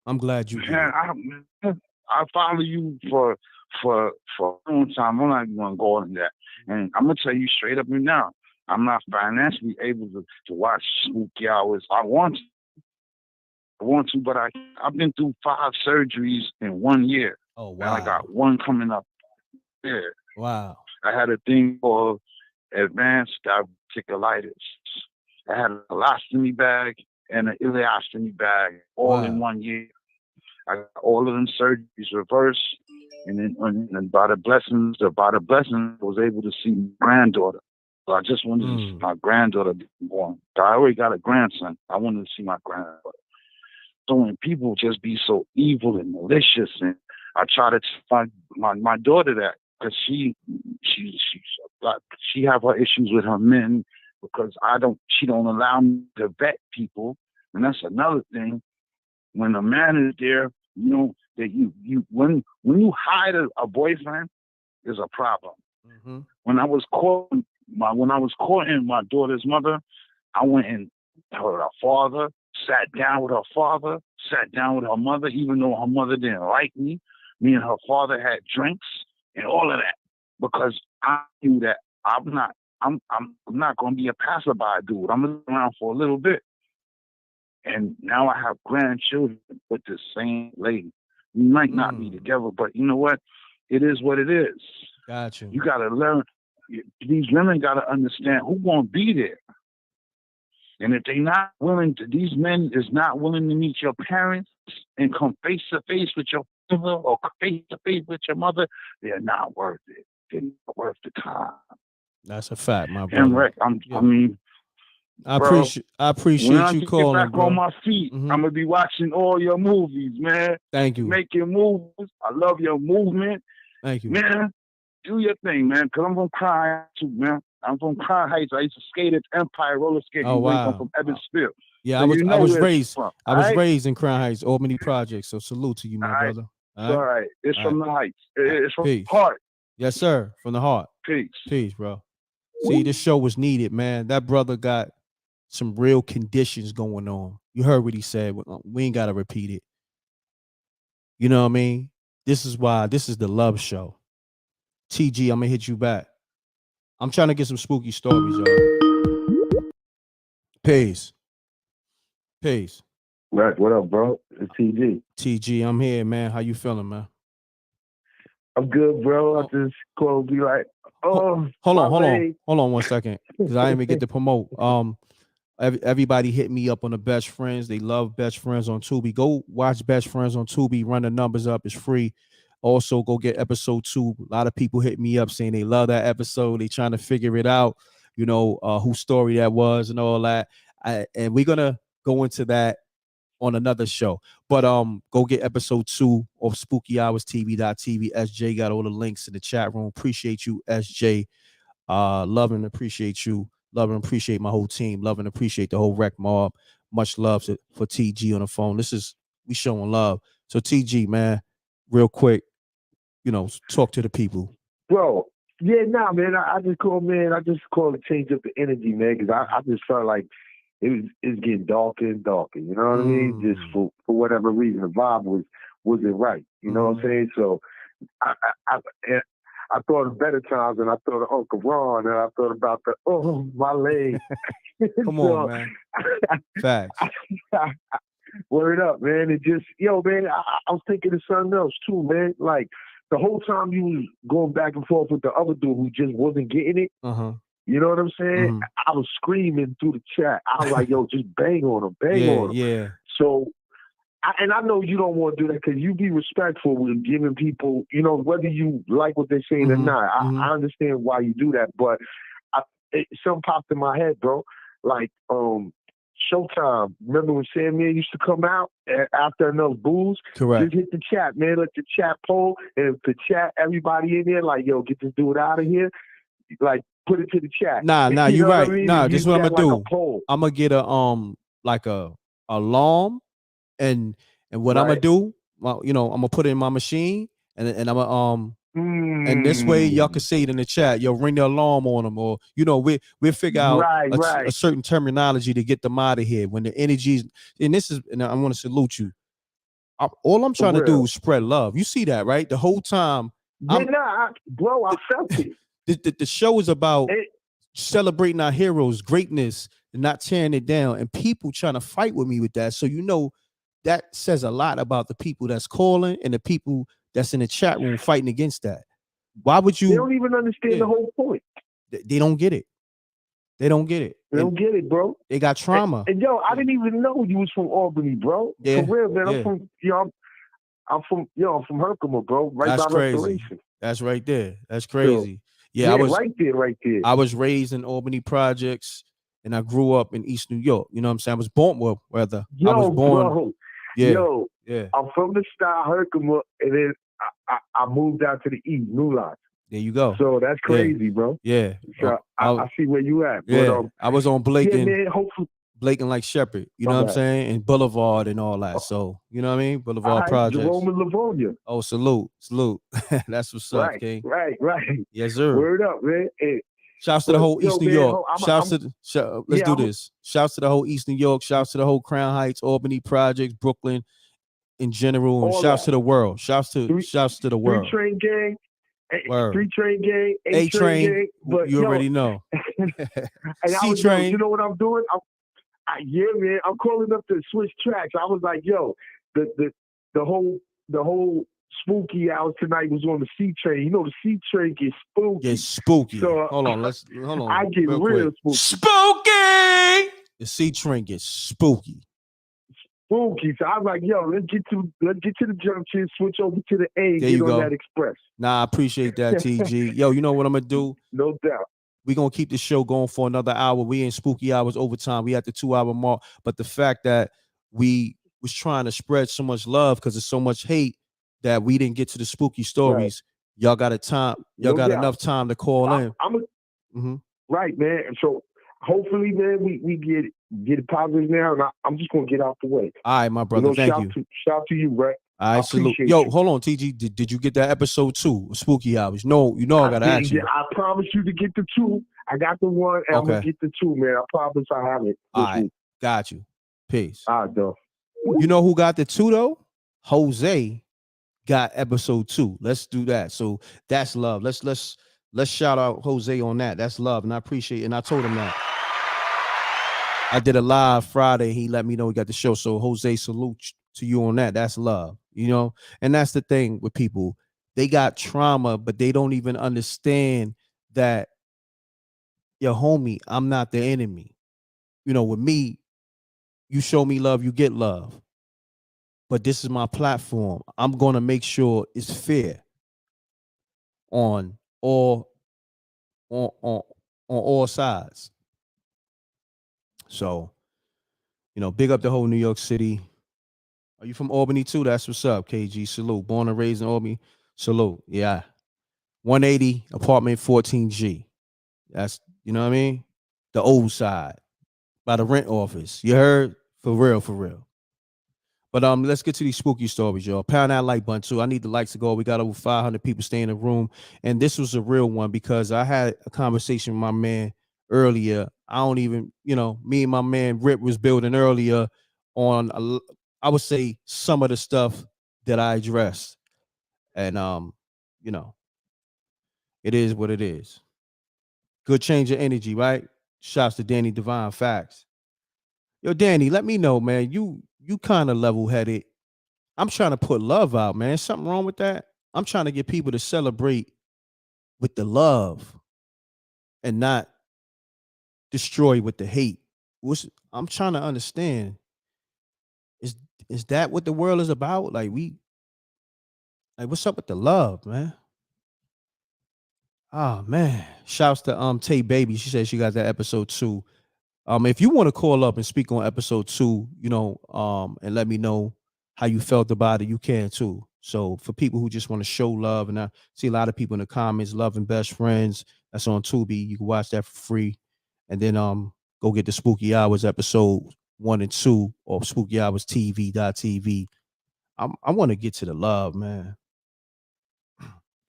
I'm glad you get it. I follow you for a long time. I'm not even going to go into that. And I'm going to tell you straight up and down. I'm not financially able to watch spooky hours. I want to, but I've been through 5 surgeries in 1 year. Oh, wow. And I got one coming up there. Wow. I had a thing called advanced diverticulitis. I had a colostomy bag and an ileostomy bag all in 1 year. I got all of them surgeries reversed. And then by the blessings, I was able to see my granddaughter. So I just wanted to see my granddaughter being born. I already got a grandson. I wanted to see my granddaughter. So when people just be so evil and malicious, and I try to tell my daughter that because she have her issues with her men because she don't allow me to vet people, and that's another thing. When a man is there, you know that when you hide a boyfriend, there's a problem. Mm-hmm. When I was courting my daughter's mother, I went and heard her father, sat down with her father, sat down with her mother, even though her mother didn't like me. Me and her father had drinks and all of that because I knew that I'm not going to be a passerby dude. I'm gonna be around for a little bit. And now I have grandchildren with the same lady. We might not be together, but you know what? It is what it is. Got you. You got to learn. These women got to understand who's going to be there. And if they're not willing to, these men is not willing to meet your parents and come face to face with your father or face to face with your mother, they're not worth it. They're not worth the time. That's a fact, my brother. m.reck, I appreciate when I you get calling, back bro. on my feet, I'm gonna be watching all your movies, man. Thank you. Making moves. I love your movement. Thank you, man. Do your thing, man. Cause I'm from Crown Heights too, man. I'm from Crown Heights. I used to skate at Empire roller skate. Oh, wow. I'm from Evansville. Yeah, so I was raised. From, I was right? raised in Crown Heights, Albany Project. So salute to you, my brother. All right. It's all from right. the heights. It's from Peace. the heart. Yes, sir. From the heart. Peace. Peace, bro. See, this show was needed, man. That brother got some real conditions going on. You heard what he said. We ain't got to repeat it. You know what I mean? This is why this is the love show. TG, I'm going to hit you back. I'm trying to get some spooky stories, y'all. Peace. Peace. Right, what up, bro? It's TG. TG, I'm here, man. How you feeling, man? I'm good, bro. I just called to be like, hold on 1 second, because I didn't even get to promote. Everybody hit me up on the Best Friends. They love Best Friends on Tubi. Go watch Best Friends on Tubi. Run the numbers up. It's free. Also, go get episode 2. A lot of people hit me up saying they love that episode. They trying to figure it out, you know, whose story that was and all that. And we're gonna go into that on another show. But go get episode 2 of SpookyHoursTV.tv. SJ got all the links in the chat room. Appreciate you, SJ. Love and appreciate you. Love and appreciate my whole team. Love and appreciate the whole rec mob. Much love for TG on the phone. We showing love. So TG, man, real quick, you know, talk to the people. Bro, yeah, nah, man. I just called, man. I just called to change up the energy, man, because I just felt like it's getting darker and darker. You know what I mean? Just for whatever reason, the vibe wasn't right. You know what I'm saying? So I thought of better times, and I thought of Uncle Ron, and I thought about my leg. Come on, man. Facts. Word up, man. It just, man, I was thinking of something else too, man. Like the whole time you was going back and forth with the other dude who just wasn't getting it. You know what I'm saying? I was screaming through the chat. I was like, yo, just bang on him, bang on him. Yeah. So, I know you don't want to do that because you be respectful with giving people, you know, whether you like what they're saying or not. I understand why you do that, but something popped in my head, bro. Like, Showtime. Remember when Sandman used to come out after enough booze? Correct. Just hit the chat, man. Let the chat poll, and the chat, everybody in there, like, yo, get this dude out of here. Like, put it to the chat. Nah, you're right. I mean? Nah, this is what I'm gonna do. Like I'm gonna get a alarm, and what I'm gonna do, well, you know, I'm gonna put it in my machine, and I'm gonna and this way y'all can say it in the chat. Yo, ring the alarm on them, or you know, we'll figure out a certain terminology to get them out of here when the energies. And I want to salute you. All I'm trying to do is spread love. You see that, right? The whole time. Bro, I felt it. The show is about celebrating our heroes' greatness and not tearing it down, and people trying to fight with me with that. So you know, that says a lot about the people that's calling and the people that's in the chat room fighting against that. Why would you? They don't even understand the whole point. They don't get it. They don't get it. They don't get it, bro. They got trauma. And yo, I didn't even know you was from Albany, bro. Yeah. For real, man. I'm from Herkimer, bro. Right That's by crazy. Restoration. That's right there. That's crazy. Yeah, I was right there. I was raised in Albany Projects, and I grew up in East New York. You know what I'm saying? I was born, I was born. Bro. Yeah. I'm from the Style Herkimer, and then I moved out to the East, New Lot. There you go. So that's crazy, bro. Yeah. So I see where you at. Yeah. But, I was on Blake and man, hopefully. Blake and like Shepherd, you know what I'm saying? And Boulevard and all that. So, you know what I mean? Boulevard Projects. Jerome and Livonia. Oh, salute. That's what's up, King. Right. Yes, sir. Word up, man. Hey, shouts to the whole East New York. Let's do this. Shouts to the whole East New York. Shouts to the whole Crown Heights, Albany Projects, Brooklyn in general. And shouts to the world. Shouts to the world. 3 Train Gang. Word. 3 Train Gang. A Train Gang. But, you already know. And C Train. You know what I'm doing? Yeah, man. I'm calling up to switch tracks. I was like, yo, the whole spooky hour tonight was on the C Train. You know, the C Train gets spooky. Get spooky. So, hold on. I get real spooky. Spooky. The C Train gets spooky. Spooky. So I was like, yo, let's get to the junction, switch over to the A, there get on that express. Nah, I appreciate that, TG. Yo, you know what I'm gonna do? No doubt. We're going to keep the show going for another hour. We in spooky hours overtime. We at the 2-hour mark. But the fact that we was trying to spread so much love because there's so much hate that we didn't get to the spooky stories. Right. Y'all got enough time to call in. Right, man. And so hopefully, man, we get it positive now. And I'm just going to get out the way. All right, my brother. Thank you. Shout to you, Brett. I salute. Yo, hold on, TG. Did you get that episode 2 of Spooky Hours? No, you know I gotta ask you. I promise you to get the 2. I got the 1, and I'm gonna get the 2, man. I promise I have it. All right, got you. Peace. All right, though. You know who got the 2 though? Jose got episode 2. Let's do that. So that's love. Let's shout out Jose on that. That's love, and I appreciate it. And I told him that. I did a live Friday. He let me know he got the show. So Jose, salute to you on that. That's love, you know. And that's the thing with people. They got trauma, but they don't even understand that, yo, homie, I'm not the enemy. You know, with me, you show me love, you get love. But this is my platform. I'm going to make sure it's fair on all sides. So, you know, big up the whole New York City. Are you from Albany too? That's what's up, KG. Salute. Born and raised in Albany. Salute. Yeah. 180, apartment 14G. That's, you know what I mean? The old side. By the rent office. You heard? For real. But let's get to these spooky stories, y'all. Pound that like button too. I need the likes to go. We got over 500 people staying in the room. And this was a real one because I had a conversation with my man earlier. I don't even, you know, me and my man Rip was building earlier on, I would say, some of the stuff that I addressed. And, you know, it is what it is. Good change of energy, right? Shouts to Danny Divine. Facts. Yo, Danny, let me know, man. You kind of level-headed. I'm trying to put love out, man. Something wrong with that? I'm trying to get people to celebrate with the love and not destroy with the hate. I'm trying to understand. Is that what the world is about? Like what's up with the love, man? Oh man. Shouts to Tay Baby. She said she got that episode 2. If you want to call up and speak on episode 2, you know, and let me know how you felt about it, you can too. So for people who just want to show love, and I see a lot of people in the comments, loving best friends. That's on Tubi. You can watch that for free. And then go get the Spooky Hours episode 1 and 2 or Spooky Hours TV.tv. I want to get to the love, man.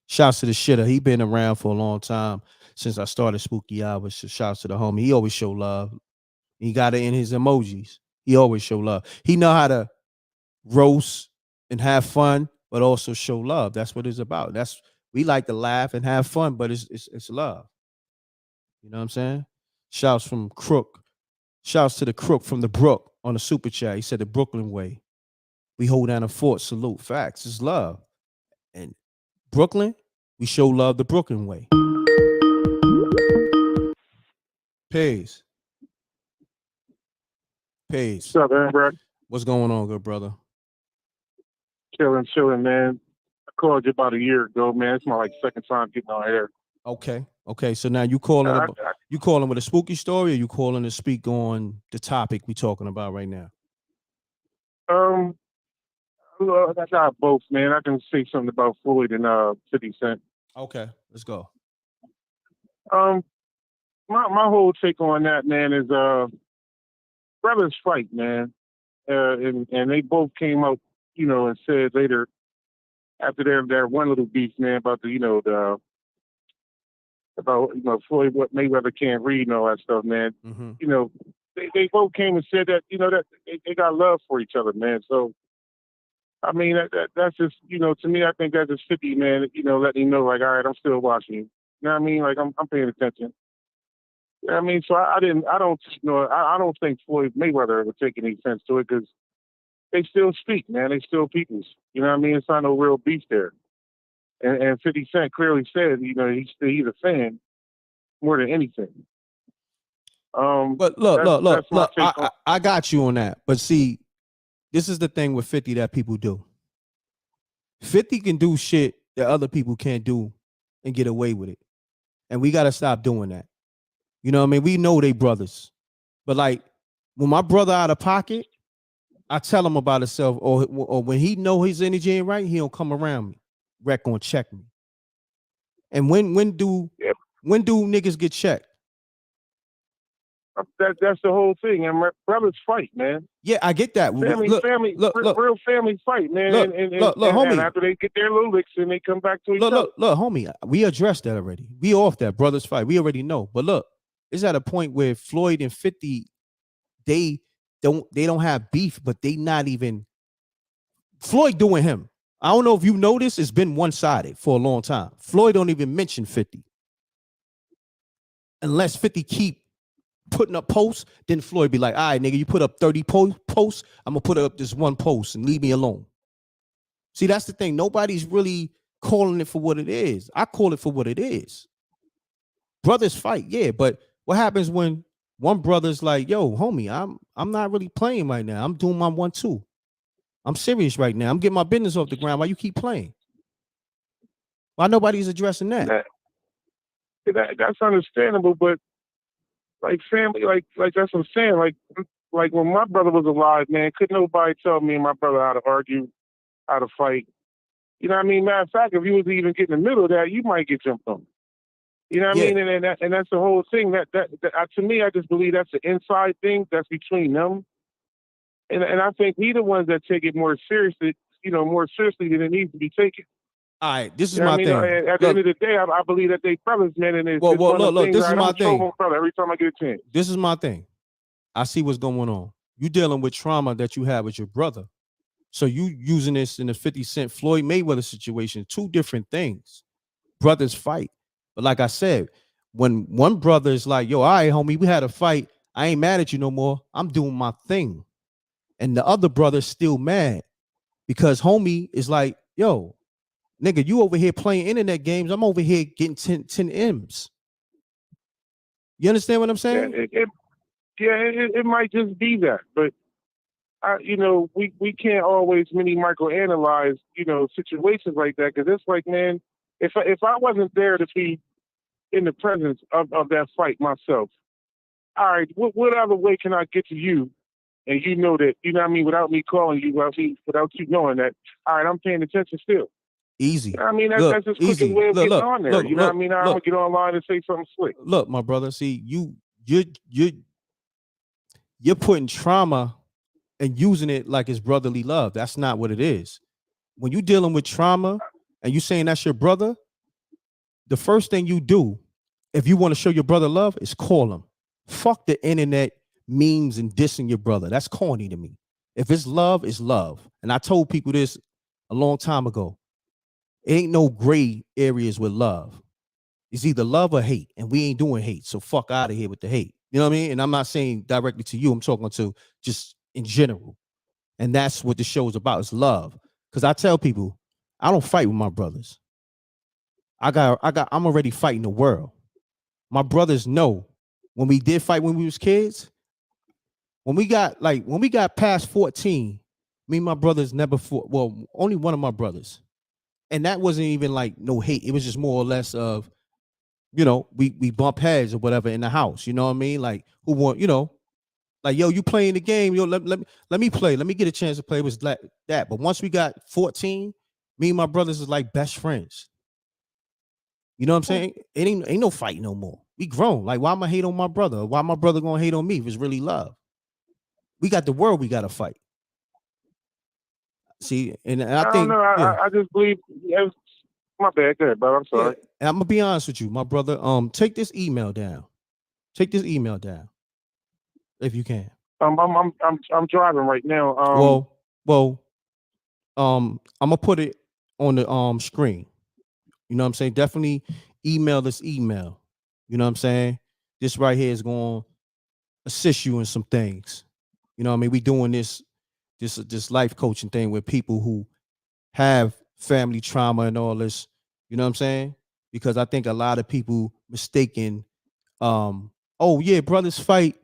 Shouts to the shitter. He been around for a long time since I started Spooky Hours. So shouts to the homie. He always show love. He got it in his emojis. He always show love. He know how to roast and have fun, but also show love. That's what it's about. We like to laugh and have fun, but it's love. You know what I'm saying? Shouts from Crook. Shouts to the Crook from the Brook on the super chat. He said the Brooklyn way. We hold down a fort. Salute. Facts. It's love. And Brooklyn, we show love the Brooklyn way. Peace. What's up, m.reck? What's going on, good brother? Chilling, man. I called you about a year ago, man. It's my second time getting on air. Okay. So now you calling with a spooky story, or you calling to speak on the topic we talking about right now? I got both, man. I can say something about Floyd and 50 Cent. Okay, let's go. My whole take on that, man, is brothers fight, man, and they both came out, and said later after their one little beef, man, about the about Floyd, what Mayweather can't read and all that stuff, man. Mm-hmm. They both came and said that that they got love for each other, man. So I mean that's just to me, I think that's just 50, man. Letting him know, like, all right, I'm still watching you. You know what I mean? Like I'm paying attention. You know what I mean? So I don't think Floyd Mayweather would take any offense to it because they still speak, man. They still peoples. You know what I mean? It's not no real beef there. And 50 Cent clearly said, he's a fan more than anything. But look. I got you on that. But see, this is the thing with 50 that people do. 50 can do shit that other people can't do and get away with it. And we got to stop doing that. You know what I mean? We know they brothers. But like when my brother out of pocket, I tell him about himself, or when he know his energy ain't right, he don't come around me. Wreck gonna check me. And when do niggas get checked? That's the whole thing. And brothers fight, man. Yeah, I get that. Real family fight, man. And homie. after they get their little licks and they come back to each other. Look, homie. We addressed that already. We off that brothers fight. We already know. But look, it's at a point where Floyd and 50, they don't have beef, but they not even Floyd doing him. I don't know if you noticed, it's been one-sided for a long time. Floyd don't even mention 50. Unless 50 keep putting up posts, then Floyd be like, all right, nigga, you put up 30 posts, I'm gonna put up this one post and leave me alone. See, that's the thing. Nobody's really calling it for what it is. I call it for what it is. Brothers fight, yeah, but what happens when one brother's like, yo, homie, I'm not really playing right now. I'm doing my 1-2. I'm serious right now. I'm getting my business off the ground. Why you keep playing? Why nobody's addressing that? That's understandable, but like family, like that's what I'm saying. Like when my brother was alive, man, couldn't nobody tell me and my brother how to argue, how to fight. You know what I mean? Matter of fact, if you was even getting in the middle of that, you might get jumped on. You know what I mean? And that's the whole thing. That to me, I just believe that's an inside thing that's between them. And I think we the ones that take it more seriously, more seriously than it needs to be taken. All right, this is my thing. At the end of the day, I believe that they brothers, man. And it's look, this is my thing. My brother every time I get a chance. This is my thing. I see what's going on. You dealing with trauma that you have with your brother. So you using this in the 50 Cent Floyd Mayweather situation, two different things. Brothers fight. But like I said, when one brother is like, yo, all right, homie, we had a fight. I ain't mad at you no more. I'm doing my thing. And the other brother's still mad because homie is like, yo, nigga, you over here playing internet games. I'm over here getting 10 M's. You understand what I'm saying? It might just be that. But, we can't always microanalyze, situations like that. Because it's like, man, if I wasn't there to be in the presence of that fight myself, all right, what other way can I get to you? And you know that, you know what I mean, without me calling you, without you knowing that, all right, I'm paying attention still. Easy. You know what I mean, that's just quickest way of getting on there. You know what I mean? I'm gonna get online and say something slick. Look, my brother, see, you're putting trauma and using it like it's brotherly love. That's not what it is. When you're dealing with trauma and you saying that's your brother, the first thing you do, if you want to show your brother love, is call him. Fuck the internet memes and dissing your brother. That's corny to me. If it's love, it's love. And I told people this a long time ago. It ain't no gray areas with love. It's either love or hate, and we ain't doing hate. So fuck out of here with the hate. You know what I mean? And I'm not saying directly to you. I'm talking to just in general. And that's what the show is about. It's love. Because I tell people, I don't fight with my brothers. I'm already fighting the world. My brothers know when we did fight when we was kids, when we got past 14, me and my brothers never fought. Well, only one of my brothers. And that wasn't even like no hate. It was just more or less of, we bump heads or whatever in the house. You know what I mean? Like, who want, like, yo, you playing the game. Yo, let me play. Let me get a chance to play. It was like that. But once we got 14, me and my brothers is like best friends. You know what I'm saying? It ain't no fight no more. We grown. Like, why am I hate on my brother? Why my brother gonna hate on me if it's really love? We got the world we gotta fight. See, and I I don't think, know. yeah, I just believe. My bad. Go ahead, bro. I'm yeah. sorry. And I'm gonna be honest with you, my brother. Take this email down. Take this email down if you can. I'm driving right now. Well, I'm gonna put it on the screen. You know what I'm saying? Definitely email this email. You know what I'm saying? This right here is going to assist you in some things. You know what I mean? We doing this life coaching thing with people who have family trauma and all this. You know what I'm saying? Because I think a lot of people mistaken, oh yeah, brothers fight,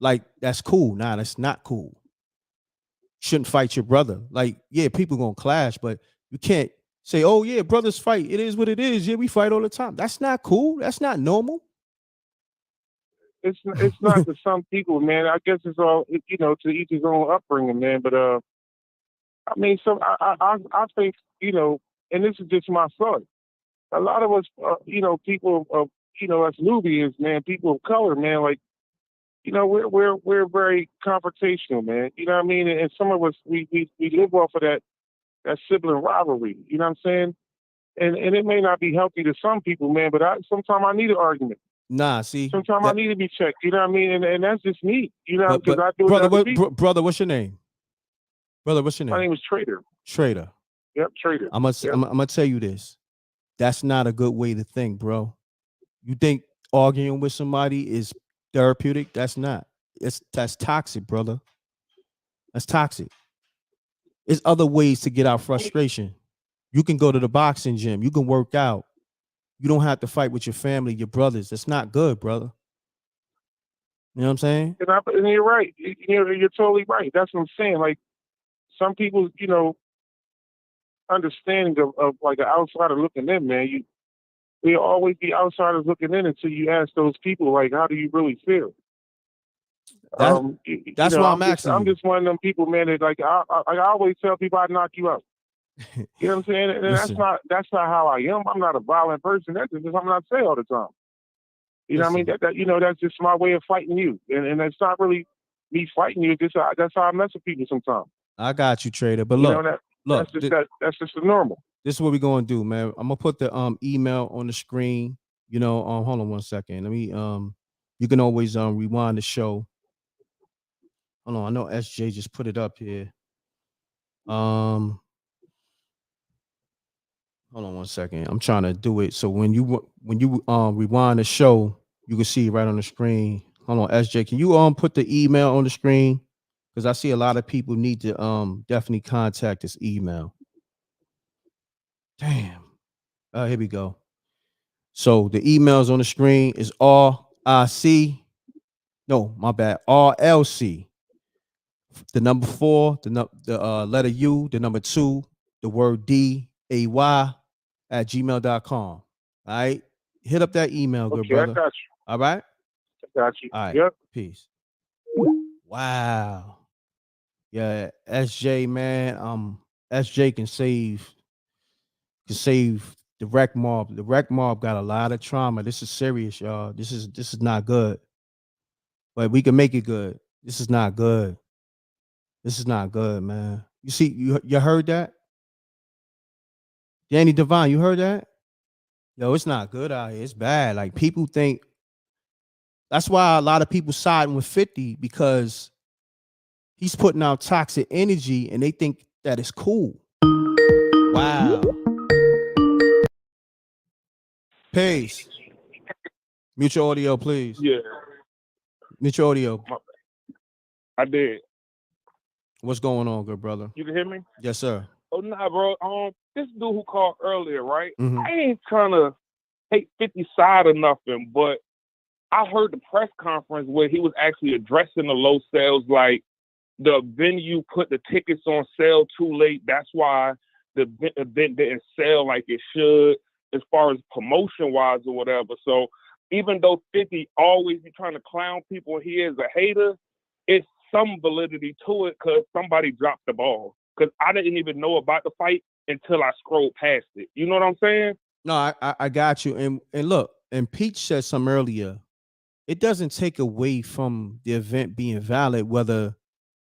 like that's cool. Nah, that's not cool. Shouldn't fight your brother. Like, yeah, people gonna clash, but you can't say, oh yeah, brothers fight. It is what it is. Yeah, we fight all the time. That's not cool. That's not normal. It's not to some people, man. I guess it's all to each his own upbringing, man. But I mean, I think and this is just my thought. A lot of us, people of us Nubians, man, people of color, man, like we're very confrontational, man. You know what I mean? And some of us we live off of that sibling rivalry. You know what I'm saying? And it may not be healthy to some people, man. But sometimes I need an argument. Nah, see. Sometimes I need to be checked. You know what I mean? And that's just me. You know, because But I do it brother, to other people. brother, what's your name? Brother, what's your name? My name is Trader. Trader. Yep, Trader. I'm gonna tell you this. That's not a good way to think, bro. You think arguing with somebody is therapeutic? That's not. That's toxic, brother. That's toxic. There's other ways to get out frustration. You can go to the boxing gym. You can work out. You don't have to fight with your family, your brothers. That's not good, brother. You know what I'm saying? And you're right. You're totally right. That's what I'm saying. Like some people, understanding of like an outsider looking in, man. We'll always be outsiders looking in until you ask those people, like, how do you really feel? That's why I'm asking I'm you. just one of them people, man. That like I always tell people, I knock you out. You know what I'm saying? And that's not how I am. I'm not a violent person. That's just something I say all the time. You know what I mean? That's just my way of fighting you. And it's not really me fighting you. That's how I mess with people sometimes. I got you, Trader. But look, that's just the normal. This is what we're gonna do, man. I'm gonna put the email on the screen. Hold on one second. Let me you can always rewind the show. Hold on, I know SJ just put it up here. Hold on one second. I'm trying to do it so when you rewind the show, you can see it right on the screen. Hold on, SJ, can you put the email on the screen? Because I see a lot of people need to definitely contact this email. Damn. Here we go. So the emails on the screen is RIC. No, my bad. RLC. The number 4, the letter U, the number 2, the word DAY at gmail.com. All right. Hit up that email, good brother. I got you. All right. I got you. All right. Yep. Peace. Wow. Yeah, SJ, man. SJ can save the wreck mob. The wreck mob got a lot of trauma. This is serious, y'all. This is not good. But we can make it good. This is not good. This is not good, man. You see, you heard that? Danny Devine, you heard that? Yo, it's not good out here. It's bad. Like people think that's why a lot of people siding with 50 because he's putting out toxic energy and they think that it's cool. Wow. Pace. Mute your audio, please. Yeah. Mute your audio. I did. What's going on, good brother? You can hear me? Yes, sir. Oh nah, bro. This dude who called earlier, right? Mhm. I ain't trying to take 50 side or nothing, but I heard the press conference where he was actually addressing the low sales, like the venue put the tickets on sale too late. That's why the event didn't sell like it should, as far as promotion wise or whatever. So even though 50 always be trying to clown people, he is a hater. It's some validity to it because somebody dropped the ball. Because I didn't even know about the fight until I scrolled past it. You know what I'm saying? No, I got you. And look, and Peach said some earlier. It doesn't take away from the event being valid whether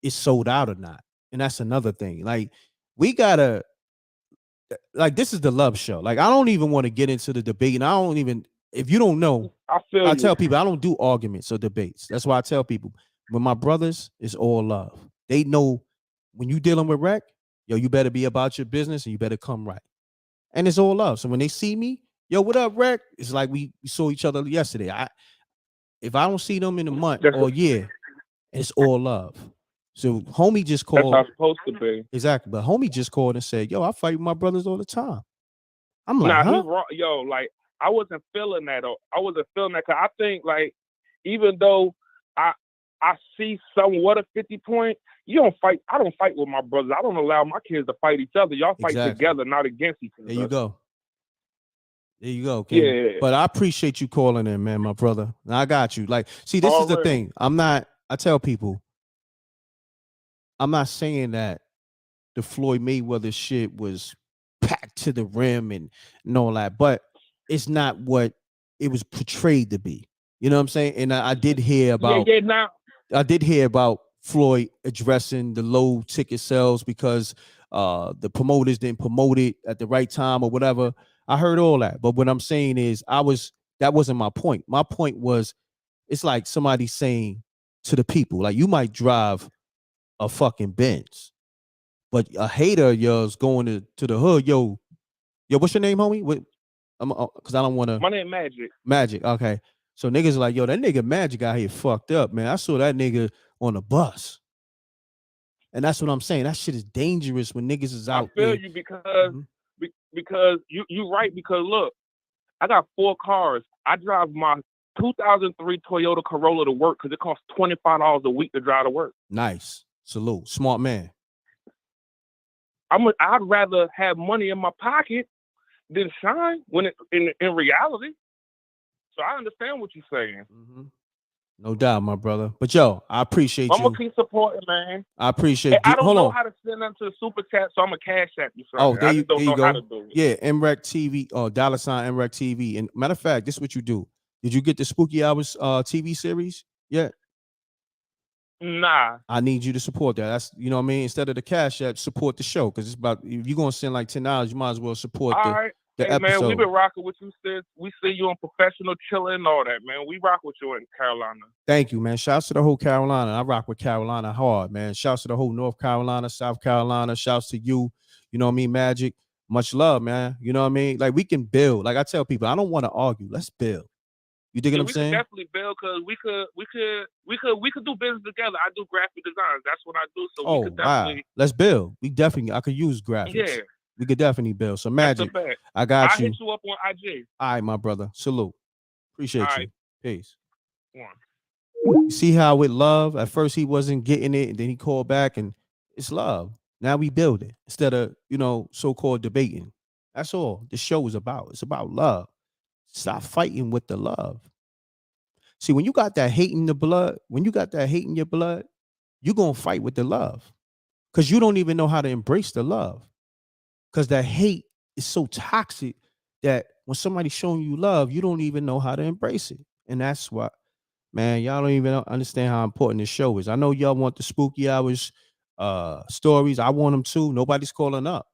it's sold out or not. And that's another thing. Like we gotta like this is the love show. Like I don't even want to get into the debate. And I don't even if you don't know, I feel I you. tell people I don't do arguments or debates. That's why I tell people when my brothers, it's all love. They know when you dealing with Rec, yo, you better be about your business and you better come right. And it's all love. So when they see me, yo, what up, Rec? It's like we saw each other yesterday. If I don't see them in a month or a year, it's all love. So homie just That's how called. it's supposed to be. Exactly. But homie just called and said, yo, I fight with my brothers all the time. I'm like, Nah, he huh? wrong. Yo, like I wasn't feeling that. I wasn't feeling that because I think like even though I see somewhat of 50 point, you don't fight. I don't fight with my brothers. I don't allow my kids to fight each other. Y'all fight Exactly. together, not against each other. There you go. There you go, King. Yeah. But I appreciate you calling in, man, my brother. And I got you. Like, see, this is the Already. thing. I tell people, I'm not saying that the Floyd Mayweather shit was packed to the rim and all that, but it's not what it was portrayed to be. You know what I'm saying? And I did hear about Now I did hear about Floyd addressing the low ticket sales because the promoters didn't promote it at the right time or whatever. I heard all that. But what I'm saying is that wasn't my point. My point was it's like somebody saying to the people, like you might drive a fucking Benz, but a hater of yours going to the hood, yo, what's your name, homie? What because I don't want to. my name Magic. Magic. Okay. So niggas are like, yo, that nigga Magic out here fucked up, man. I saw that nigga on a bus. And that's what I'm saying. That shit is dangerous when niggas is out I feel there. you because you right because look, I got 4 cars. I drive my 2003 Toyota Corolla to work because it costs $25 a week to drive to work. Nice. Salute. Smart man. I'd rather have money in my pocket than shine when it in reality. So I understand what you're saying. No doubt, my brother. But yo, I appreciate I'm you. gonna keep supporting, man. I appreciate I don't hold know on. how to send them to the super chat, so I'm gonna cash app you. Oh, there I you, just don't there you know go. how to do it. Yeah, m.reck.tv or $ m.reck.tv. And matter of fact, this is what you do. Did you get the Spooky Hours TV series yet? Nah. I need you to support that. That's you know what I mean. Instead of the cash app, support the show because it's about if you're gonna send like $10, you might as well support All right. the Hey episode. man, we've been rocking with you since we see you on Professional Chilling and all that, man. We rock with you in Carolina. Thank you, man. Shouts to the whole Carolina. I rock with Carolina hard, man. Shouts to the whole North Carolina, South Carolina. Shouts to you. You know what I mean, Magic. Much love, man. You know what I mean? Like we can build. Like I tell people, I don't want to argue. Let's build. You dig what I'm saying? We could definitely build because we could do business together. I do graphic designs. That's what I do. So we could definitely. Wow. Let's build. I could use graphics. Yeah. We could definitely build. So Magic, I got I'll you. hit you up on IG. All right, my brother. Salute. Appreciate All you. right. Peace. One. You see how with love, at first he wasn't getting it, and then he called back, and it's love. Now we build it instead of so-called debating. That's all the show is about. It's about love. Stop fighting with the love. See, when you got that hate in the blood, you're gonna fight with the love. Because you don't even know how to embrace the love. Because that hate is so toxic that when somebody's showing you love, you don't even know how to embrace it. And that's what, man, y'all don't even understand how important this show is. I know y'all want the Spooky Hours stories. I want them too. Nobody's calling up.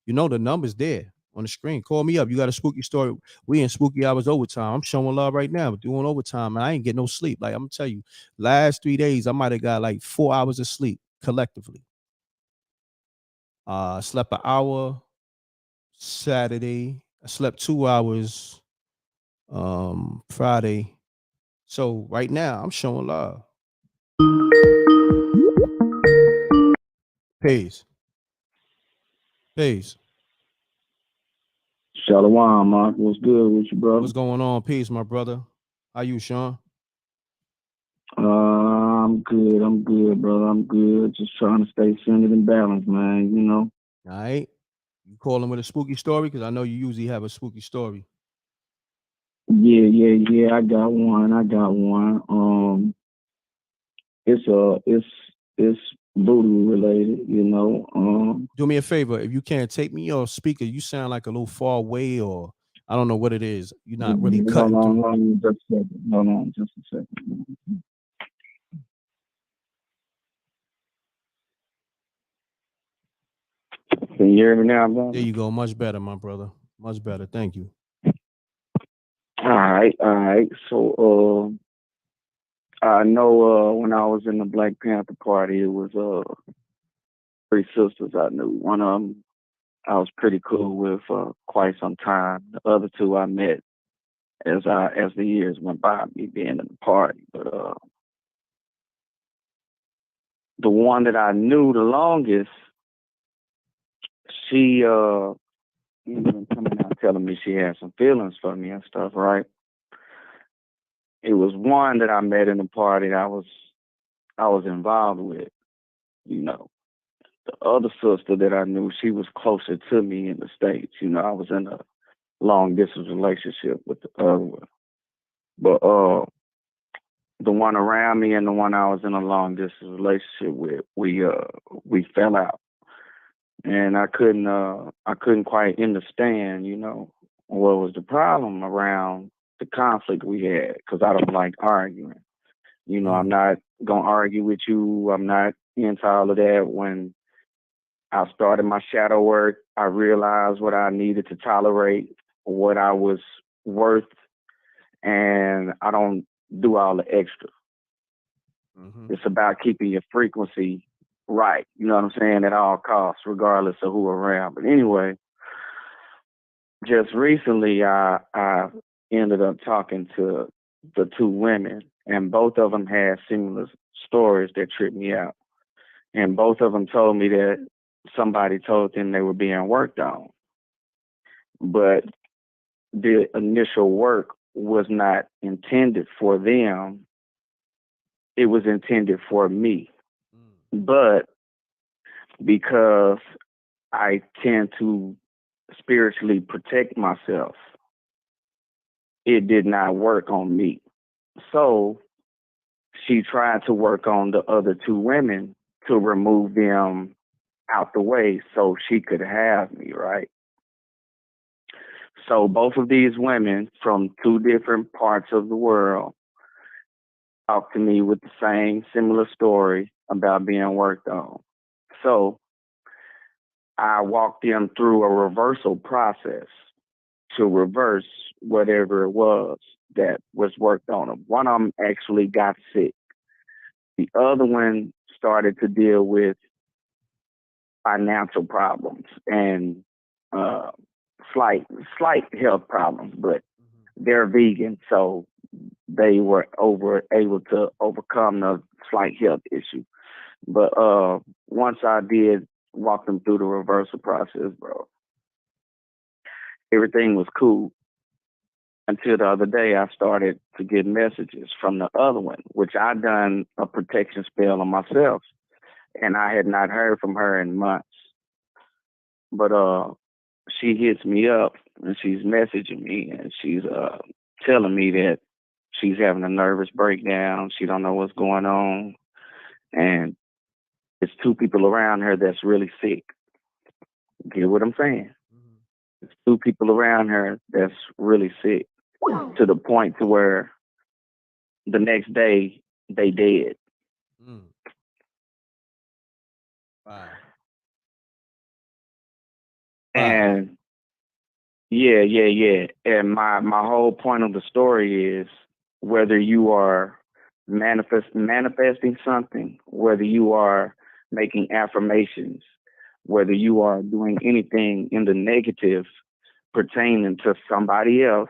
The number's there on the screen. Call me up. You got a spooky story. We in Spooky Hours overtime. I'm showing love right now. We're doing overtime, and I ain't getting no sleep. Like I'm gonna tell you, last 3 days I might have got like 4 hours of sleep collectively. I slept an hour Saturday. I slept 2 hours Friday. So right now I'm showing love. Peace. Shalom, Mark. What's good with you, brother? What's going on? Peace, my brother. How you, Sean? I'm good, brother. I'm good. Just trying to stay centered and balanced, man. All right. You calling with a spooky story? Because I know you usually have a spooky story. Yeah. I got one. It's voodoo related, Do me a favor. If you can't take me off speaker, you sound like a little far away or I don't know what it is. You're not really cutting through. Hold on, just a second. Hold on, just a second. Can you hear me now, brother? There you go. Much better, my brother. Much better. Thank you. All right. So, I know when I was in the Black Panther Party, it was 3 sisters I knew. One of them I was pretty cool with quite some time. The other 2 I met as the years went by, me being in the party. But the one that I knew the longest, she coming out telling me she had some feelings for me and stuff, right? It was one that I met in the party that I was involved with, you know. The other sister that I knew, she was closer to me in the States. You know, I was in a long distance relationship with the other one. But the one around me and the one I was in a long distance relationship with, we fell out. And I couldn't quite understand, you know, what was the problem around the conflict we had, because I don't like arguing. You know, I'm not going to argue with you. I'm not into all of that. When I started my shadow work, I realized what I needed to tolerate, what I was worth, and I don't do all the extra. It's about keeping your frequency right, you know what I'm saying, at all costs, regardless of who around. But anyway, just recently I ended up talking to the 2 women, and both of them had similar stories that tripped me out. And both of them told me that somebody told them they were being worked on. But the initial work was not intended for them. It was intended for me. But because I tend to spiritually protect myself, it did not work on me. So she tried to work on the other 2 women to remove them out the way so she could have me, right? So both of these women from 2 different parts of the world talked to me with the same similar story about being worked on. So I walked them through a reversal process to reverse whatever it was that was worked on them. One of them actually got sick. The other one started to deal with financial problems and slight health problems, but they're vegan, so they were able to overcome the slight health issue. But once I did walk them through the reversal process, bro, everything was cool. Until the other day, I started to get messages from the other one, which I done a protection spell on myself, and I had not heard from her in months. But she hits me up and she's messaging me and she's telling me that she's having a nervous breakdown. She don't know what's going on, and it's 2 people around her that's really sick. Get what I'm saying? It's 2 people around her that's really sick, to the point to where the next day they dead. Wow. And yeah. And my whole point of the story is, whether you are manifesting something, whether you are making affirmations, whether you are doing anything in the negative pertaining to somebody else,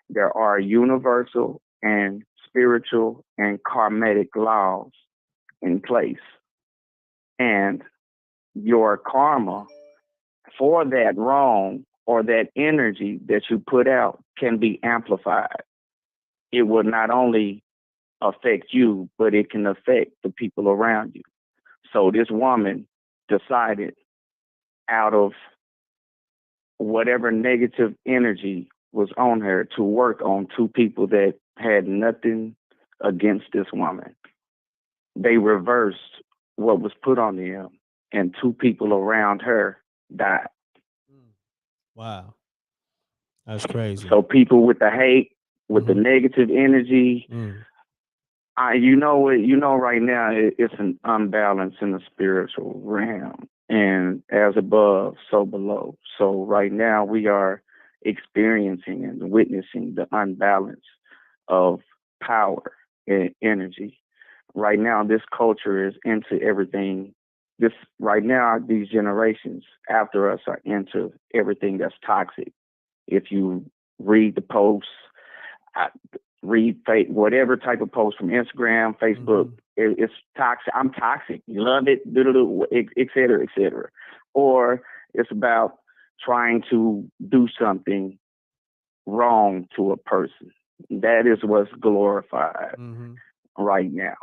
there are universal and spiritual and karmatic laws in place. And your karma for that wrong or that energy that you put out can be amplified. It will not only affect you, but it can affect the people around you. So this woman decided, out of whatever negative energy was on her, to work on 2 people that had nothing against this woman. They reversed what was put on them, and 2 people around her died. Wow. That's crazy. So people with the hate, with the negative energy, you know right now it's an unbalance in the spiritual realm, and as above, so below. So right now we are experiencing and witnessing the unbalance of power and energy. Right now, this culture is into everything. Right now, these generations after us are into everything that's toxic. If you read the posts, read whatever type of post from Instagram, Facebook, it's toxic. I'm toxic. You love it, et cetera, et cetera. Or it's about trying to do something wrong to a person. That is what's glorified right now.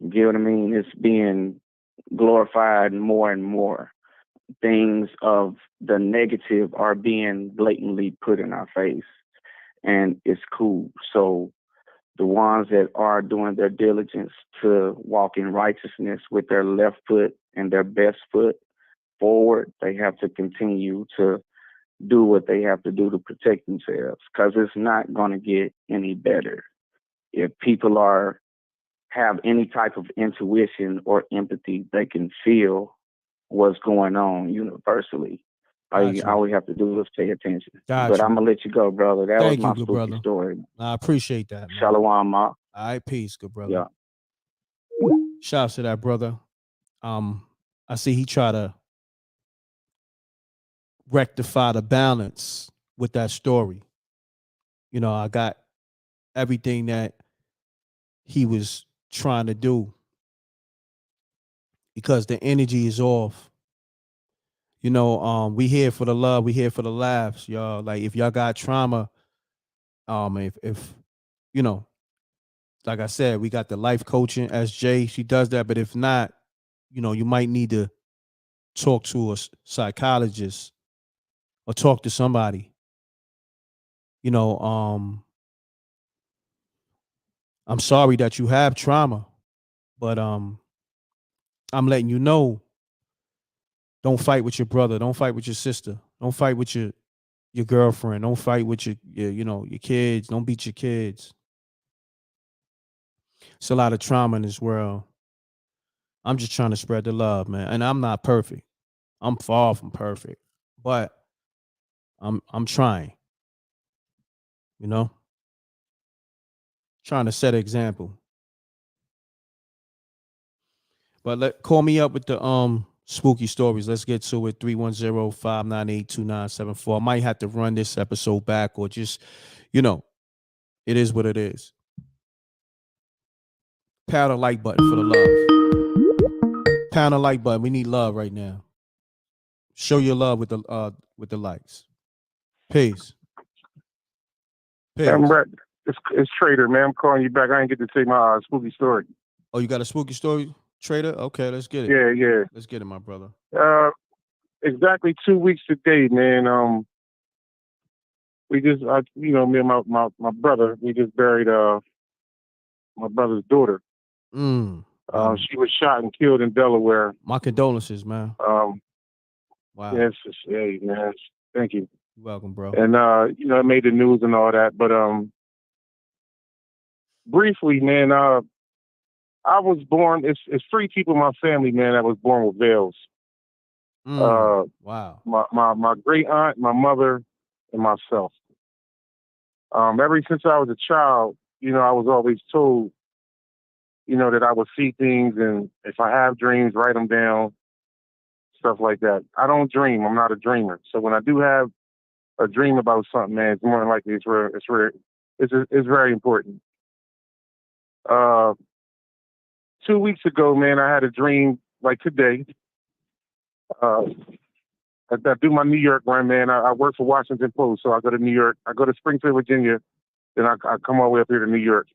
You get what I mean? It's being glorified more and more. Things of the negative are being blatantly put in our face, and it's cool. So the ones that are doing their diligence to walk in righteousness with their left foot and their best foot forward, they have to continue to do what they have to do to protect themselves, because it's not going to get any better. If people have any type of intuition or empathy, they can feel what's going on universally. All we have to do is pay attention. But I'm going to let you go, brother. That was my spooky story. I appreciate that, man. Shalom, Ma. All right, peace, good brother. Yeah. Shouts to that brother. I see he try to rectify the balance with that story. You know, I got everything that he was trying to do because the energy is off. You know, we here for the love, we here for the laughs, y'all. Like if y'all got trauma, if you know, like I said, we got the life coaching SJ, she does that, but if not, you know, you might need to talk to a psychologist or talk to somebody. You know, I'm sorry that you have trauma, but I'm letting you know, don't fight with your brother, don't fight with your sister, don't fight with your girlfriend, don't fight with your you know, your kids, don't beat your kids. It's a lot of trauma in this world. I'm just trying to spread the love, man. And I'm not perfect. I'm far from perfect. But I'm trying. You know? Trying to set an example. But call me up with the spooky stories. Let's get to it. 310-598-2974. I might have to run this episode back or just, you know, it is what it is. Pound the like button for the love. Pound the like button. We need love right now. Show your love with the likes. Peace. Peace. m.reck, it's Trader, man. I'm calling you back. I ain't get to say my spooky story. Oh, you got a spooky story, Trader? Okay, let's get it. Yeah. Let's get it, my brother. Exactly 2 weeks today, man. We just, me and my brother, we just buried my brother's daughter. She was shot and killed in Delaware. My condolences, man. Wow. Yes, hey, man. Thank you. You're welcome, bro. And it made the news and all that. But briefly, man, I was born. It's 3 people in my family, man, that was born with veils. Wow. My great aunt, my mother, and myself. Ever since I was a child, I was always told, that I would see things, and if I have dreams, write them down, stuff like that. I don't dream. I'm not a dreamer. So when I do have a dream about something, man, it's more than likely it's very important. 2 weeks ago, man, I had a dream like today. I do my New York run, man. I work for Washington Post, so I go to New York. I go to Springfield, Virginia, then I come all the way up here to New York.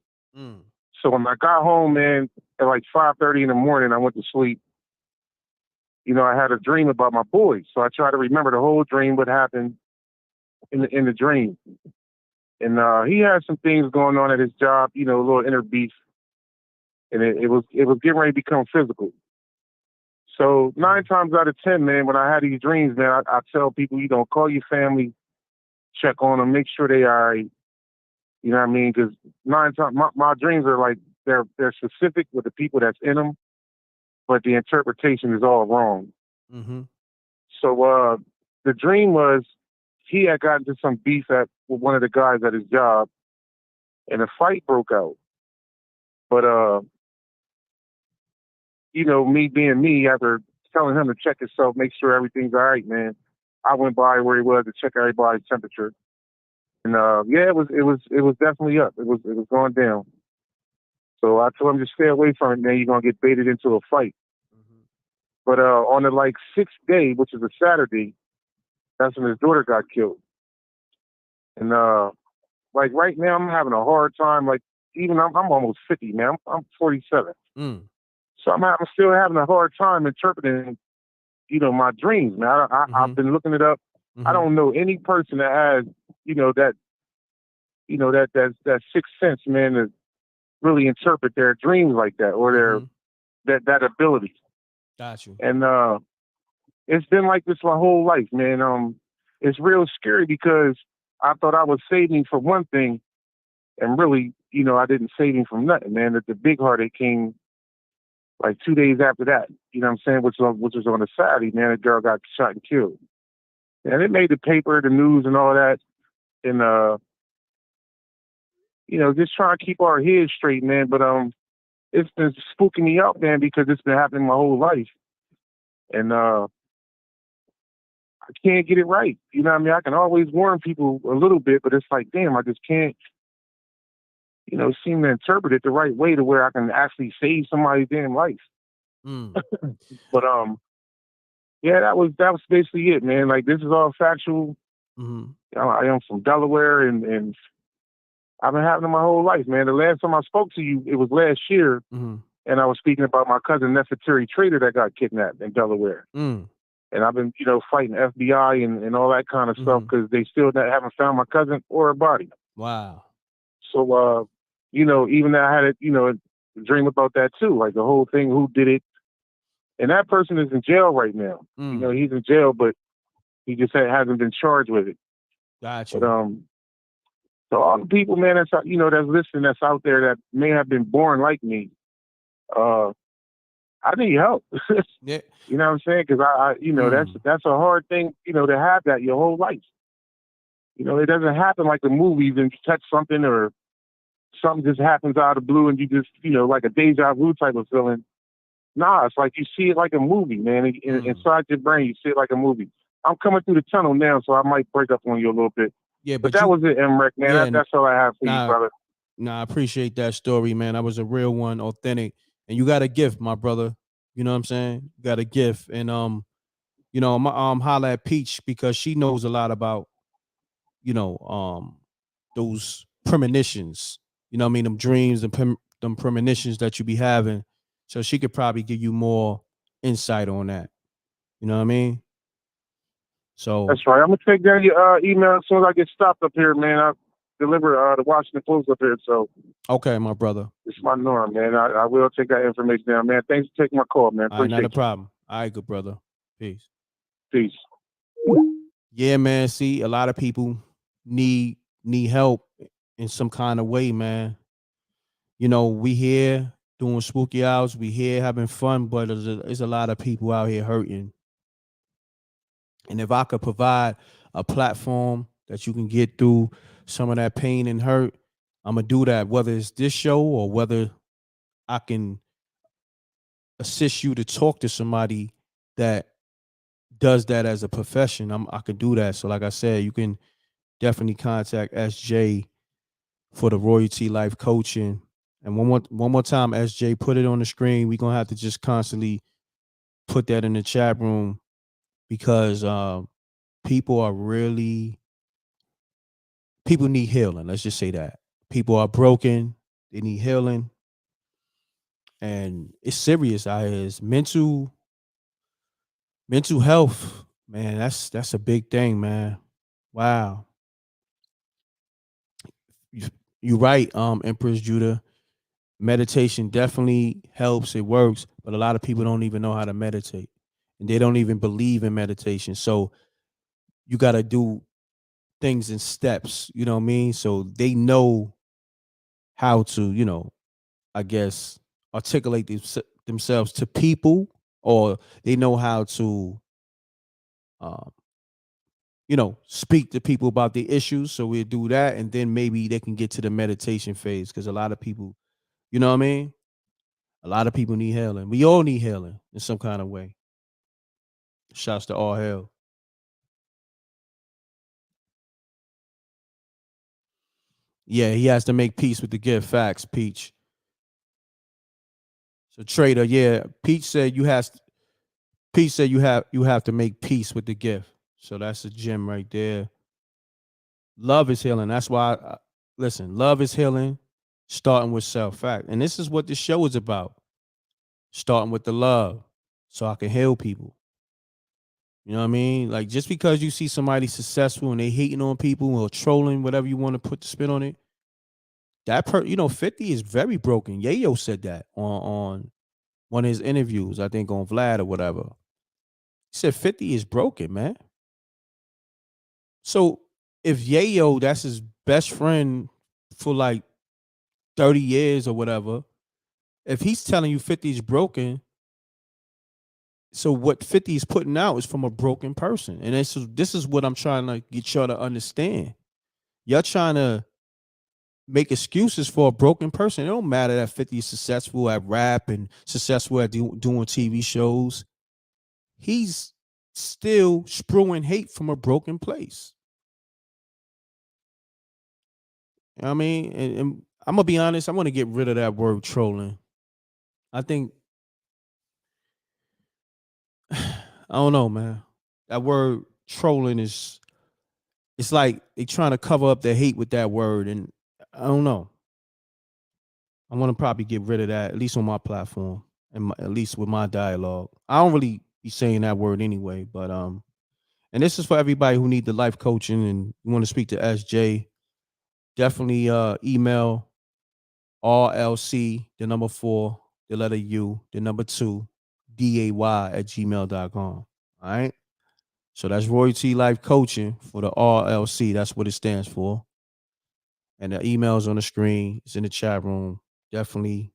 So when I got home, man, at like 5:30 in the morning, I went to sleep. I had a dream about my boys, so I tried to remember the whole dream, what happened in the dream. And he had some things going on at his job, a little inner beef, and it was getting ready to become physical. So 9 times out of 10, man, when I had these dreams, man, I tell people, call your family, check on them, make sure they are, you know what I mean? Because 9 times my dreams are like they're specific with the people that's in them, but the interpretation is all wrong. Mm-hmm. So the dream was he had gotten into some beef with one of the guys at his job, and a fight broke out. But you know, me being me, after telling him to check himself, make sure everything's all right, man, I went by where he was to check everybody's temperature. And yeah, it was definitely up. It was going down. So I told him to stay away from it, man. You're gonna get baited into a fight. But on the like 6th day, which is a Saturday, that's when his daughter got killed. And like right now, I'm having a hard time. Like even I'm almost 50, man. I'm 47. So I'm still having a hard time interpreting, you know, my dreams, man. I've been looking it up. I don't know any person that has, you know, that sixth sense, man, to really interpret their dreams like that, or that ability. Got you. And it's been like this my whole life, man. It's real scary because I thought I was saving for one thing, and really, you know, I didn't save him from nothing, man. That the big heartache came like 2 days after that. You know what I'm saying? Which was on a Saturday, man. A girl got shot and killed, and it made the paper, the news, and all that. And you know, just trying to keep our heads straight, man. But it's been spooking me out, man, because it's been happening my whole life, and I can't get it right. You know what I mean? I can always warn people a little bit, but it's like, damn, I just can't, you know, seem to interpret it the right way to where I can actually save somebody's damn life. But yeah, that was basically it, man. Like, this is all factual. I am from Delaware, and I've been having it my whole life, man. The last time I spoke to you, it was last year, and I was speaking about my cousin Nefertari Trader that got kidnapped in Delaware. And I've been, you know, fighting FBI and all that kind of stuff because they still haven't found my cousin or her body. Wow. So, you know, even though I had a dream about that too, like the whole thing, who did it. And that person is in jail right now. You know, he's in jail, but he just hasn't been charged with it. Gotcha. But, so all the people, man, that's listening, that's out there that may have been born like me, I need help. Yeah. You know what I'm saying? Because I you know, that's a hard thing, you know, to have that your whole life. You know, it doesn't happen like the movies and you touch something or something just happens out of the blue and you just, you know, like a deja vu type of feeling. Nah, it's like you see it like a movie, man. Inside your brain, you see it like a movie. I'm coming through the tunnel now, so I might break up on you a little bit. Yeah, but that was it, m.reck, man. Yeah, That's all I have for you, brother. Nah, I appreciate that story, man. That was a real one, authentic. And you got a gift, my brother. You know what I'm saying? You got a gift. And you know, holla at Peach because she knows a lot about, you know, those premonitions. You know what I mean? Them dreams and them premonitions that you be having. So she could probably give you more insight on that. You know what I mean? So that's right. I'm gonna take down your email as soon as I get stopped up here, man. I deliver the Washington Post up here, so okay, my brother. It's my norm, man. I will take that information down, man. Thanks for taking my call, man. All right, Appreciate not a problem. All right, good brother. Peace. Peace. Yeah, man. See, a lot of people need help in some kind of way, man. You know, we here doing spooky hours, we here having fun, but there's a lot of people out here hurting. And if I could provide a platform that you can get through some of that pain and hurt, I'm gonna do that. Whether it's this show or whether I can assist you to talk to somebody that does that as a profession, I could do that. So, like I said, you can definitely contact SJ for the Royalty Life Coaching. And one more time, SJ, put it on the screen. We're gonna have to just constantly put that in the chat room because people need healing. Let's just say that. People are broken, they need healing. And it's serious out here. It's mental health, man. That's a big thing, man. Wow. You're right, Empress Judah. Meditation definitely helps. It works, but a lot of people don't even know how to meditate, and they don't even believe in meditation. So you got to do things in steps, you know what I mean? So they know how to, I guess, articulate themselves to people, or they know how to, um, speak to people about the issues. So we'll do that, and then maybe they can get to the meditation phase, because a lot of people, you know what I mean? A lot of people need healing. We all need healing in some kind of way. Shouts to all hell. Yeah, he has to make peace with the gift. Facts, Peach. So Trader, yeah, Peach said Peach said you have to make peace with the gift. So that's a gem right there. Love is healing. That's why listen, love is healing, starting with self. Fact. And this is what this show is about. Starting with the love. So I can heal people. You know what I mean? Like, just because you see somebody successful and they hating on people or trolling, whatever you want to put the spin on it, 50 is very broken. Yayo said that on one of his interviews, I think on Vlad or whatever. He said 50 is broken, man. So if Yayo, that's his best friend for like 30 years or whatever, if he's telling you 50 is broken, so what 50 is putting out is from a broken person. And this is what I'm trying to get y'all to understand. Y'all trying to make excuses for a broken person. It don't matter that 50 is successful at rap and successful at doing TV shows. He's still spewing hate from a broken place. You know what I mean? And I'm going to be honest, I want to get rid of that word trolling. I think, I don't know, man. That word trolling it's like they trying to cover up their hate with that word. And I don't know. I want to probably get rid of that, at least on my platform, and at least with my dialogue. I don't really be saying that word anyway, but and this is for everybody who need the life coaching and you want to speak to SJ. Definitely email RLC, the number 4, the letter U, the number 2, DAY@gmail.com. All right. So that's Royalty Life Coaching for the RLC. That's what it stands for. And the email's on the screen. It's in the chat room. Definitely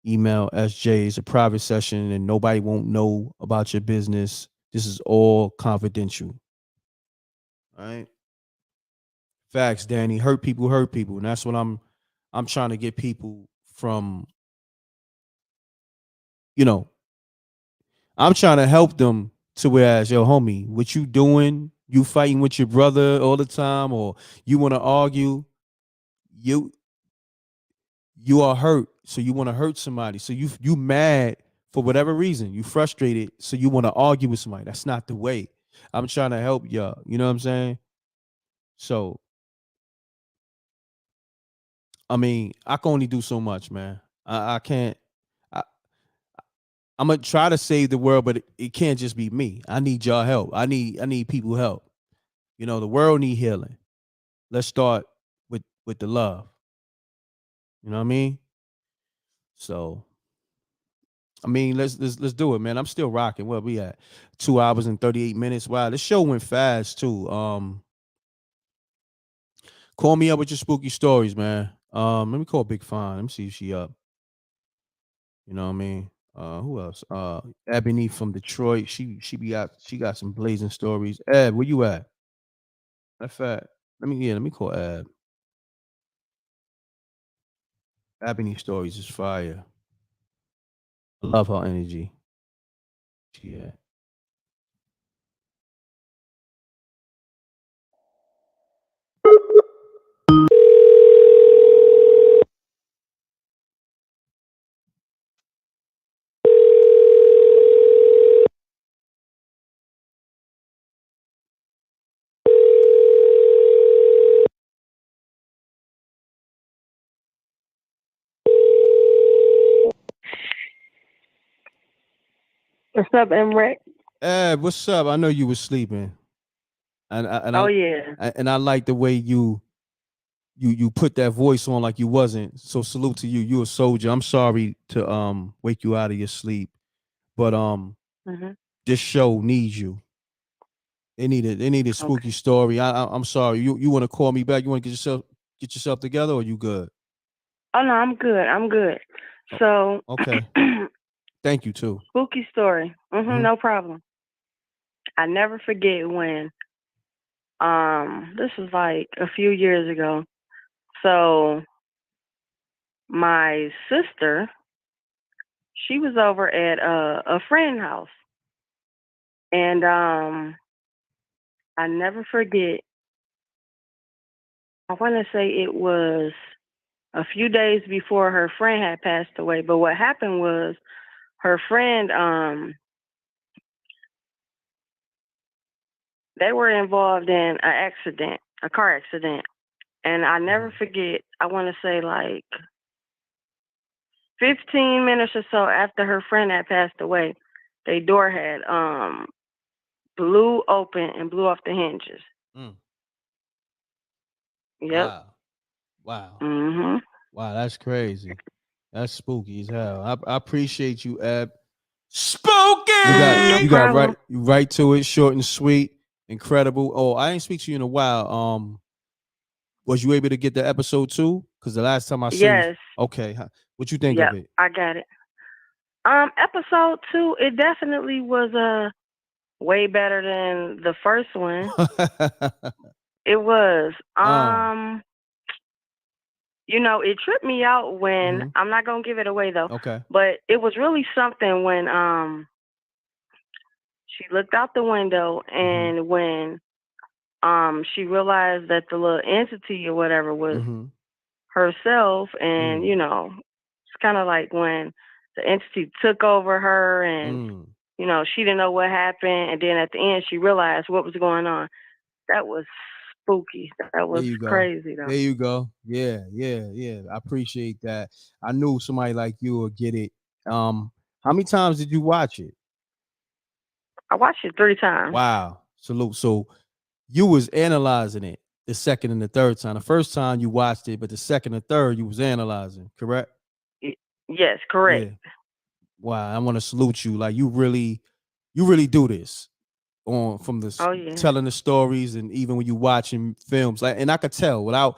email SJ. It's a private session and nobody won't know about your business. This is all confidential. All right. Facts, Danny. Hurt people. And that's what I'm trying to get people from, I'm trying to help them to whereas, yo, homie, what you doing? You fighting with your brother all the time, or you want to argue, you are hurt, so you want to hurt somebody. So you mad for whatever reason. You frustrated, so you want to argue with somebody. That's not the way. I'm trying to help y'all. You know what I'm saying? So, I mean, I can only do so much, man. I can't. I, I'm gonna try to save the world, but it can't just be me. I need y'all help. I need people help. The world need healing. Let's start with the love. You know what I mean? So, I mean, let's do it, man. I'm still rocking. Where we at? 2 hours and 38 minutes. Wow, this show went fast too. Call me up with your spooky stories, man. Let me call Big Fine. Let me see if she up. You know what I mean? Who else? Ebony from Detroit. She got some blazing stories. Ed, where you at? Matter of fact, let me call Ed. Ebony stories is fire. I love her energy. Yeah. What's up, m.reck? Ed, what's up? I know you was sleeping. Oh yeah. And I like the way you put that voice on like you wasn't. So salute to you. You a soldier. I'm sorry to wake you out of your sleep, but Mm-hmm. this show needs you. They need a spooky story. I'm sorry. You want to call me back? You want to get yourself together, or you good? Oh no, I'm good. I'm good. So Okay. Thank you too. spooky story. Mhm. No problem. I never forget when this was like a few years ago. So my sister, she was over at a friend's house. And I never forget, I want to say it was a few days before her friend had passed away. But what happened was her friend, they were involved in an accident, a car accident. And I never forget, I want to say like 15 minutes or so after her friend had passed away, their door had blew open and blew off the hinges. Mm. Yep. Wow. Mhm. Wow, that's crazy. That's spooky as hell. I appreciate you, Eb. Spooky. You got right to it, short and sweet, incredible. Oh, I ain't speak to you in a while. Was you able to get the episode 2? Because the last time I saw you, Yes. okay. What you think Yep, of it? I got it. Episode 2, it definitely was way better than the first one. It was. It tripped me out when I'm not gonna give it away though. Okay. But it was really something when she looked out the window and when she realized that the little entity or whatever was herself, and it's kind of like when the entity took over her and she didn't know what happened, and then at the end she realized what was going on. That was spooky. That was crazy though. There you go. Yeah. I appreciate that. I knew somebody like you would get it. How many times did you watch it? I watched it 3 times. Wow. Salute. So you was analyzing it the second and the third time. The first time you watched it, but the second and third you was analyzing, correct? Yes, correct. Yeah. Wow. I want to salute you. Like you really do this from the telling the stories, and even when you watching films, like, and I could tell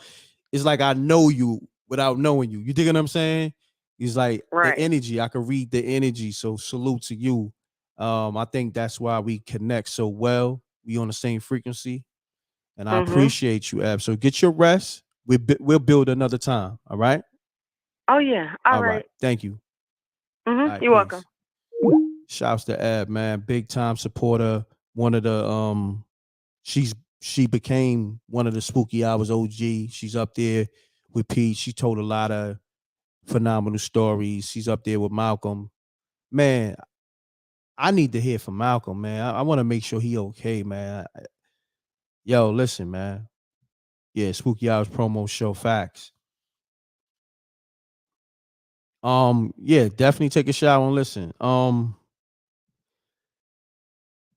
it's like I know you without knowing you. You dig what I'm saying? It's like the energy. I could read the energy. So salute to you. I think that's why we connect so well. We on the same frequency, and I appreciate you, Ab. So get your rest. We'll build another time. All right. Oh yeah. All right. Thank you. All right, You're welcome. Shouts to Ab, man. Big time supporter. One of the she became one of the Spooky Hours OG. She's up there with Pete. She told a lot of phenomenal stories. She's up there with Malcolm. Man, I need to hear from Malcolm, man. I want to make sure he okay, man. Yo, listen, man. Yeah, Spooky Hours promo show, facts. Yeah, definitely take a shower and listen.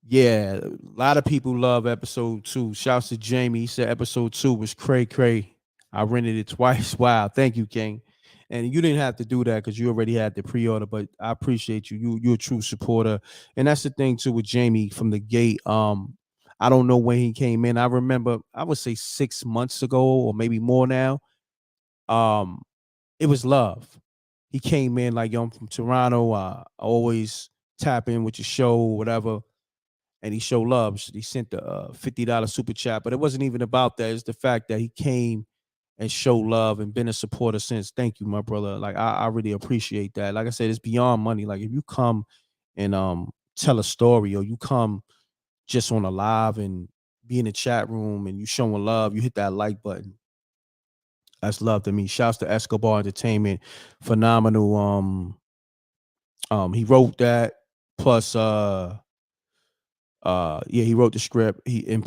Yeah, a lot of people love episode 2. Shouts to Jamie. He said episode 2 was cray cray. I rented it twice. Wow, thank you, King. And you didn't have to do that because you already had the pre-order, but I appreciate you. You're a true supporter. And that's the thing too with Jamie from the gate. I don't know when he came in. I remember, I would say 6 months ago or maybe more now. It was love. He came in like, yo, I'm from Toronto. I always tap in with your show or whatever. And he showed love. He sent the $50 super chat, but it wasn't even about that. It's the fact that he came and showed love and been a supporter since. Thank you, my brother. Like I really appreciate that. Like I said, it's beyond money. Like if you come and tell a story, or you come just on a live and be in the chat room and you showing love, you hit that like button. That's love to me. Shouts to Escobar Entertainment. Phenomenal. He wrote that. Plus yeah, he wrote the script. He did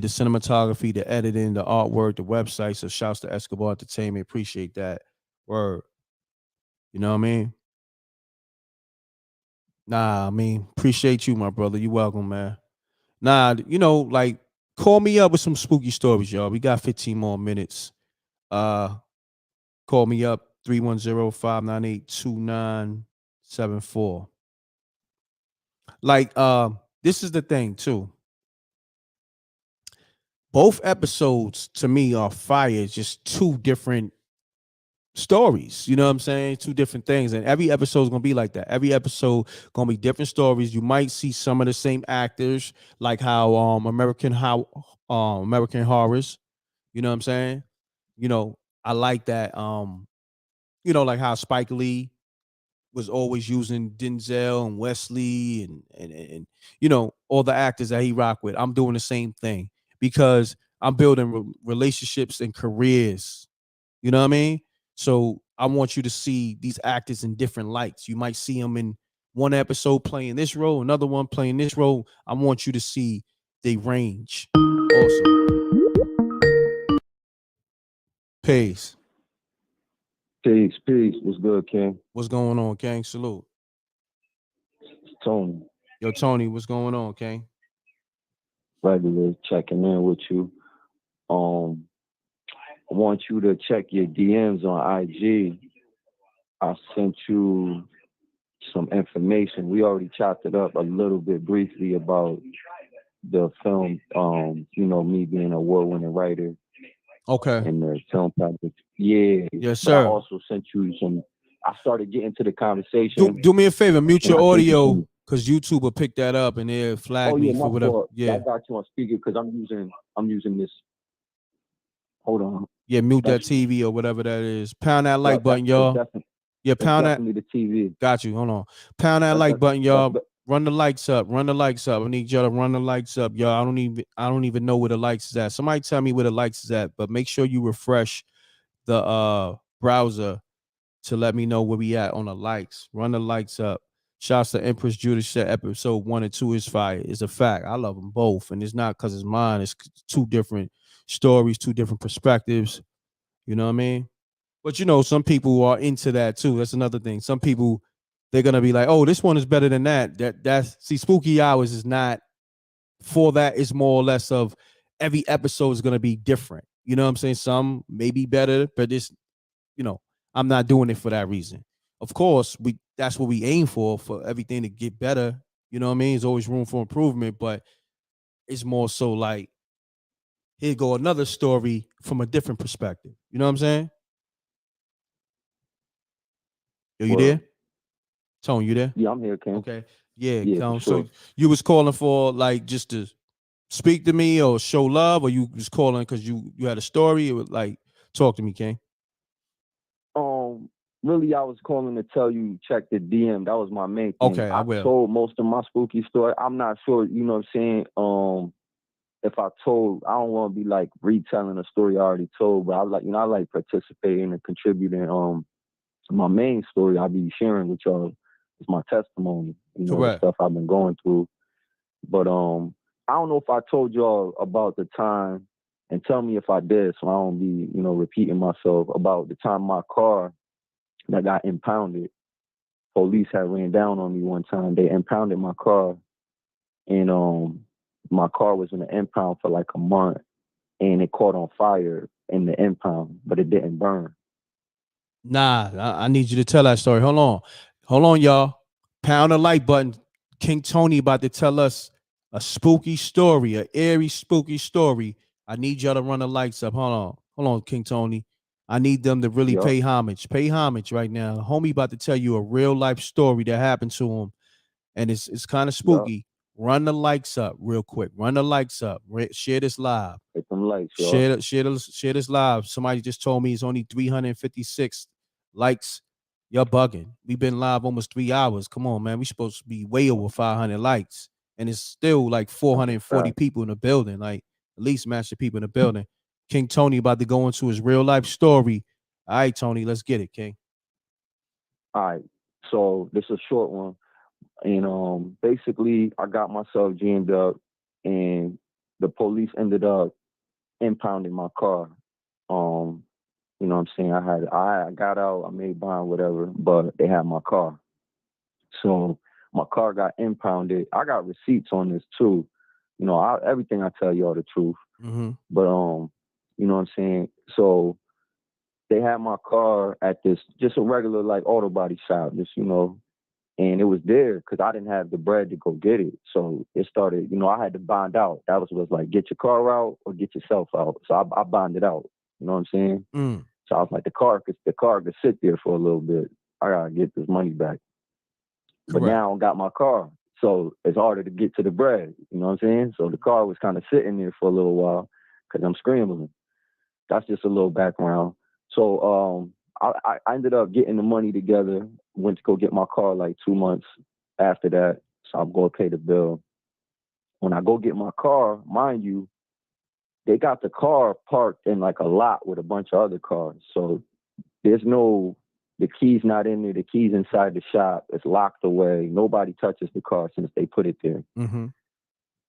the cinematography, the editing, the artwork, the website. So shouts to Escobar Entertainment. Appreciate that. Word. You know what I mean? Nah, I mean, appreciate you, my brother. You welcome, man. Nah, like call me up with some spooky stories, y'all. We got 15 more minutes. Call me up 310-598-2974. Like this is the thing too. Both episodes to me are fire. Just two different stories. You know what I'm saying? Two different things. And every episode is gonna be like that. Every episode gonna be different stories. You might see some of the same actors, like how American Horrors. You know what I'm saying? You know, I like that. Like how Spike Lee was always using Denzel and Wesley and all the actors that he rock with. I'm doing the same thing because I'm building relationships and careers. You know what I mean? So I want you to see these actors in different lights. You might see them in one episode playing this role, another one playing this role. I want you to see they range. Awesome. Peace. Peace. What's good, King? What's going on, King? Salute. Tony. Yo, Tony, what's going on, King? Regular checking in with you. I want you to check your DMs on IG. I sent you some information. We already chopped it up a little bit briefly about the film, me being an award-winning writer. Okay. And the film project. Yeah. Yes, but I sir. also sent you some. I started getting to the conversation. Do me a favor, mute your audio because YouTube will pick that up and they'll flag me for whatever. Fault. Yeah. I got you on speaker because I'm using this. Hold on. Yeah, mute that TV or whatever that is. Pound that like button, y'all. Yeah, pound that. Definitely the TV. Got you. Hold on. Pound that like button, y'all. Run the likes up. Run the likes up. I need y'all to run the likes up, y'all. I don't even know where the likes is at. Somebody tell me where the likes is at, but make sure you refresh the browser to let me know where we at on the likes. Run the likes up. Shouts to Empress Judas said episode 1 and 2 is fire. It's a fact. I love them both. And it's not because it's mine. It's two different stories, two different perspectives. You know what I mean? But some people are into that too. That's another thing. Some people, they're gonna be like, oh, this one is better than that. That's Spooky Hours is not for that. It's more or less of every episode is gonna be different. You know what I'm saying? Some may be better, but I'm not doing it for that reason. Of course, that's what we aim for everything to get better. You know what I mean? There's always room for improvement, but it's more so like, here go another story from a different perspective. You know what I'm saying? Yo, you there? Tone, you there? Yeah, I'm here, Ken. Okay. Yeah, sure. So you was calling for like just to speak to me or show love, or you was calling because you had a story? It was like, talk to me, King. Really, I was calling to tell you check the DM. That was my main thing. Okay, I will. Told most of my spooky story. I'm not sure, you know what I'm saying? If I don't want to be like retelling a story I already told, but I like participating and contributing. My main story I'll be sharing with y'all is my testimony, the stuff I've been going through. But I don't know if I told y'all about the time, and tell me if I did, so I don't be, repeating myself, about the time my car that got impounded. Police had ran down on me one time. They impounded my car, and my car was in the impound for like a month, and it caught on fire in the impound, but it didn't burn. Nah, I need you to tell that story. Hold on, y'all. Pound the like button. King Tony about to tell us a spooky story, a eerie spooky story. I need y'all to run the lights up. Hold on, King Tony. I need them to really pay homage. Pay homage right now. Homie about to tell you a real life story that happened to him, and it's kind of spooky. Run the likes up real quick. Run the likes up. Share this live. Hit them likes, y'all. Share this live. Somebody just told me it's only 356 likes. You're bugging. We've been live almost 3 hours. Come on, man. We supposed to be way over 500 likes, and it's still like 440 people in the building. Like at least match the people in the building. King Tony about to go into his real life story. All right, Tony, let's get it, King. All right. So this is a short one. And basically I got myself jammed up, and the police ended up impounding my car. You know what I'm saying? I got out, I made bond, whatever, but they had my car. So my car got impounded. I got receipts on this too. Everything I tell y'all the truth. Mm-hmm. But you know what I'm saying? So they had my car at this, just a regular like auto body shop, just, And it was there because I didn't have the bread to go get it. So it started, I had to bond out. That was like, get your car out or get yourself out. So I bonded out. You know what I'm saying? So I was like, the car could sit there for a little bit. I gotta get this money back. But now I don't got my car. So it's harder to get to the bread. You know what I'm saying? So the car was kind of sitting there for a little while because I'm scrambling. That's just a little background. So I ended up getting the money together, went to go get my car like 2 months after that. So I'm going to pay the bill. When I go get my car, mind you, they got the car parked in like a lot with a bunch of other cars. So the key's not in there. The key's inside the shop. It's locked away. Nobody touches the car since they put it there.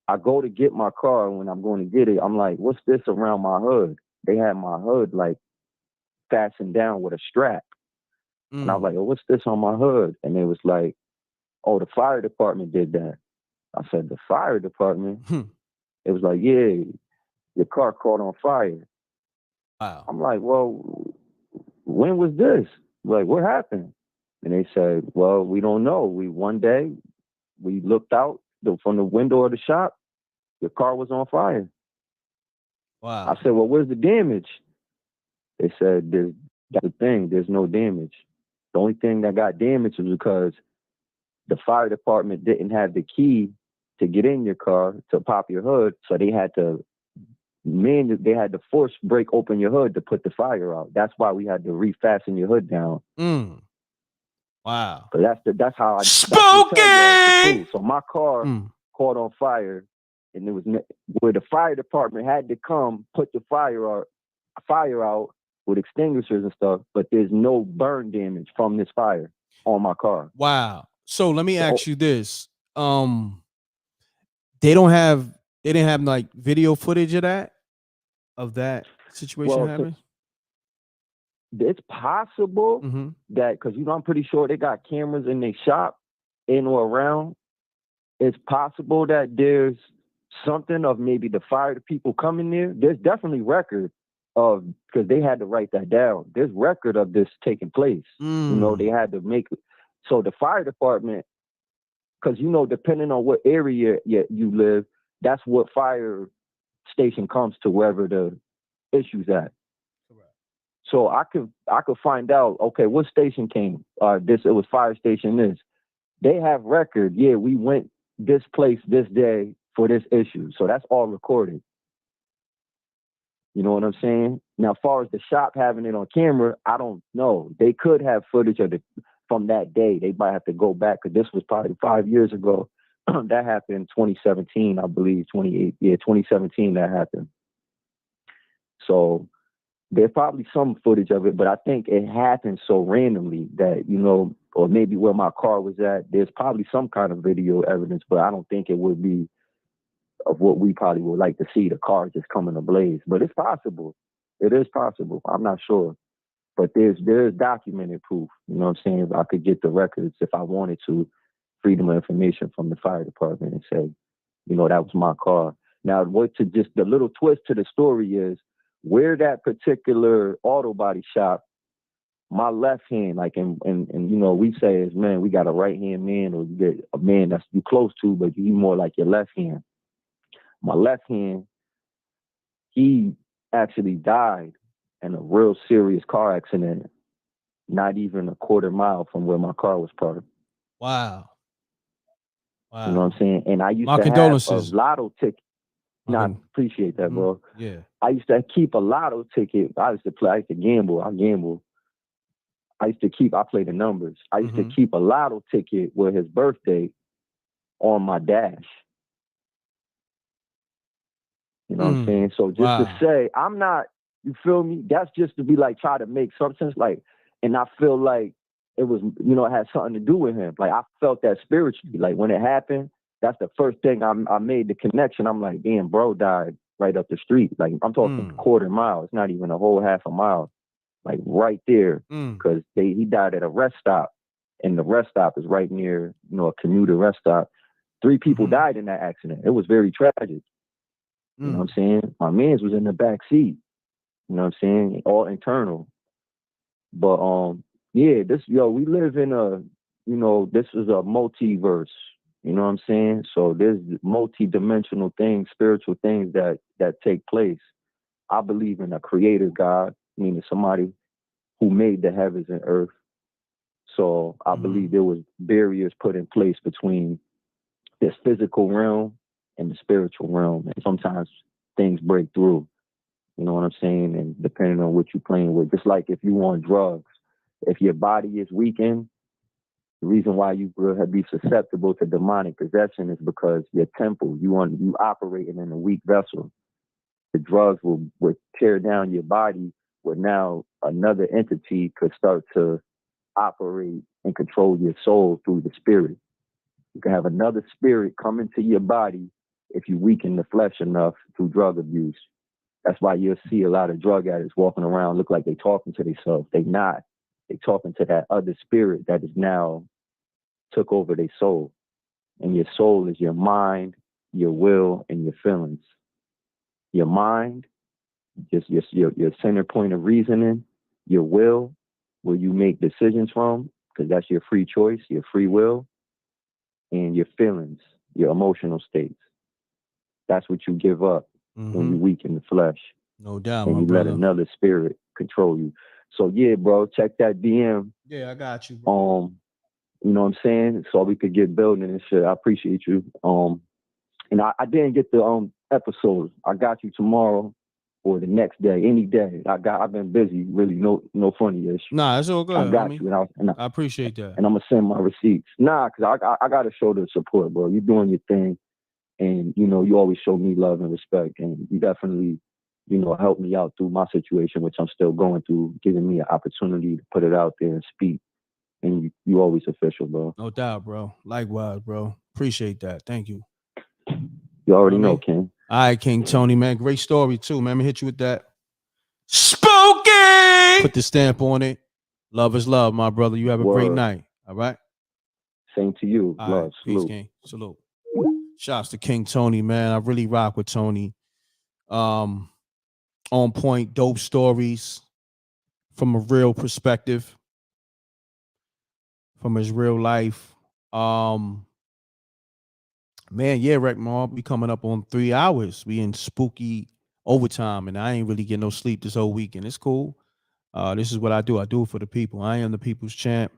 I go to get my car, and when I'm going to get it, I'm like, what's this around my hood? They had my hood like fastened down with a strap. And I was like, oh, what's this on my hood? And it was like, oh, the fire department did that. I said, the fire department? It was like, yeah, your car caught on fire. Wow. I'm like, well, when was this? Like, what happened? And they said, well, we don't know. One day we looked out from the window of the shop, your car was on fire. Wow. I said, well, where's the damage? They said, that's the thing, there's no damage. The only thing that got damaged was because the fire department didn't have the key to get in your car to pop your hood, so they had to force break open your hood to put the fire out. That's why we had to refasten your hood down. Wow. But that's how I spooky. So my car caught on fire, and it was where the fire department had to come put the fire out with extinguishers and stuff, but there's no burn damage from this fire on my car. Wow. So let me ask you this. They didn't have like video footage of that situation happening? It's possible that, because I'm pretty sure they got cameras in their shop in or around. It's possible that there's something of maybe the fire people coming there. There's definitely record of, because they had to write that down. There's record of this taking place. They had to make it. So the fire department, because depending on what area you live, that's what fire station comes to, wherever the issue's at. So I could find out, okay, what station came? It was fire station this. They have record. Yeah, we went this place this day for this issue. So that's all recorded. You know what I'm saying? Now, as far as the shop having it on camera, I don't know. They could have footage of from that day. They might have to go back, because this was probably 5 years ago. That happened in 2017, I believe. 2017 that happened. So there's probably some footage of it, but I think it happened so randomly that, or maybe where my car was at, there's probably some kind of video evidence, but I don't think it would be of what we probably would like to see, the car just coming ablaze. But it's possible. It is possible. I'm not sure. But there's documented proof. You know what I'm saying? If I could get the records, if I wanted to, freedom of information from the fire department, and say, that was my car. Now, just the little twist to the story is, where that particular auto body shop, my left hand, like, and we say is, man, we got a right hand man, or you get a man that's you close to, but you more like your left hand. My left hand, he actually died in a real serious car accident, not even a quarter mile from where my car was parked. Wow. You know what I'm saying? And I used My to condolences. have a lotto ticket. I appreciate that, bro. Yeah. I used to keep a lotto ticket. I used to gamble. I play the numbers. I used to keep a lotto ticket with his birthday on my dash. You know what I'm saying? So just to say, I'm not, you feel me? That's just to be like, try to make some sense. Like, and I feel like it was, it had something to do with him. Like, I felt that spiritually. Like, when it happened, that's the first thing I made the connection. I'm like, damn, bro died right up the street. Like, I'm talking quarter mile. It's not even a whole half a mile. Like, right there. Because he died at a rest stop. And the rest stop is right near, a commuter rest stop. 3 people died in that accident. It was very tragic. You know what I'm saying? My man's was in the back seat. You know what I'm saying? All internal. But we live in a, you know, this is a multiverse. You know what I'm saying? So there's multi-dimensional things, spiritual things that take place. I believe in a creator God, meaning somebody who made the heavens and earth. So I believe there was barriers put in place between this physical realm and the spiritual realm. And sometimes things break through. You know what I'm saying? And depending on what you're playing with, just like if you on drugs, if your body is weakened, the reason why you will be susceptible to demonic possession is because your temple, you operating in a weak vessel. The drugs will tear down your body, where now another entity could start to operate and control your soul through the spirit. You can have another spirit come into your body if you weaken the flesh enough through drug abuse. That's why you'll see a lot of drug addicts walking around look like they talking to themselves. They not. They talking to that other spirit that is now took over their soul. And your soul is your mind, your will, and your feelings. Your mind, just your center point of reasoning, your will, where you make decisions from, because that's your free choice, your free will, and your feelings, your emotional states. That's what you give up when you weaken the flesh. No doubt, and my you brother. let another spirit control you. So yeah, bro, check that DM. Yeah, I got you, bro. You know what I'm saying? So we could get building and shit. I appreciate you. And I didn't get the episode. I got you tomorrow or the next day, any day. I've been busy, really, no funny-ish. Nah, it's all good. I got you, I appreciate that. And I'm gonna send my receipts. Nah, cause I gotta show the support, bro. You're doing your thing, and you know you always show me love and respect, and you definitely, you know, helped me out through my situation, which I'm still going through, giving me an opportunity to put it out there and speak. And you always official, bro. No doubt, bro. Likewise, bro. Appreciate that. Thank you. You already know, King. All right, King Tony, man. Great story, too, man. Let me hit you with that. Spooky! Put the stamp on it. Love is love, my brother. You have a great night. All right? Same to you. All love. Right. Peace, King. Salute. Shouts to King Tony, man. I really rock with Tony. On point, dope stories from a real perspective, from his real life. Man, yeah, Wreck Mall, we coming up on 3 hours. We in spooky overtime, and I ain't really getting no sleep this whole weekend. It's cool. This is what I do. I do it for the people. I am the people's champ.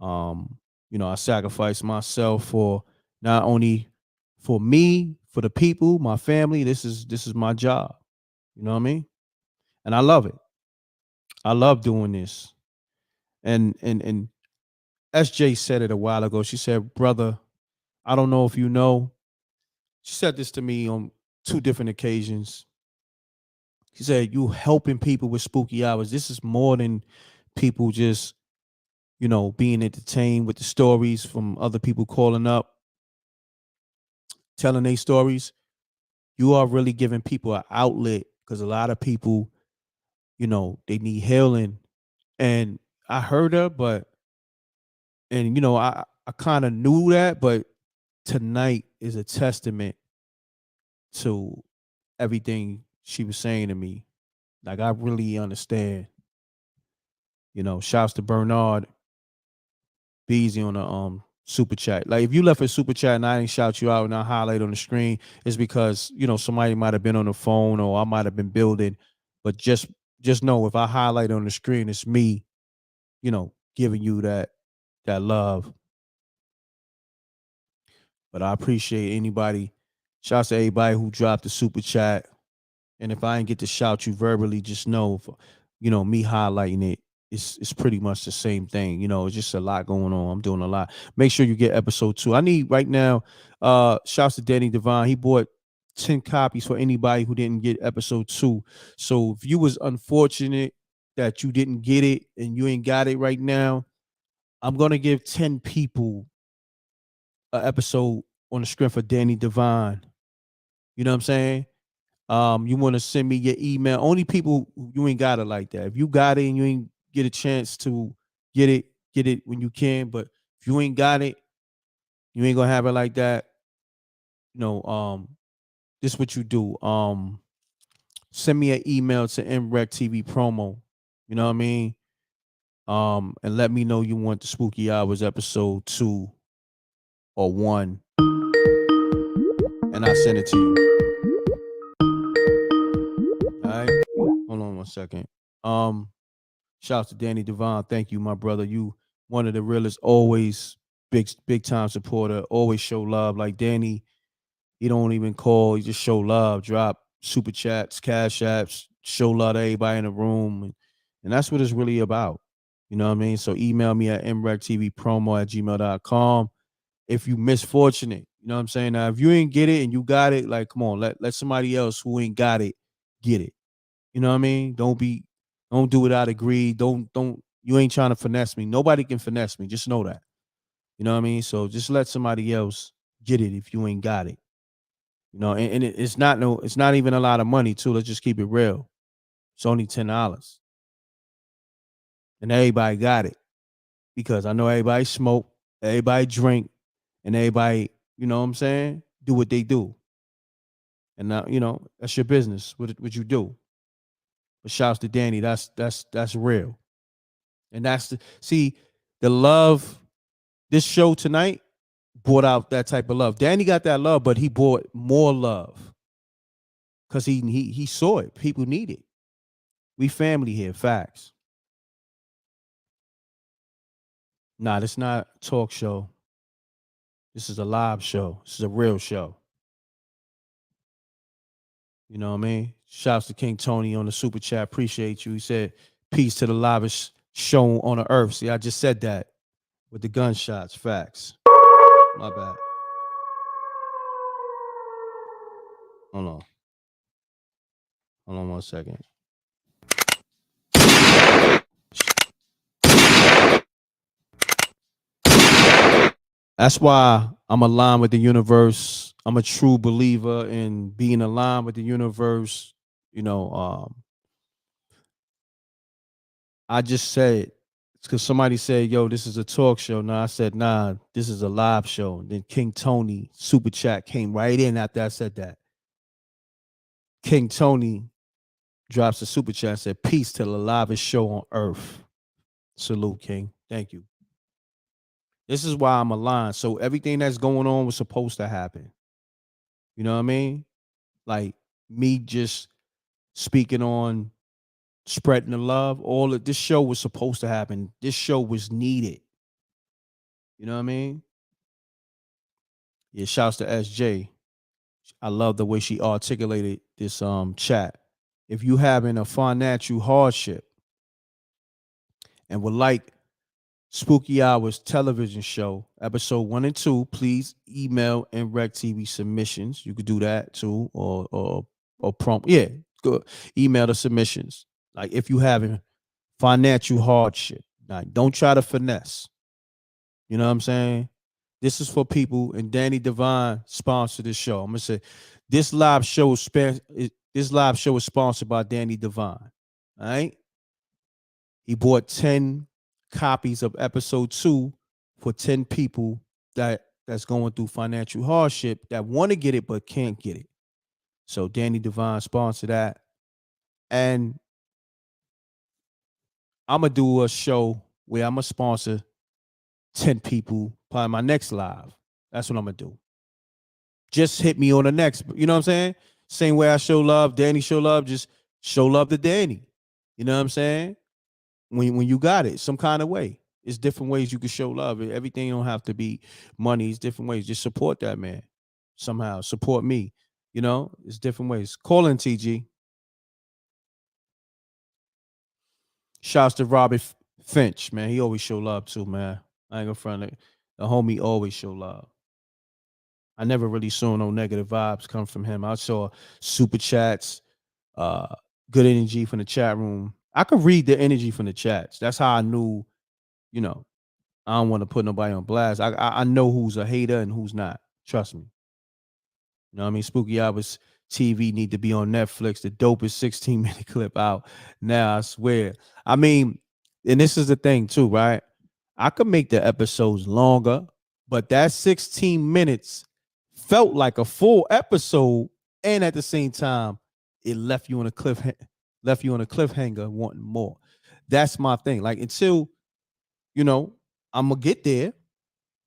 You know, I sacrifice myself for not only for me, for the people, my family. This is my job. You know what I mean? And I love it. I love doing this. And SJ said it a while ago. She said, "Brother, I don't know if you know." She said this to me on 2 different occasions. She said, "You helping people with spooky hours. This is more than people just, you know, being entertained with the stories from other people calling up, telling their stories. You are really giving people an outlet, because a lot of people, you know, they need healing." And I heard her, and you know, I kind of knew that, but tonight is a testament to everything she was saying to me. Like, I really understand. You know, shouts to Bernard Beasy on the super chat. Like, if you left a super chat and I didn't shout you out and I highlight on the screen, it's because, you know, somebody might have been on the phone or I might have been building. But just know, if I highlight on the screen, it's me, you know, giving you that love. But I appreciate anybody. Shouts to everybody who dropped the super chat. And if I didn't get to shout you verbally, just know, you know, me highlighting it, it's pretty much the same thing. You know, it's just a lot going on. I'm doing a lot. Make sure you get episode 2. I need right now, shouts to Danny Devine. He bought 10 copies for anybody who didn't get episode 2. So if you was unfortunate that you didn't get it and you ain't got it right now, I'm going to give 10 people an episode on the script for Danny Devine. You know what I'm saying? You want to send me your email. Only people, you ain't got it like that. If you got it and you ain't get a chance to get it when you can. But if you ain't got it, you ain't gonna have it like that. You know, this is what you do. Send me an email to m.reck.tv promo. You know what I mean? And let me know you want the Spooky Hours episode 2 or 1, and I'll send it to you. All right, hold on one second. Shouts to Danny Devon. Thank you, my brother. You one of the realest, always big time supporter. Always show love. Like Danny, he don't even call. He just show love. Drop super chats, cash apps. Show love to everybody in the room, and that's what it's really about. You know what I mean? So email me at mrecktv@gmail.com if you misfortunate. You know what I'm saying? Now, if you ain't get it and you got it, like, come on, let somebody else who ain't got it get it. You know what I mean? Don't do it out of greed. Don't you ain't trying to finesse me. Nobody can finesse me. Just know that. You know what I mean? So just let somebody else get it if you ain't got it. You know, and it's not even a lot of money too. Let's just keep it real. It's only $10. And everybody got it. Because I know everybody smoke, everybody drink, and everybody, you know what I'm saying, do what they do. And now, you know, that's your business, what you do. But shouts to Danny, that's real. And that's the love, this show tonight brought out that type of love. Danny got that love, but he brought more love. Because he saw it. People need it. We family here, facts. Nah, this not a talk show. This is a live show. This is a real show. You know what I mean? Shouts to King Tony on the super chat. Appreciate you. He said, peace to the livest show on the earth. See, I just said that with the gunshots. Facts. My bad. Hold on. Hold on one second. That's why I'm aligned with the universe. I'm a true believer in being aligned with the universe. You know, I just said, because somebody said, yo, this is a talk show. Now I said, nah, this is a live show. And then King Tony super chat came right in after I said that. King Tony drops a super chat and said, peace to the livest show on earth. Salute, King. Thank you. This is why I'm aligned. So everything that's going on was supposed to happen. You know what I mean? Like me just speaking on spreading the love. All of this show was supposed to happen. This show was needed. You know what I mean? Yeah, shouts to SJ. I love the way she articulated this chat. If you having a financial hardship and would like Spooky Hours television show, episode 1 and 2, please email m.reck.tv submissions. You could do that too, or prompt. Yeah, good. Email the submissions. Like if you having financial hardship, now don't try to finesse. You know what I'm saying? This is for people, and Danny Devine sponsored this show. I'm gonna say this live show is sponsored by Danny Devine. All right. He bought 10 copies of episode 2 for 10 people that's going through financial hardship that want to get it but can't get it. So Danny Devine sponsored that. And I'm gonna do a show where I'm gonna sponsor 10 people, probably my next live. That's what I'm gonna do. Just hit me on the next, you know what I'm saying? Same way I show love, Danny show love, just show love to Danny. You know what I'm saying? When you got it, some kind of way. It's different ways you can show love. Everything don't have to be money. It's different ways. Just support that man somehow. Support me. You know, it's different ways. Call in TG. Shouts to Robbie Finch, man. He always show love too, man. I ain't gonna front it. The homie always show love. I never really saw no negative vibes come from him. I saw super chats, good energy from the chat room. I could read the energy from the chats. That's how I knew, you know, I don't want to put nobody on blast. I know who's a hater and who's not. Trust me. You know what I mean? Spooky Hours TV need to be on Netflix. The dopest 16-minute clip out now, I swear. I mean, and this is the thing too, right? I could make the episodes longer, but that 16 minutes felt like a full episode, and at the same time, it left you on a cliffhanger wanting more. That's my thing. Like until you know, I'm gonna get there.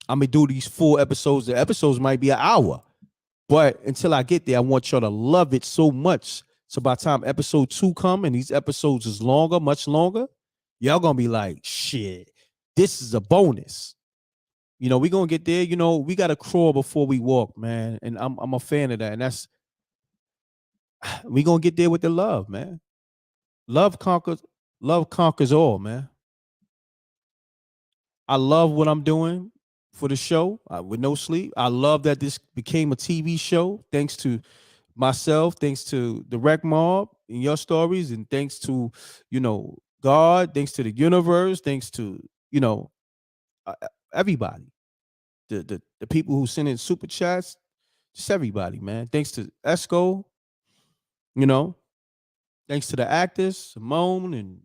I'm gonna do these full episodes. The episodes might be an hour, but until I get there, I want y'all to love it so much. So by the time episode 2 come and these episodes is longer, much longer, y'all gonna be like, shit, this is a bonus. You know, we gonna get there. You know, we gotta crawl before we walk, man. And I'm a fan of that. And that's we gonna get there with the love, man. Love conquers all, man. I love what I'm doing for the show with no sleep. I love that this became a TV show thanks to myself, thanks to the Rec Mob and your stories, and thanks to, you know, God, thanks to the universe, thanks to, you know, everybody, the people who send in super chats, just everybody, man. Thanks to Esco, you know, thanks to the actors, Simone and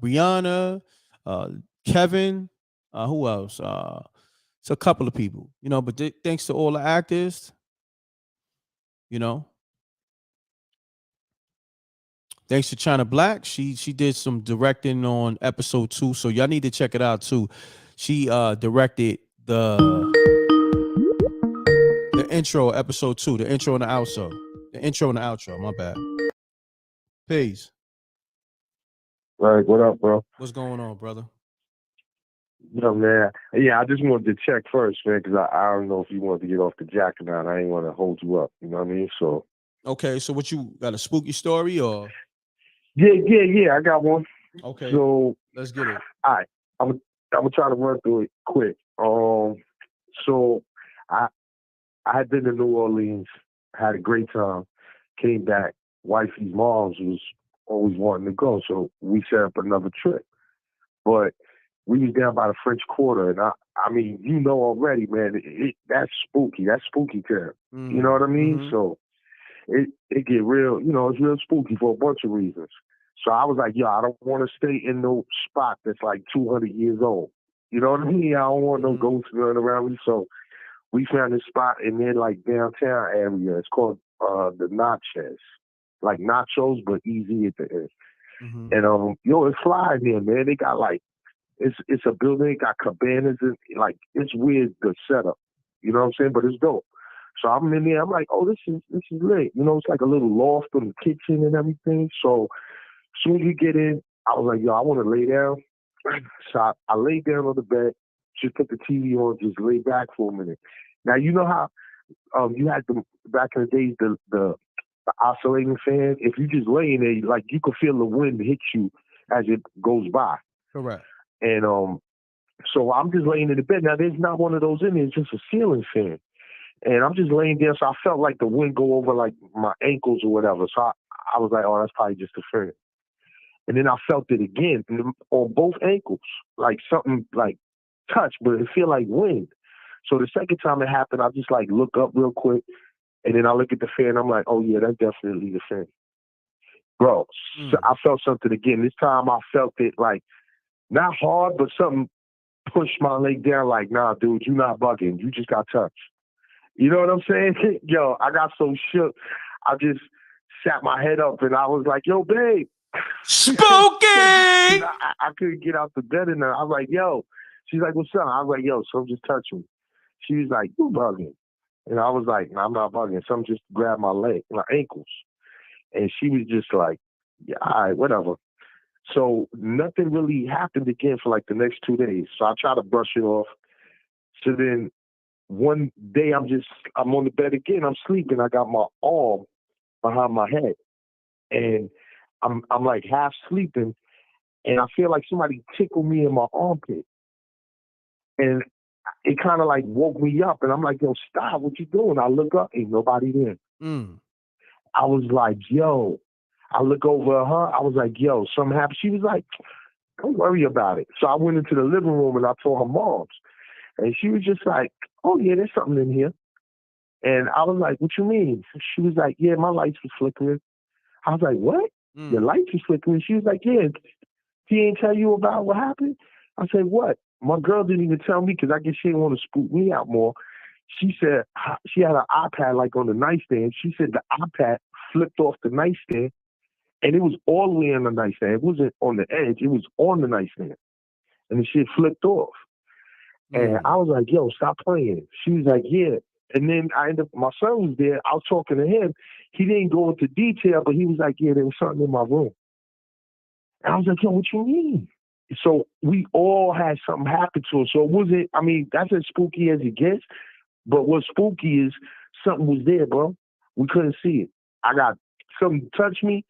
Brianna, uh, Kevin, who else? It's a couple of people, you know, but thanks to all the actors, you know. Thanks to China Black. She did some directing on episode 2. So y'all need to check it out too. She directed the intro, episode 2, the intro and the outro. The intro and the outro, my bad. Peace. Right, what up, bro? What's going on, brother? No, man. Yeah, I just wanted to check first, man, because I don't know if you wanted to get off the jack or not. I ain't want to hold you up, you know what I mean? So. Okay, so what, you got a spooky story or? Yeah, I got one. Okay. So let's get it. All right. I'm gonna try to run through it quick. So I had been to New Orleans, had a great time, came back. Wifey's mom's was always wanting to go, so we set up another trip. But we was down by the French Quarter, and I mean, you know already, man, that's spooky. That's spooky town. You know what I mean? Mm-hmm. So it get real, you know, it's real spooky for a bunch of reasons. So I was like, yo, I don't want to stay in no spot that's like 200 years old. You know what I mean? I don't want no ghosts running around me. So we found this spot in there, like downtown area. It's called the Nachos. Like nachos, but easy at the end. Mm-hmm. And yo, it's fly in there, man. They got like it's a building, they got cabanas and like it's weird the setup. You know what I'm saying? But it's dope. So I'm in there, I'm like, oh, this is lit. You know, it's like a little loft in the kitchen and everything. So as soon as we get in, I was like, yo, I want to lay down. So I laid down on the bed, just put the TV on, just lay back for a minute. Now, you know how you had the back in the days, the oscillating fan? If you just lay in there, like you could feel the wind hit you as it goes by. Correct. And so I'm just laying in the bed. Now, there's not one of those in there. It's just a ceiling fan. And I'm just laying there, so I felt like the wind go over like my ankles or whatever. So I was like, oh, that's probably just a fan. And then I felt it again on both ankles, like something like touch, but it feel like wind. So the second time it happened, I just like look up real quick, and then I look at the fan. I'm like, oh yeah, that's definitely the fan, bro. So I felt something again. This time I felt it like not hard, but something pushed my leg down. Like, nah, dude, you not bugging. You just got touched. You know what I'm saying? Yo, I got so shook. I just sat my head up and I was like, yo, babe. Spooky! I couldn't get out the bed and I was like, yo. She's like, what's up? I was like, yo, something just touched me. She was like, you bugging. And I was like, no, I'm not bugging. Something just grabbed my leg, my ankles. And she was just like, yeah, all right, whatever. So nothing really happened again for like the next 2 days. So I tried to brush it off. So then one day I'm on the bed again. I'm sleeping. I got my arm behind my head, and I'm like half sleeping, and I feel like somebody tickled me in my armpit, and it kind of like woke me up. And I'm like, yo, stop! What you doing? I look up, ain't nobody there. I was like, yo. I look over at her. I was like, yo, something happened. She was like, don't worry about it. So I went into the living room and I told her mom's. And she was just like, oh, yeah, there's something in here. And I was like, what you mean? She was like, yeah, my lights was flickering. I was like, what? Your lights was flickering? She was like, yeah, he ain't tell you about what happened? I said, what? My girl didn't even tell me because I guess she didn't want to spook me out more. She said she had an iPad like on the nightstand. She said the iPad flipped off the nightstand and it was all the way on the nightstand. It wasn't on the edge. It was on the nightstand. and the shit flipped off. And I was like, yo, stop playing. She was like, yeah. And then my son was there. I was talking to him. He didn't go into detail, but he was like, yeah, there was something in my room. And I was like, yo, what you mean? So we all had something happen to us. So it wasn't, I mean, that's as spooky as it gets. But what's spooky is something was there, bro. We couldn't see it. I got something touch me,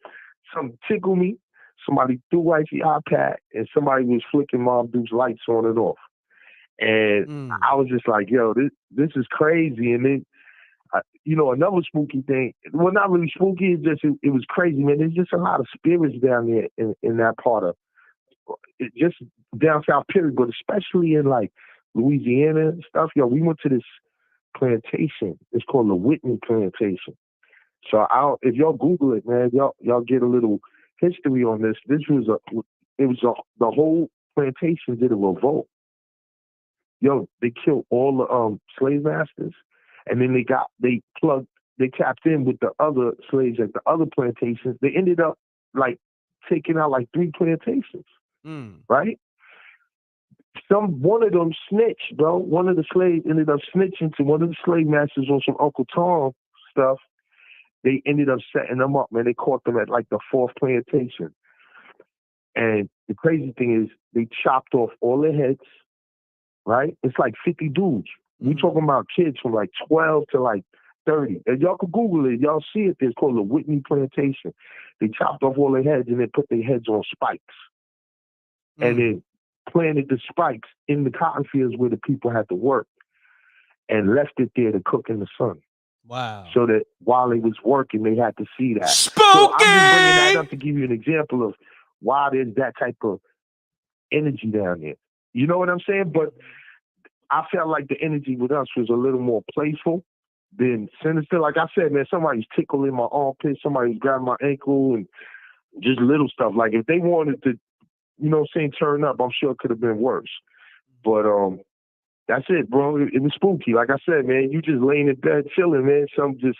something tickle me, somebody threw wifey iPad, and somebody was flicking Mom Duke's lights on and off. And I was just like, yo, this is crazy. And then, another spooky thing, well, not really spooky, it's just, it was crazy, man. There's just a lot of spirits down there in that part of, just down South period, but especially in like Louisiana and stuff. Yo, we went to this plantation. It's called the Whitney Plantation. So if y'all Google it, man, y'all get a little history on this. The whole plantation did a revolt. Yo, they killed all the slave masters, and then they tapped in with the other slaves at the other plantations. They ended up like taking out like 3 plantations, right? One of them snitched, bro. One of the slaves ended up snitching to one of the slave masters on some Uncle Tom stuff. They ended up setting them up, man. They caught them at like the 4th plantation. And the crazy thing is they chopped off all their heads, right? It's like 50 dudes. We talking about kids from like 12 to like 30. And y'all can Google it. Y'all see it. It's called the Whitney Plantation. They chopped off all their heads and they put their heads on spikes. And then planted the spikes in the cotton fields where the people had to work and left it there to cook in the sun. Wow. So that while they was working, they had to see that. Spooky! So I'm just bringing that up to give you an example of why there's that type of energy down there. You know what I'm saying? But I felt like the energy with us was a little more playful than sinister. Like I said, man, somebody's tickling my armpit, somebody's grabbing my ankle, and just little stuff. Like if they wanted to, turn up, I'm sure it could have been worse. But that's it, bro. It was spooky. Like I said, man, you just laying in bed chilling, man. Some just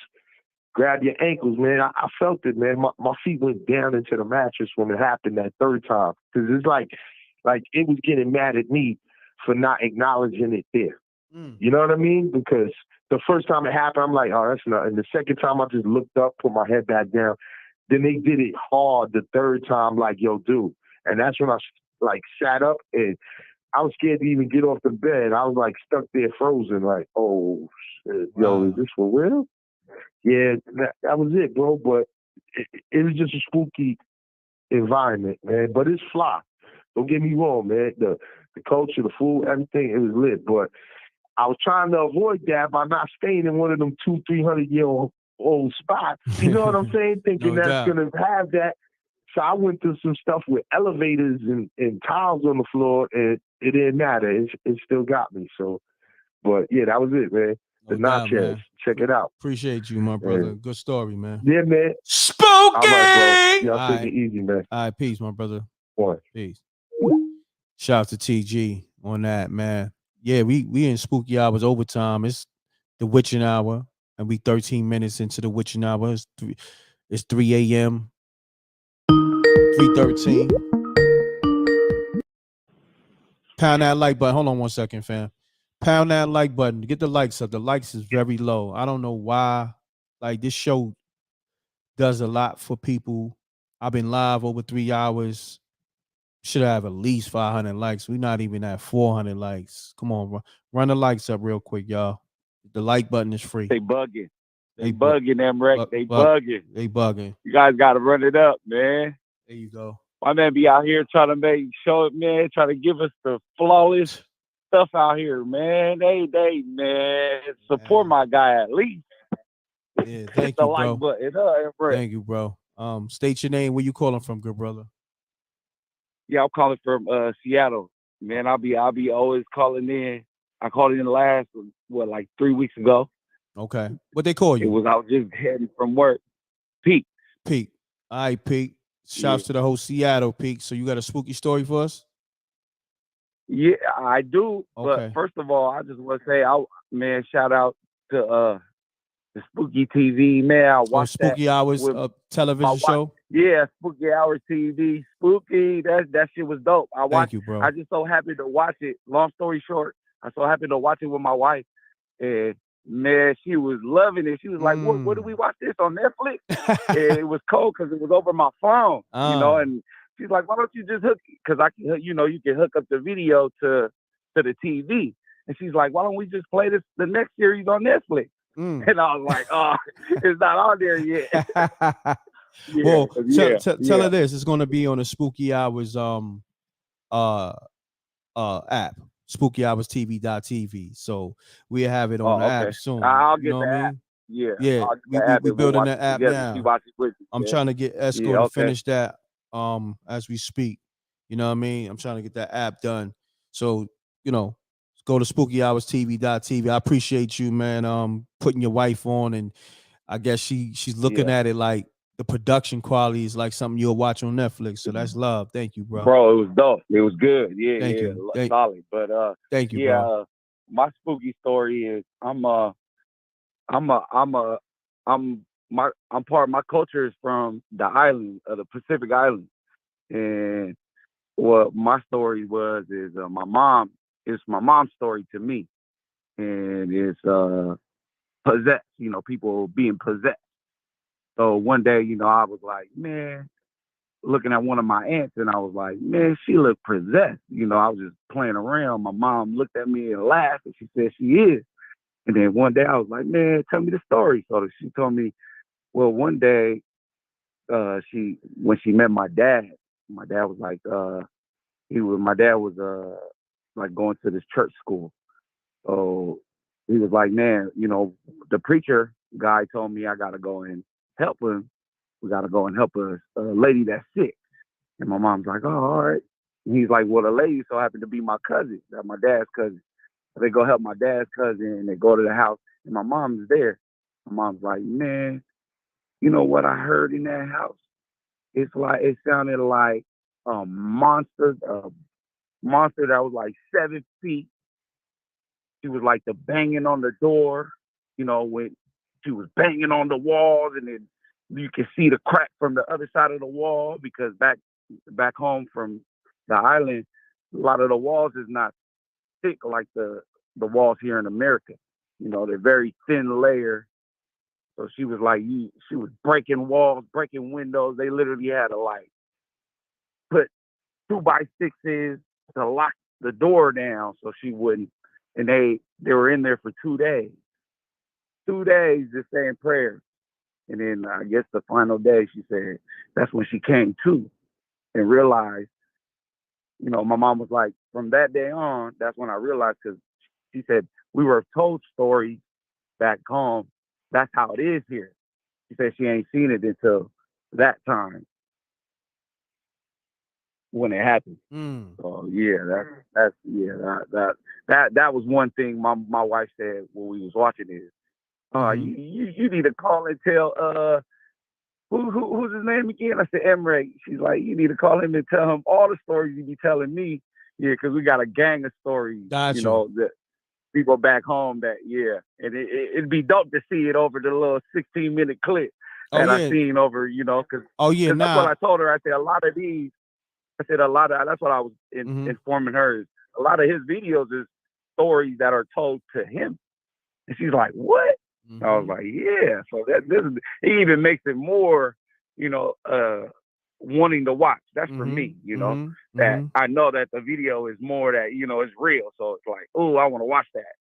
grab your ankles, man. I felt it, man. My feet went down into the mattress when it happened that 3rd time. Because it's like it was getting mad at me for not acknowledging it there. You know what I mean? Because the first time it happened, I'm like, oh, that's nothing. The second time, I just looked up, put my head back down. Then they did it hard the 3rd time, like, yo, dude. And that's when I sat up and I was scared to even get off the bed. I was like stuck there frozen, like, oh shit, yo, is this for real? Yeah, that was it, bro. But it was just a spooky environment, man. But it's fly. Don't get me wrong, man. The culture, the food, everything, it was lit. But I was trying to avoid that by not staying in one of them 200-300-year-old spots. You know what I'm saying? Thinking that's gonna have that. So I went through some stuff with elevators and tiles on the floor, and it didn't matter. It still got me. So, but yeah, that was it, man. The Natchez. Check it out. Appreciate you, my brother. Good story, man. Yeah, man. Spooky! All right, bro. Y'all take it easy, man. All right, peace, my brother. One. Peace. Shout out to TG on that, man. Yeah, we in spooky hours overtime. It's the witching hour, and we 13 minutes into the witching hour. It's 3 a.m. 3:13. Pound that like button. Hold on 1 second, fam. Pound that like button. Get the likes up. The likes is very low. I don't know why. Like, this show does a lot for people. I've been live over 3 hours. Should have at least 500 likes. We're not even at 400 likes. Come on, run the likes up real quick, y'all. The like button is free. They bugging. They bugging, m.reck. They bugging. They bugging. You guys got to run it up, man. There you go. My man be out here trying to show it, man, trying to give us the flawless stuff out here, man. They man, support my guy at least. Yeah, thank you, bro. Like button, thank you, bro. State your name. Where you calling from, good brother? Yeah, I'm calling from Seattle. Man, I'll be always calling in. I called in last, like 3 weeks ago. Okay. What they call you? I was just heading from work. Pete. All right, Pete. Shouts to the whole Seattle, Pete. So you got a spooky story for us? Yeah, I do. Okay. But first of all, I just want to say, shout out to the Spooky TV, man. I watched Spooky that Hours with television show. Yeah, Spooky Hours TV, Spooky. That shit was dope. Thank you, bro. I just so happened to watch it. Long story short, I so happened to watch it with my wife, and man, she was loving it. She was like, "What do we watch this on Netflix?" And it was cold because it was over my phone, you know. And she's like, "Why don't you just hook?" Because I can, you know, you can hook up the video to the TV. And she's like, "Why don't we just play the next series on Netflix?" And I was like, "Oh, it's not on there yet." Well, tell her this. It's going to be on the Spooky Hours app, SpookyHoursTV.tv. So we'll have it on the app soon. I'll get you know the what I app. mean? Yeah, We building the app now. With I'm trying to get Esco to finish that as we speak. You know what I mean? I'm trying to get that app done. So, you know, go to SpookyHoursTV.tv. I appreciate you, man, putting your wife on, and I guess she's looking at it like the production quality is like something you'll watch on Netflix. So that's love. Thank you, bro. Bro, it was dope. It was good. Yeah, Thank you. Solid. But thank you, bro. My spooky story is I'm part of my culture is from the island of the Pacific Island. And what my story is my mom's story to me. And it's possessed, you know, people being possessed. So one day, you know, I was like, man, looking at one of my aunts, and I was like, man, she looked possessed. You know, I was just playing around. My mom looked at me and laughed, and she said she is. And then one day I was like, man, tell me the story. So she told me, well, one day when she met my dad was like, my dad was like going to this church school. So he was like, man, you know, the preacher guy told me I got to go and help him. We got to go and help a lady that's sick. And my mom's like, oh, all right. And he's like, well, the lady so happened to be my cousin, that's my dad's cousin. So they go help my dad's cousin, and they go to the house, and my mom's there. My mom's like, man, you know what I heard in that house? It sounded like a monster that was like 7 feet. She was like the banging on the door, you know, when she was banging on the walls, and then you can see the crack from the other side of the wall, because back home from the island, a lot of the walls is not thick like the walls here in America. You know, they're very thin layer. So she was like, she was breaking walls, breaking windows. They literally had to like put 2x6s to lock the door down so she wouldn't. And they were in there for 2 days. 2 days just saying prayers. And then I guess the final day, she said, that's when she came to and realized, you know, my mom was like, from that day on, that's when I realized, because she said, we were told stories back home. That's how it is here. She said she ain't seen it until that time when it happened. So yeah, that was one thing my wife said when we was watching it. You need to call and tell who's his name again? I said m.reck. She's like, you need to call him and tell him all the stories you be telling me. Yeah, because we got a gang of stories. Gotcha. You know, that people back home that and it'd be dope to see it over the little 16-minute clip that I seen over, you know, because that's what I told her. I said that's what I was informing her. A lot of his videos is stories that are told to him, and she's like, what? I was like, yeah. So it even makes it more, you know, wanting to watch. That's for me, you know, that I know that the video is more that, you know, it's real. So it's like, oh, I want to watch that.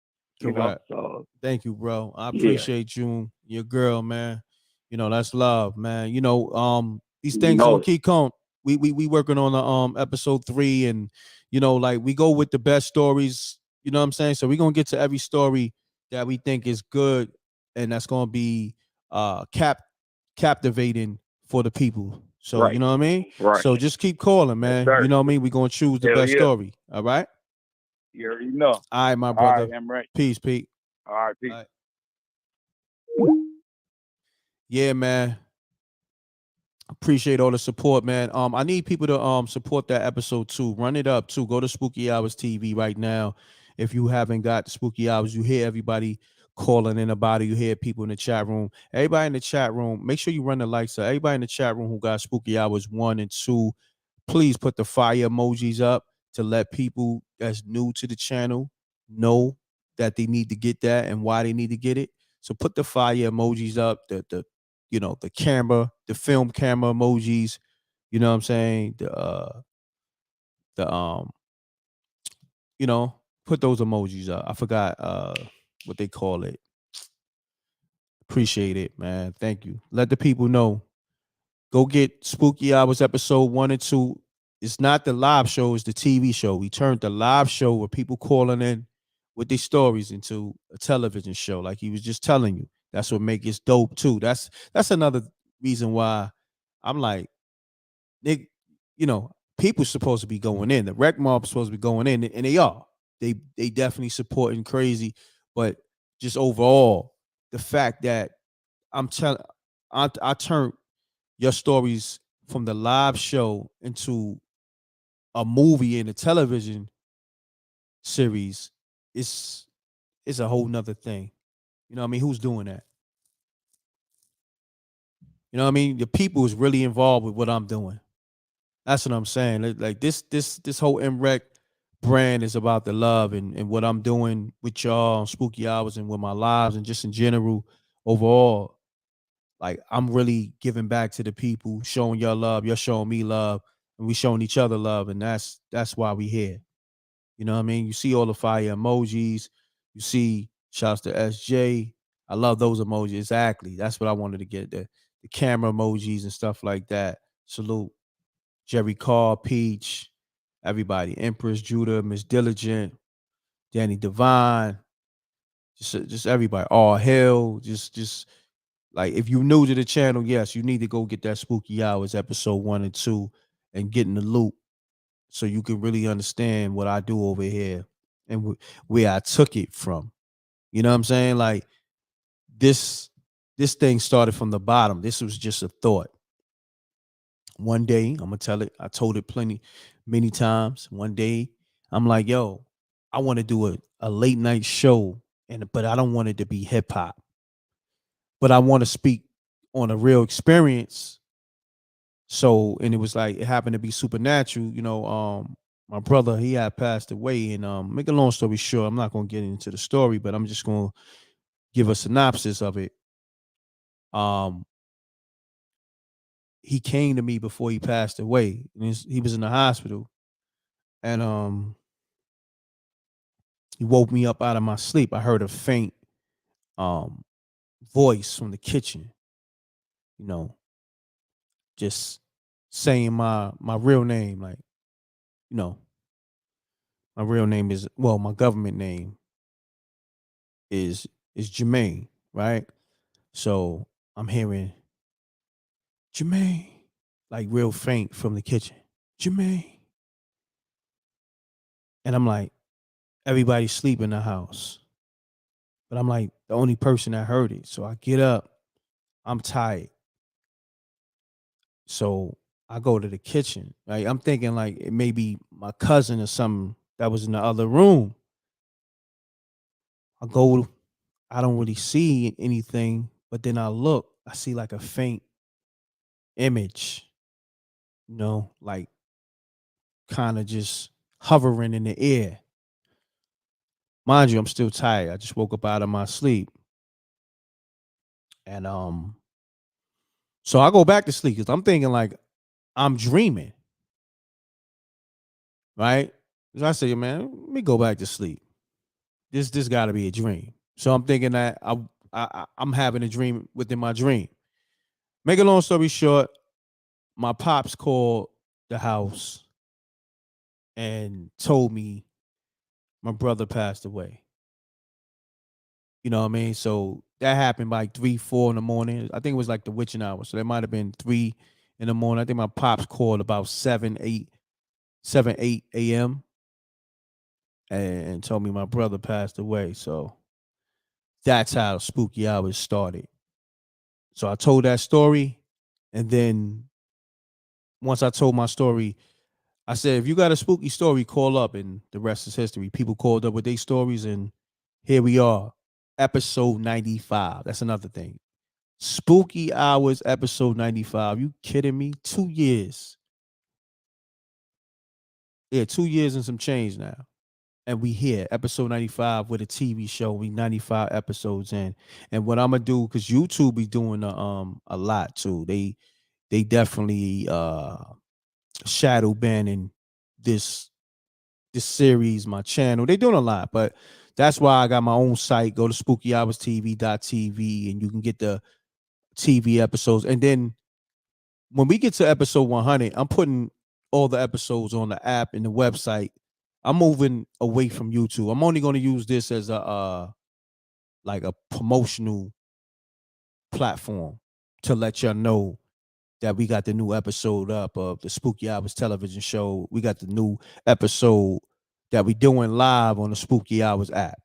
You know? So thank you, bro. I appreciate you, your girl, man. You know, that's love, man. You know, these things don't keep count. We working on the episode 3, and you know, like we go with the best stories. You know what I'm saying? So we're gonna get to every story that we think is good, and that's gonna be captivating for the people. So you know what I mean? Right. So just keep calling, man. You know what I mean? We're gonna choose the best story. All right. You already know. All right, my brother. All right, m.reck. Peace, Pete. All right, peace. All right. Yeah, man. Appreciate all the support, man. I need people to support that episode too. Run it up too. Go to Spooky Hours TV right now. If you haven't got Spooky Hours, you hear everybody calling in about it. You hear people in the chat room. Everybody in the chat room, make sure you run the lights up. Everybody in the chat room who got Spooky Hours 1 and 2, please put the fire emojis up to let people that's new to the channel know that they need to get that and why they need to get it. So put the fire emojis up, the the camera, the film camera emojis, you know what I'm saying? The put those emojis up. I forgot what they call it. Appreciate it, man. Thank you. Let the people know. Go get Spooky Hours episode 1 and 2. It's not the live show, it's the TV show. We turned the live show where people calling in with their stories into a television show, like he was just telling you. That's what makes it dope too. That's another reason why I'm like, they, people supposed to be going in. The rec mob supposed to be going in, and they are. They definitely supporting crazy, but just overall, the fact that I'm telling, I turned your stories from the live show into a movie and a television series. It's a whole nother thing. You know what I mean? Who's doing that? You know what I mean? The people is really involved with what I'm doing. That's what I'm saying. Like this whole m.reck brand is about the love and what I'm doing with y'all on Spooky Hours and with my lives and just in general overall. Like I'm really giving back to the people, showing y'all love, you're showing me love, and we showing each other love, and that's why we here. You know what I mean? You see all the fire emojis, you see shouts to SJ. I love those emojis. Exactly. That's what I wanted to get. The camera emojis and stuff like that. Salute. Jerry Carr, Peach, everybody. Empress, Judah, Miss Diligent, Danny Devine, just everybody. All hell, just like if you're new to the channel, yes, you need to go get that Spooky Hours episode 1 and 2 and get in the loop so you can really understand what I do over here and where I took it from. You know what I'm saying? Like this thing started from the bottom. This was just a thought. One day, I'm gonna tell it. I told it many times. One day, I'm like, yo, I want to do a late night show, but I don't want it to be hip hop. But I want to speak on a real experience. So, and it was like it happened to be supernatural. My brother, he had passed away, and make a long story short, I'm not gonna get into the story, but I'm just gonna give a synopsis of it. He came to me before he passed away. And he was in the hospital, and he woke me up out of my sleep. I heard a faint um voice from the kitchen, you know, just saying my real name, like, you know, my real name is my government name is Jermaine, right? So I'm hearing Jermaine, like real faint from the kitchen. Jermaine. And I'm like, everybody's sleeping in the house. But I'm like the only person that heard it. So I get up. I'm tired. So I go to the kitchen. Right? I'm thinking like it may be my cousin or something that was in the other room. I go, I don't really see anything, but then I look, I see like a faint image, like kind of just hovering in the air. Mind you, I'm still tired. I just woke up out of my sleep. And so I go back to sleep because I'm thinking like I'm dreaming. Right? So I say, man, let me go back to sleep. This gotta be a dream. So I'm thinking that I'm having a dream within my dream. Make a long story short, my pops called the house and told me my brother passed away. You know what I mean? So that happened by like 3, 4 in the morning. I think it was like the witching hour. So that might have been 3 in the morning. I think my pops called about 7, 8 a.m. and told me my brother passed away. So that's how Spooky Hours started. So I told that story. And then once I told my story, I said, if you got a spooky story, call up, and the rest is history. People called up with their stories, and here we are. episode 95. That's another thing. Spooky Hours, episode 95. You kidding me? 2 years. Yeah, 2 years and some change now. And we here, episode 95 with a TV show. We 95 episodes in. And what I'm gonna do, because YouTube be doing a lot too. They definitely shadow banning this series, my channel. They doing a lot, but that's why I got my own site. Go to spookyhourstv.tv and you can get the TV episodes. And then when we get to episode 100, I'm putting all the episodes on the app and the website. I'm moving away from YouTube. I'm only going to use this as a like a promotional platform to let y'all know that we got the new episode up of the Spooky Hours television show. We got the new episode that we doing live on the Spooky Hours app.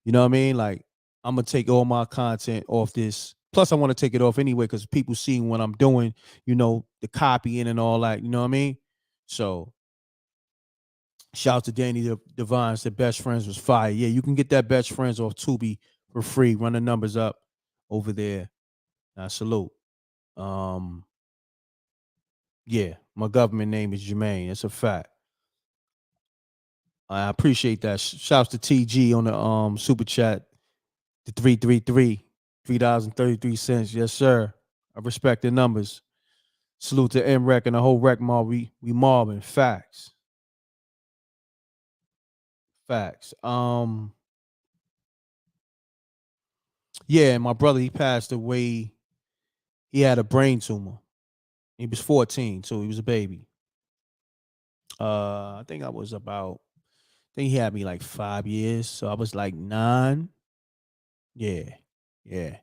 You know what I mean? Like, I'm gonna take all my content off this. Plus, I want to take it off anyway because people see what I'm doing, you know, the copying and all that. You know what I mean? So, shout out to Danny Divine. Said Best Friends was fire. Yeah, you can get that Best Friends off Tubi for free. Run the numbers up over there. Salute. Yeah, my government name is Jermaine. It's a fact. I appreciate that. Shouts to TG on the super chat. The 333, $3.33. Yes, sir. I respect the numbers. Salute to m.reck and the whole rec mob. We mobbing. Facts. Facts. Yeah, my brother, he passed away. He had a brain tumor. He was 14, so he was a baby. I think he had me like 5 years. So I was like 9. Yeah. Yeah.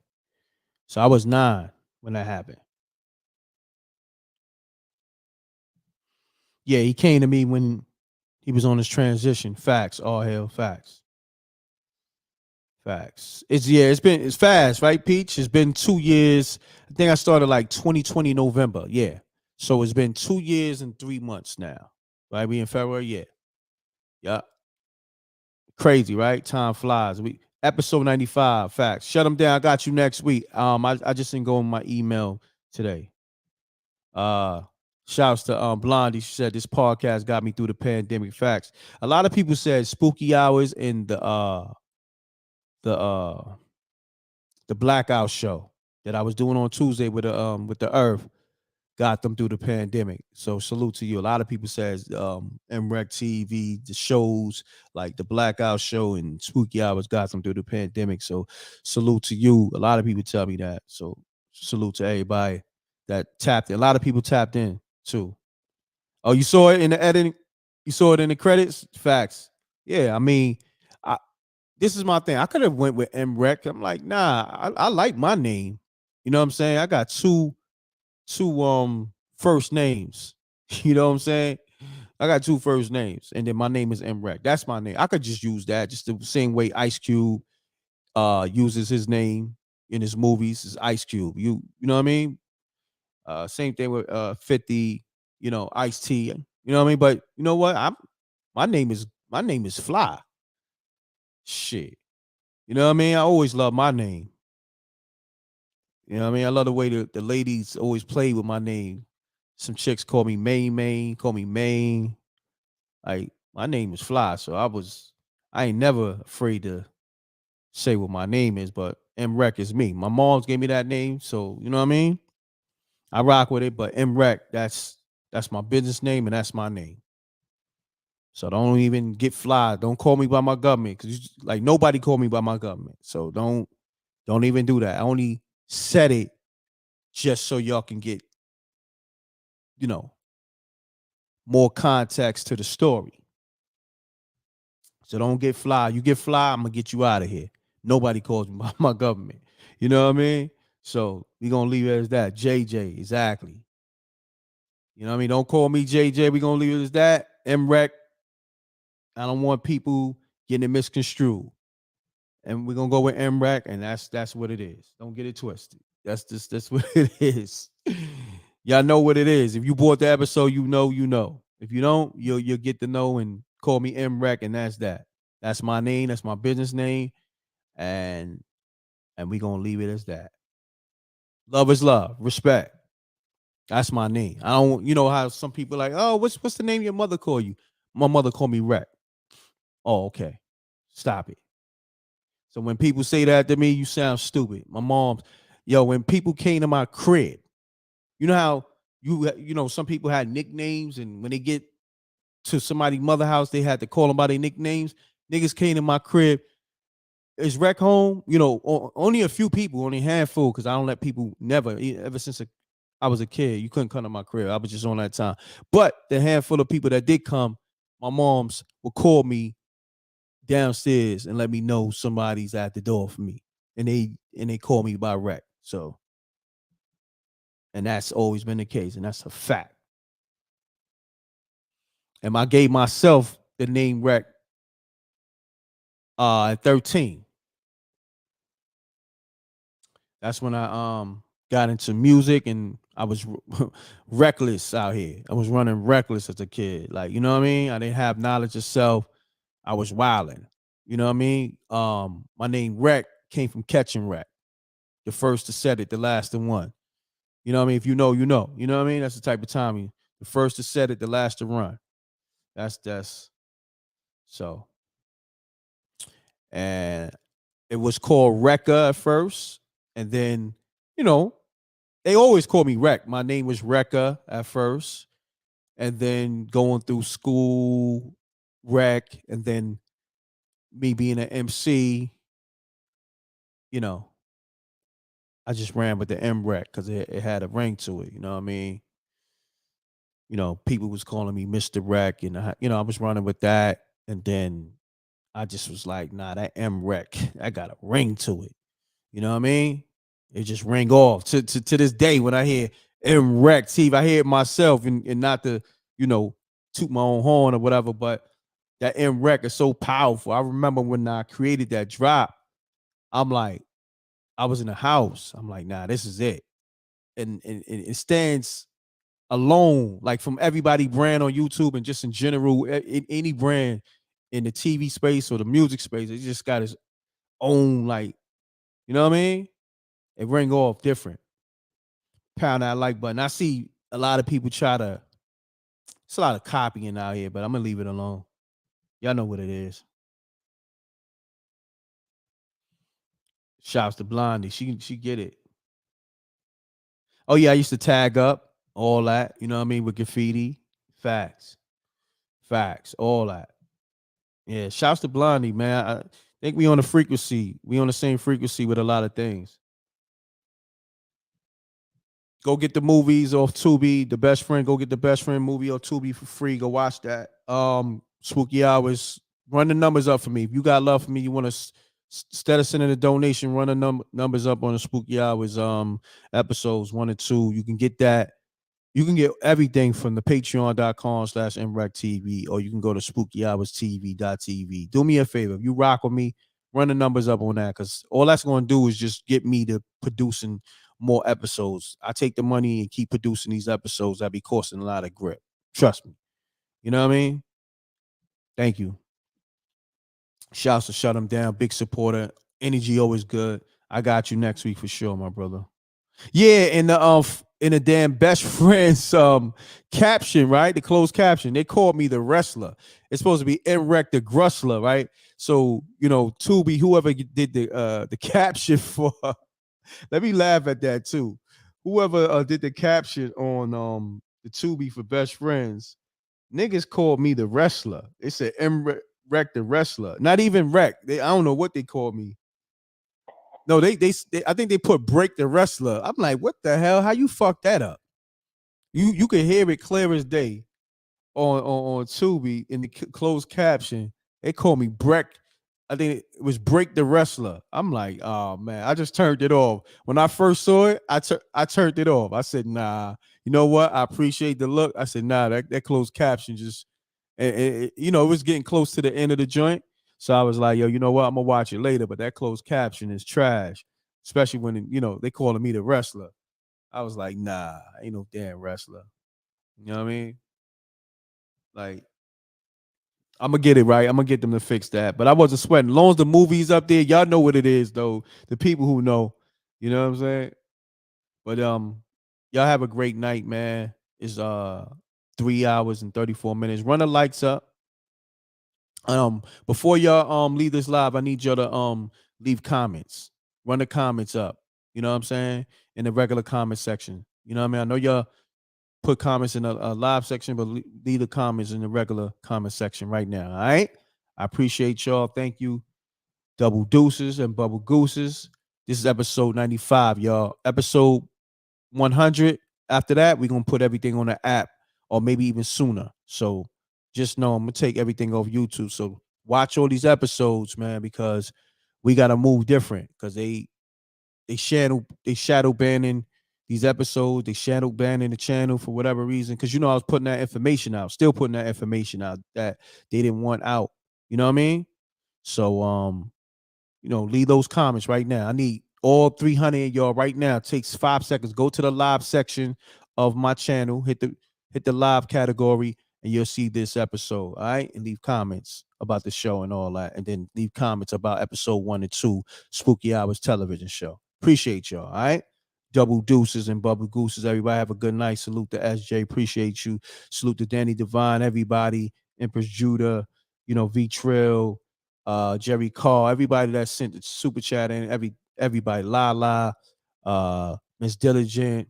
So I was 9 when that happened. Yeah, he came to me when he was on his transition. Facts. All hell facts. Facts. It's fast, right, Peach? It's been 2 years. I think I started like 2020 November. Yeah. So it's been 2 years and 3 months now. Right? We in February? Yeah. Yeah. Crazy, right? Time flies. We episode 95. Facts. Shut them down. I got you next week. I just didn't go in my email today. Shouts to Blondie. She said this podcast got me through the pandemic. Facts. A lot of people said Spooky Hours and the Blackout show that I was doing on Tuesday with the Earth got them through the pandemic. So salute to you. A lot of people says mrecktv, the shows like the Blackout show and Spooky Hours got them through the pandemic. So salute to you. A lot of people tell me that. So salute to everybody that tapped in. A lot of people tapped in too. Oh, you saw it in the editing? You saw it in the credits? Facts. Yeah, I mean, this is my thing. I could have went with m.reck. I'm like, nah, I like my name. You know what I'm saying? I got two first names. You know what I'm saying? I got 2 first names, and then my name is m.reck. That's my name. I could just use that, just the same way Ice Cube uses his name in his movies is Ice Cube. You know what I mean? Same thing with 50, you know, Ice T. You know what I mean? But you know what? My name is Fly. Shit. You know what I mean? I always love my name. You know what I mean? I love the way the ladies always play with my name. Some chicks call me Main, call me Main. Like, my name is Fly, so I ain't never afraid to say what my name is, but m.reck is me. My mom's gave me that name, so you know what I mean? I rock with it, but m.reck, that's my business name and that's my name. So don't even get Fly. Don't call me by my government, because like nobody called me by my government. So don't even do that. I only said it just so y'all can get, you know, more context to the story. So don't get Fly. You get Fly, I'm gonna get you out of here. Nobody calls me by my government. You know what I mean? So we gonna leave it as that. JJ, exactly. You know what I mean? Don't call me JJ. We gonna leave it as that. m.reck. I don't want people getting it misconstrued. And we're gonna go with m.reck, and that's what it is. Don't get it twisted. That's what it is. Y'all know what it is. If you bought the episode, you know, you know. If you don't, you'll get to know and call me m.reck, and that's that. That's my name. That's my business name. and we gonna leave it as that. Love is love, respect. That's my name. I don't, you know how some people like, oh, what's the name your mother call you? My mother called me Wreck. Oh, okay. Stop it. So when people say that to me, you sound stupid. My mom, when people came to my crib, you know how some people had nicknames, and when they get to somebody's mother house, they had to call them by their nicknames. Niggas came to my crib. Is Wreck home? Only a few people, only a handful, because I don't let people ever since I was a kid. You couldn't come to my crib. I was just on that time. But the handful of people that did come, my moms would call me downstairs and let me know somebody's at the door for me. And they call me by Wreck. So, and that's always been the case, and that's a fact. And I gave myself the name Wreck at 13. That's when I got into music, and I was reckless out here. I was running reckless as a kid. Like, you know what I mean? I didn't have knowledge of self. I was wilding. You know what I mean? My name Wreck came from Catch and Wreck. The first to set it, the last to one. You know what I mean? If you know, you know. You know what I mean? That's the type of timing. The first to set it, the last to run. That's so. And it was called Recca at first. And then, they always call me Wreck. My name was Recca at first. And then going through school, Wreck, and then me being an MC, I just ran with the m.reck because it had a ring to it. You know what I mean? People was calling me Mr. Wreck, and I was running with that. And then I just was like, nah, that m.reck, I got a ring to it. You know what I mean? It just ring off to this day when I hear m.reck. See, if I hear it myself, and not to, toot my own horn or whatever, but that m.reck is so powerful. I remember when I created that drop, I'm like, I was in the house. I'm like, nah, this is it. And it stands alone, like from everybody brand on YouTube and just in general, in any brand in the TV space or the music space, it just got its own, like, you know what I mean? It ring off different. Pound that like button. I see a lot of people it's a lot of copying out here, but I'm gonna leave it alone. Y'all know what it is. Shouts to Blondie. She get it. Oh yeah, I used to tag up all that, you know what I mean, with graffiti. Facts. All that. Yeah, shouts to Blondie, man. I think we on the frequency. We on the same frequency with a lot of things. Go get the movies off Tubi. The Best Friend. Go get the Best Friend movie off Tubi for free. Go watch that. Spooky Hours. Run the numbers up for me. If you got love for me, you want to instead of sending a donation, run the numbers up on the Spooky Hours episodes 1 and 2. You can get that. You can get everything from the patreon.com/mrecktv, or you can go to spookyhourstv.tv. Do me a favor. If you rock with me, run the numbers up on that, because all that's going to do is just get me to producing more episodes. I take the money and keep producing these episodes that be costing a lot of grip. Trust me. You know what I mean? Thank you. Shouts to Shut Them Down. Big supporter. Energy always good. I got you next week for sure, my brother. Yeah, in the damn Best Friends caption, right? The closed caption. They called me the wrestler. It's supposed to be m.reck the Grustler, right? So, Tubi, whoever did the caption for let me laugh at that too. Whoever did the caption on the Tubi for Best Friends, niggas called me the wrestler. They said m.reck the wrestler. Not even Wreck. I don't know what they called me. No, they I think they put Break the Wrestler. I'm like, what the hell? How you fuck that up? You can hear it clear as day on Tubi in the closed caption. They call me Breck. I think it was Break the Wrestler. I'm like, oh man, I just turned it off. When I first saw it, I turned it off. I said, nah, you know what? I appreciate the look. I said, nah, that closed caption just, it was getting close to the end of the joint. So I was like, yo, you know what? I'm gonna watch it later, but that closed caption is trash, especially when they calling me the wrestler. I was like, nah, ain't no damn wrestler. You know what I mean? Like, I'm gonna get it right. I'm gonna get them to fix that. But I wasn't sweating. As long as the movie's up there, y'all know what it is, though. The people who know, you know what I'm saying. But y'all have a great night, man. It's 3 hours and 34 minutes. Run the lights up. Before y'all leave this live, I need y'all to leave comments. Run the comments up. You know what I'm saying? In the regular comment section. You know what I mean? I know y'all put comments in a live section, but leave the comments in the regular comment section right now. All right. I appreciate y'all. Thank you. Double deuces and bubble gooses. This is episode 95, y'all. Episode 100. After that, we're gonna put everything on the app, or maybe even sooner. So just know I'm gonna take everything off YouTube. So watch all these episodes, man, because we gotta move different. Because they shadow banning these episodes. They shadow banning the channel for whatever reason. Because I was putting that information out, still putting that information out that they didn't want out. You know what I mean? So leave those comments right now. I need all 300 of y'all right now. It takes 5 seconds. Go to the live section of my channel. Hit the live category, and you'll see this episode. All right, and leave comments about the show and all that, and then leave comments about episode 1 and 2, Spooky Hours television show. Appreciate y'all. All right. Double deuces and bubble gooses. Everybody have a good night. Salute to SJ. Appreciate you. Salute to Danny Divine. Everybody. Empress Judah. V Trill. Jerry Carr, everybody that sent the super chat in, everybody, Lala, Miss Diligent,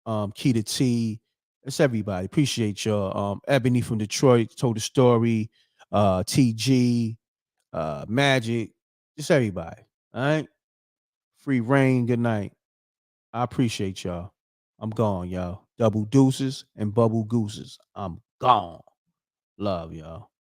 Keita T, it's everybody. Appreciate y'all. Ebony from Detroit told the story, TG, Magic, just everybody. All right. Free reign, good night. I appreciate y'all. I'm gone, y'all. Double deuces and bubble gooses. I'm gone. Love y'all.